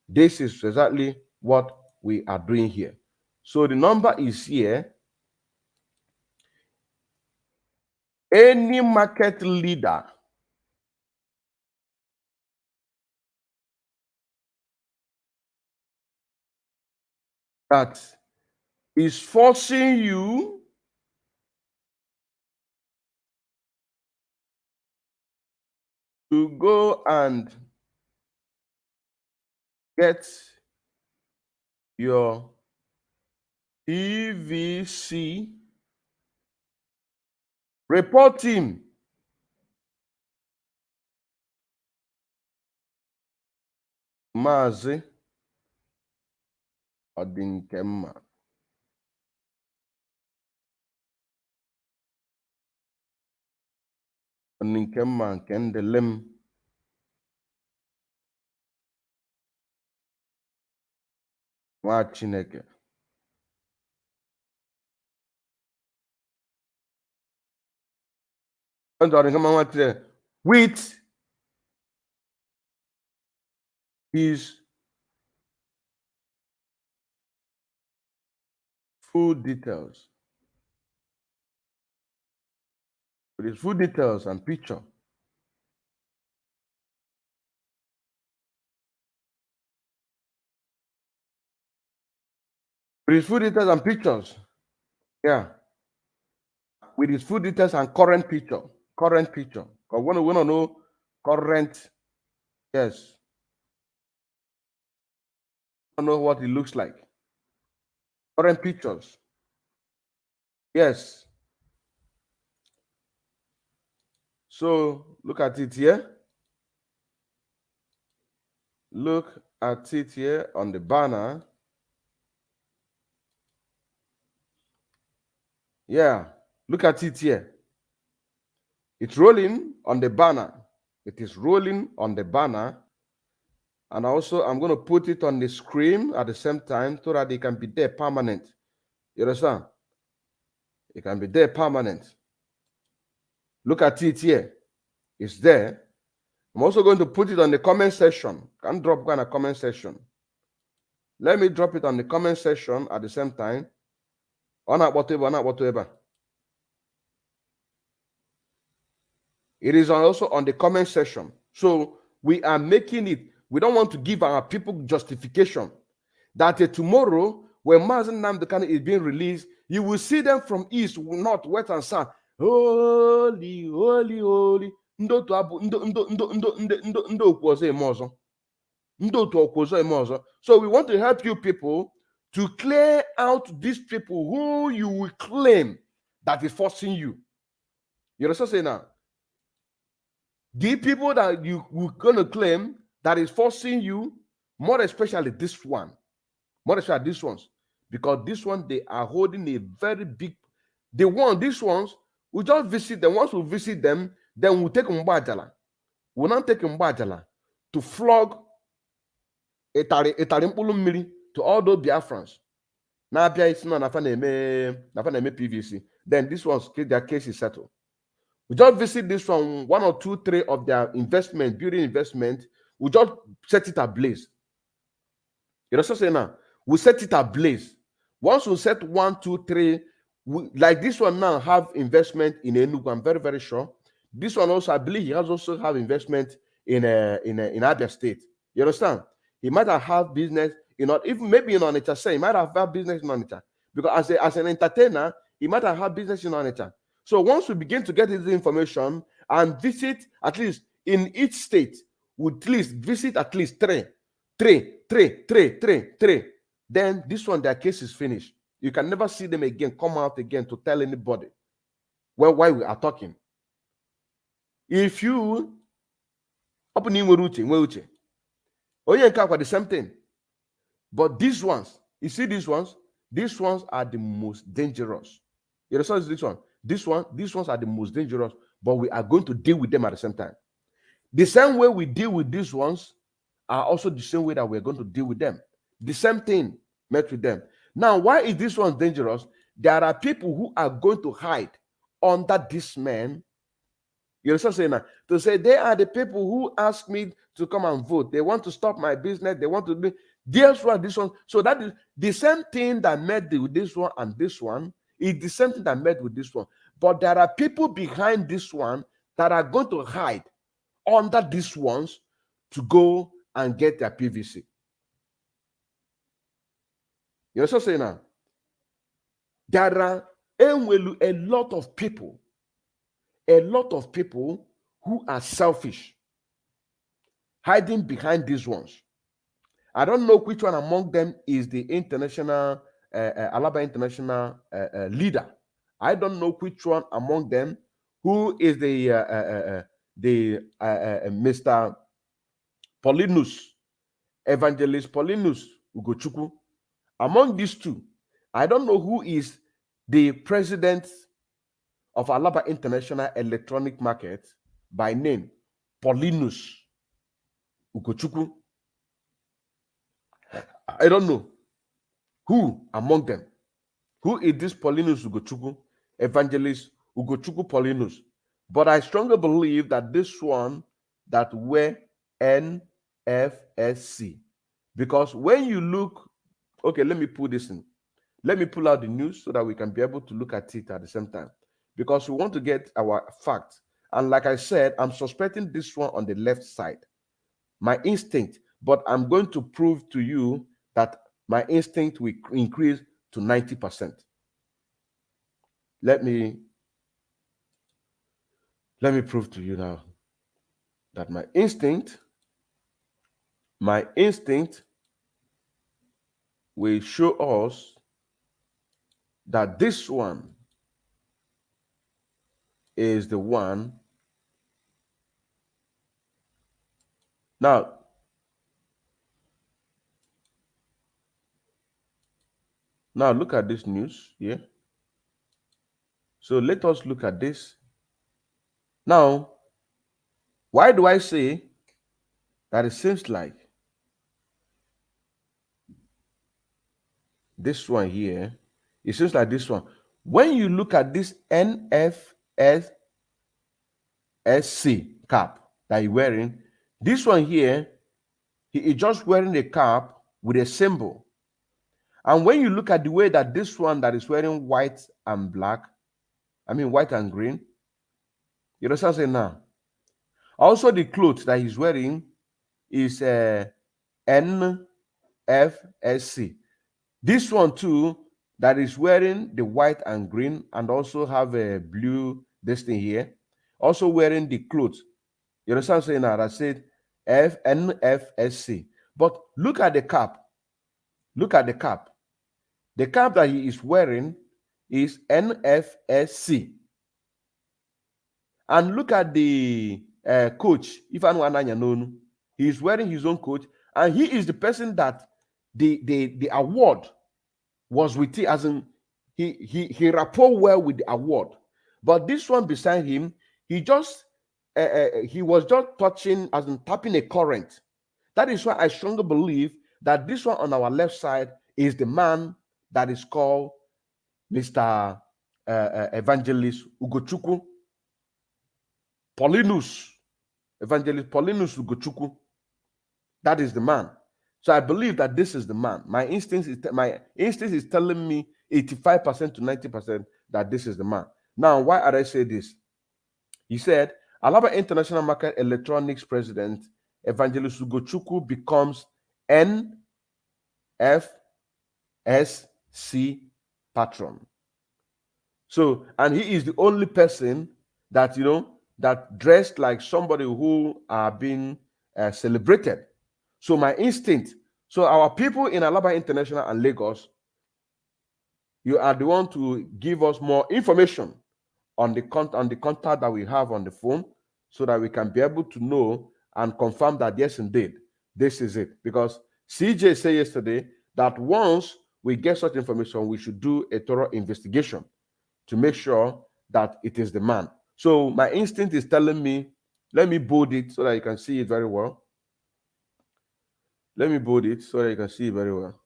This is exactly what we are doing here. So the number is here. Any market leader that is forcing you to go and get your EVC, report him. Mazi Odinkem. Odinkem Kendelem. Nwa Chineke. With his full details. With his full details and picture. With his full details and pictures. Yeah. With his full details and current picture. Current picture. Because we want to know current. Yes. We want to know what it looks like. Current pictures. Yes. So look at it here. Look at it here on the banner. Yeah. Look at it here. It's rolling on the banner. It is rolling on the banner. And also, I'm going to put it on the screen at the same time so that it can be there permanent. You understand? It can be there permanent. Look at it here. It's there. I'm also going to put it on the comment section. Can drop in a comment section. Let me drop it on the comment section at the same time. Or not whatever. It is also on the comment section. So we are making it. We don't want to give our people justification that tomorrow, when Mazen Namdekan is being released, you will see them from east, north, west, and south. Holy, holy, holy. So we want to help you people to clear out these people who you will claim that is forcing you. You understand saying now? The people that you were going to claim that is forcing you, more especially this one, more especially these ones, because this one, they are holding a very big, these ones, we just visit them. Once we visit them, then we'll take Mbajala. We'll not take Mbajala to flog to all those Biafrans. Now, PVC. Then this one's their case is settled. We just visit this one or two, three of their investment, building investment. We just set it ablaze. You know what I'm saying now? We set it ablaze. Once we set 1, 2, 3, like this one now have investment in Enugu. I'm very, very sure. This one also, I believe he has also have investment in Abia State. You understand? He might have business, even maybe in Onitsha. Say he might have business in Onitsha, because as an entertainer, he might have business in Onitsha. So once we begin to get this information and visit at least in each state, we at least visit at least three. Then this one, their case is finished. You can never see them again, come out again to tell anybody why we are talking. If you open in Uche, the same thing. But these ones, you see these ones are the most dangerous. You understand this one? These ones are the most dangerous, but we are going to deal with them at the same time. The same way we deal with these ones are also the same way that we're going to deal with them. The same thing met with them. Now, why is this one dangerous? There are people who are going to hide under this man. You understand saying that? To say they are the people who ask me to come and vote. They want to stop my business. They want to do this one. So that is the same thing that met with this one and this one. Is the same thing that met with this one. But there are people behind this one that are going to hide under these ones to go and get their PVC. You know what I'm saying now? There are a lot of people who are selfish, hiding behind these ones. I don't know which one among them is the international, Alaba international leader. I don't know which one among them who is the Mr. Paulinus, Evangelist Paulinus Ugochukwu. Among these two, I don't know who is the president of Alaba International Electronic Market by name Paulinus Ugochukwu. I don't know who among them. Who is this Paulinus Ugochukwu? Evangelist Ugochukwu Paulinus. But I strongly believe that this one that were NFSC. Because when you look, okay, let me put this in. Let me pull out the news so that we can be able to look at it at the same time, because we want to get our facts. And like I said, I'm suspecting this one on the left side, my instinct, but I'm going to prove to you that my instinct will increase to 90%. Let me prove to you now that my instinct will show us that this one is the one. Now, look at this news here. So let us look at this. Now, why do I say that it seems like this one here, it seems like this one. When you look at this NFSC cap that he's wearing, this one here, he is just wearing a cap with a symbol. And when you look at the way that this one that is wearing white and black, white and green, you understand what I'm saying now? Also, the clothes that he's wearing is NFSC. This one too, that is wearing the white and green and also have a blue this thing here, also wearing the clothes. You understand what I'm saying now? I said NFSC. But look at the cap. Look at the cap. The cap that he is wearing is NFSC. And look at the coach, Ifan Wananya, he is wearing his own coat, and he is the person that the award was with him, as in he rapport well with the award. But this one beside him, he was just touching, as in tapping a current. That is why I strongly believe that this one on our left side is the man that is called Mr. Evangelist Ugochukwu Paulinus. Evangelist Paulinus Ugochukwu. That is the man. So I believe that this is the man. My instinct is telling me 85% to 90% that this is the man. Now, why did I say this? He said, Alaba International Market Electronics President Evangelist Ugochukwu becomes NFSC patron. So, and he is the only person that, that dressed like somebody who are being celebrated. So my instinct, so our people in Alaba International and Lagos, you are the one to give us more information on the contact that we have on the phone, so that we can be able to know and confirm that yes, indeed, this is it. Because CJ said yesterday that once we get such information, we should do a thorough investigation to make sure that it is the man. So my instinct is telling me, let me bold it so that you can see it very well. Let me bold it so that you can see it very well.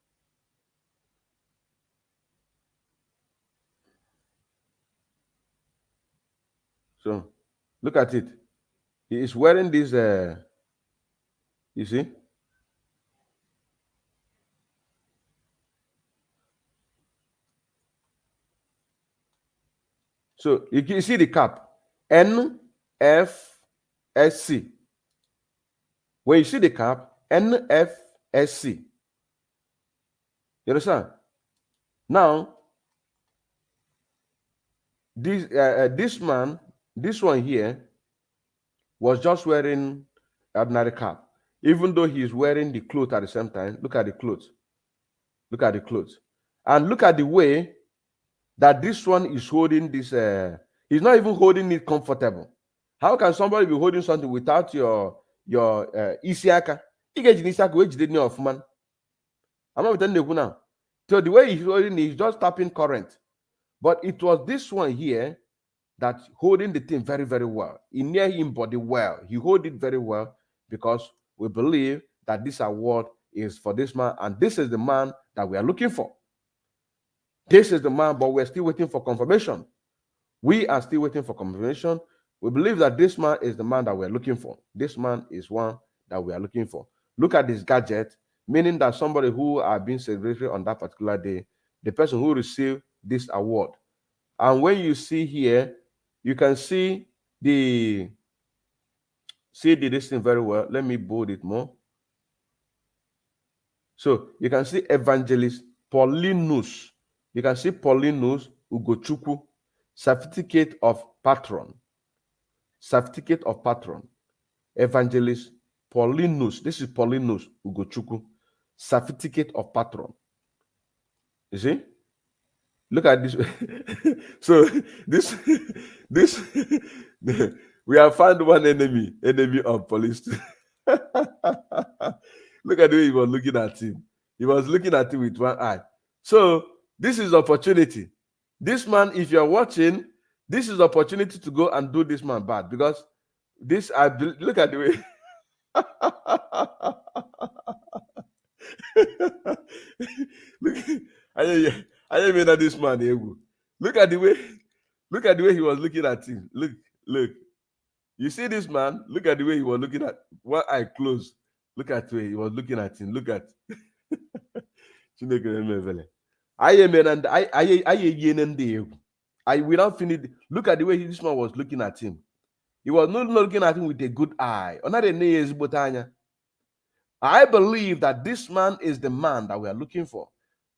So look at it. He is wearing this, you see? So you see the cap, NFSC. When you see the cap, NFSC. You understand? Now, this one here was just wearing ordinary cap, even though he is wearing the clothes at the same time. Look at the clothes. Look at the clothes. And look at the way that this one is holding this. He's not even holding it comfortable. How can somebody be holding something without your isiaka? I'm not telling you now. So the way he's holding it, he's just tapping current. But it was this one here that holding the thing very, very well. He near him body well. He hold it very well because we believe that this award is for this man, and this is the man that we are looking for. This is the man, but we're still waiting for confirmation. We are still waiting for confirmation. We believe that this man is the man that we're looking for. This man is one that we are looking for. Look at this gadget, meaning that somebody who are being celebrated on that particular day, the person who received this award. And when you see here, you can see the this thing very well. Let me bold it more. So you can see Evangelist Paulinus. You can see Paulinus Ugochukwu, certificate of patron. Certificate of patron. Evangelist Paulinus. This is Paulinus Ugochukwu, certificate of patron. You see? Look at this. So this we have found one enemy of police. Look at the way he was looking at him. He was looking at him with one eye. So this is opportunity. This man, if you're watching, this is opportunity to go and do this man bad, because this, look at the way. Look, I mean that this man. Look at the way he was looking at him. Look. You see this man? Look at the way he was looking at, one eye closed. Look at the way he was looking at him. Look at. I will not finish. Look at the way this man was looking at him. He was not looking at him with a good eye. I believe that this man is the man that we are looking for.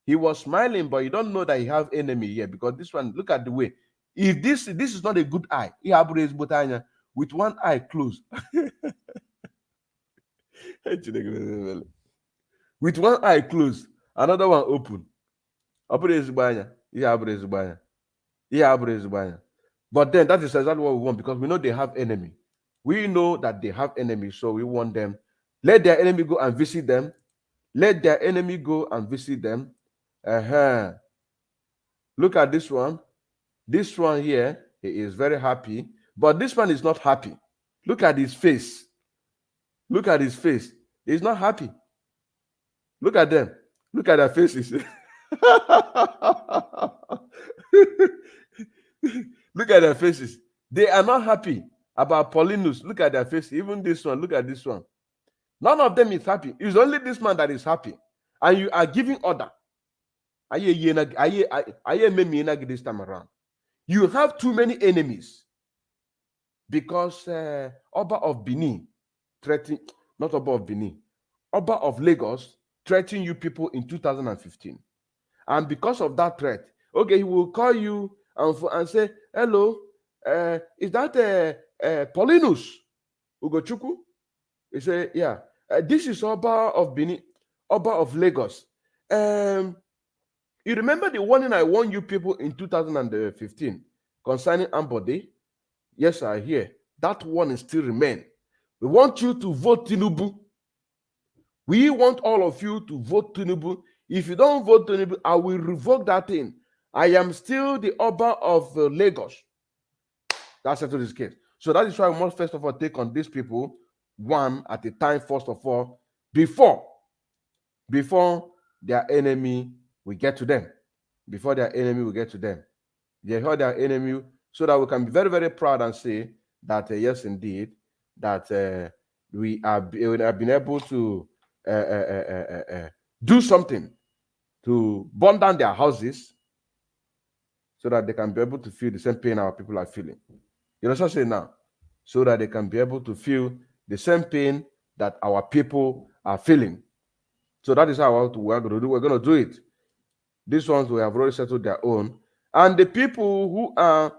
He was smiling, but you don't know that he have enemy here, because this one, look at the way. If this is not a good eye, he have raised botanya with one eye closed. With one eye closed, another one open. But then that is exactly what we want, because we know they have enemy. We know that they have enemy, so we want them. Let their enemy go and visit them. Let their enemy go and visit them. Look at this one. This one here, he is very happy. But this one is not happy. Look at his face. Look at his face. He's not happy. Look at them. Look at their faces. Look at their faces. They are not happy about Paulinus. Look at their face. Even this one. Look at this one. None of them is happy. It's only this man that is happy. And you are giving order. This time around. You have too many enemies. Because Oba of Benin threatened, not Oba of Benin, Oba of Lagos threatened you people in 2015. And because of that threat, okay, he will call you and say, hello, is that Paulinus Ugochukwu? He say, yeah, this is Oba of Benin, Oba of Lagos. You remember the warning I warned you people in 2015 concerning Ambode? Yes, I hear. That warning still remains. We want you to vote Tinubu. We want all of you to vote Tinubu. If you don't vote Tinubu, I will revoke that thing. I am still the Oba of Lagos. That's settled this case. So that is why we must first of all take on these people one at a time, first of all, before their enemy will get to them. Before their enemy will get to them. They heard their enemy, so that we can be very, very proud and say that, yes, indeed, that we have been able to do something to burn down their houses so that they can be able to feel the same pain our people are feeling. You know what I'm saying now? So that they can be able to feel the same pain that our people are feeling. So that is how we're going to do. We're going to do it. These ones we have already settled their own. And the people who are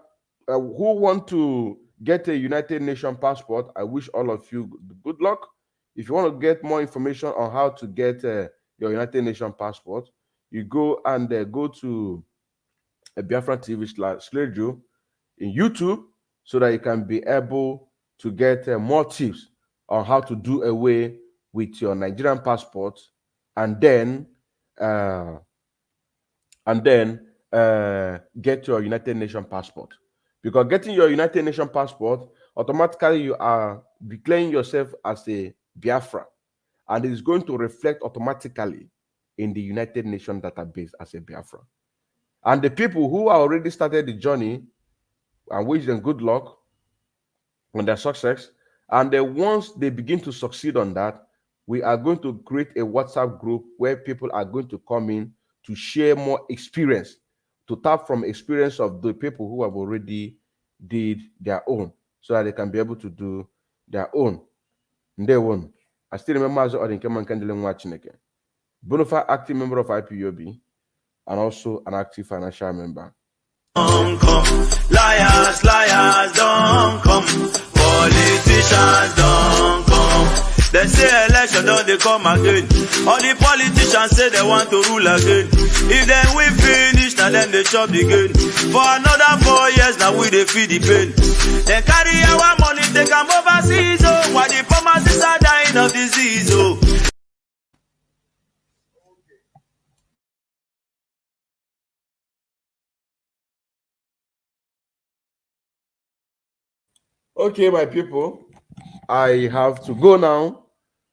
who want to get a United Nations passport, I wish all of you good luck. If you want to get more information on how to get your United Nations passport, you go and go to a Biafra TV schedule in YouTube, so that you can be able to get more tips on how to do away with your Nigerian passport, and then get your United Nations passport. Because getting your United Nations passport, automatically you are declaring yourself as a Biafra, and it is going to reflect automatically in the United Nations database as a Biafra. And the people who are already started the journey, I wish them good luck on their success. And then once they begin to succeed on that, we are going to create a WhatsApp group where people are going to come in to share more experience, to tap from experience of the people who have already did their own, so that they can be able to do their own. They won. I still remember as Odinkeman Kandelin watching again. Bonafide active member of IPOB and also an active financial member. Don't come. Liars, liars, don't come. Politicians don't come. They say election don't they come again. All the politicians say they want to rule again. If then we finish, now then they chop the gain. For another 4 years, now we they feed the pain. They carry our money, they come overseas, oh. While the farmers are dying of disease, oh. Okay, my people, I have to go now.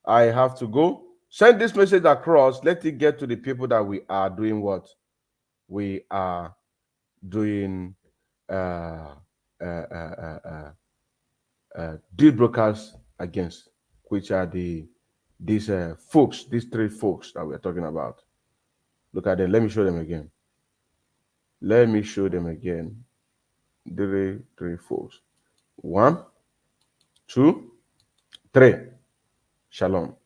I have to go. Send this message across. Let it get to the people that we are doing what? We are doing deal brokers against, which are these folks, these three folks that we're talking about. Look at them. Let me show them again. Let me show them again. Three folks. 1, 2, 3. Shalom.